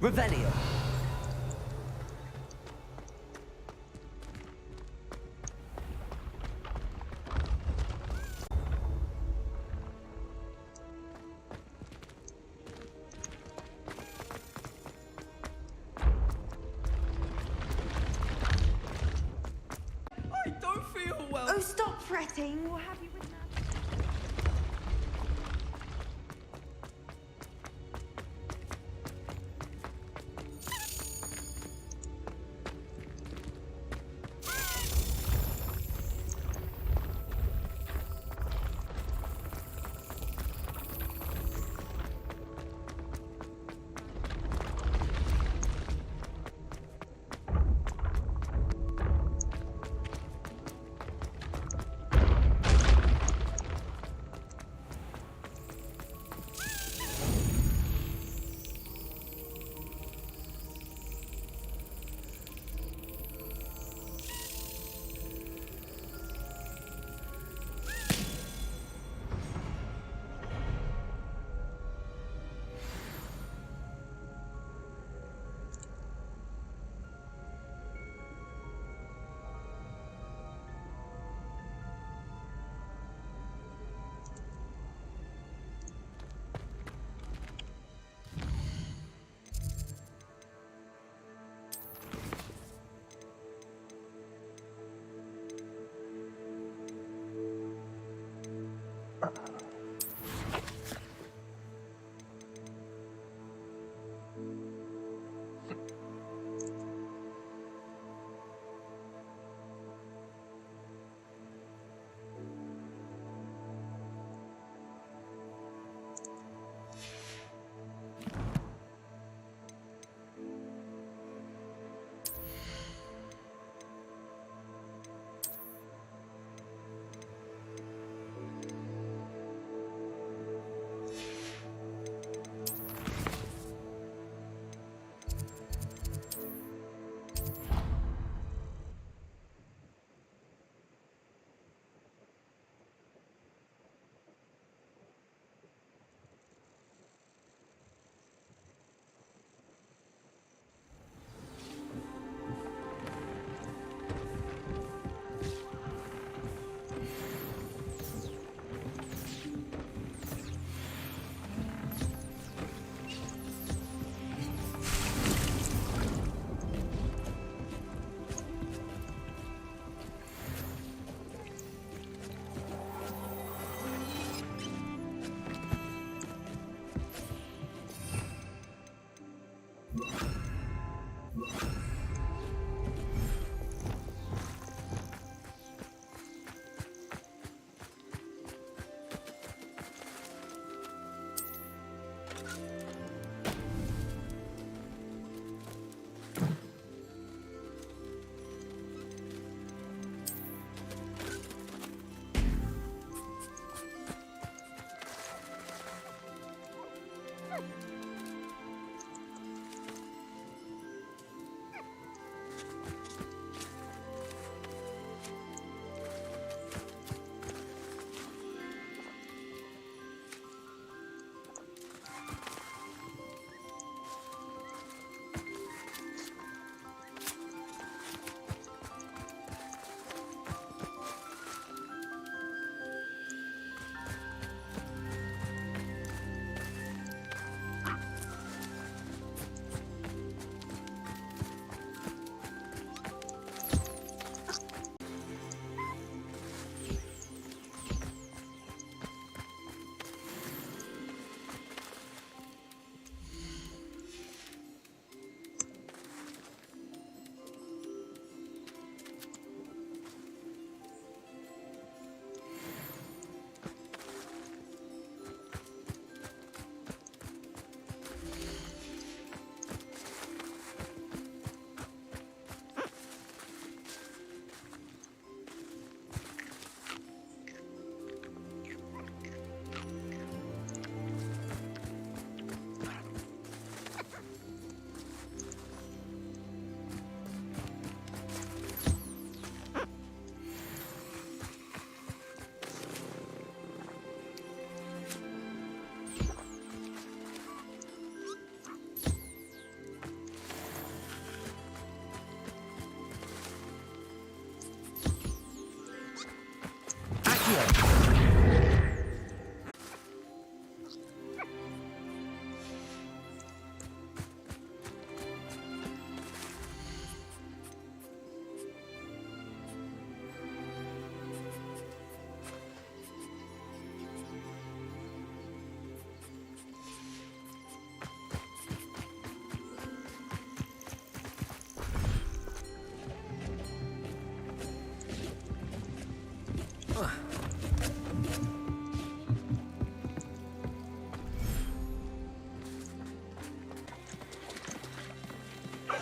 Revelio. I don't feel well. Oh, stop fretting. We'll have you with Natty. Revelio!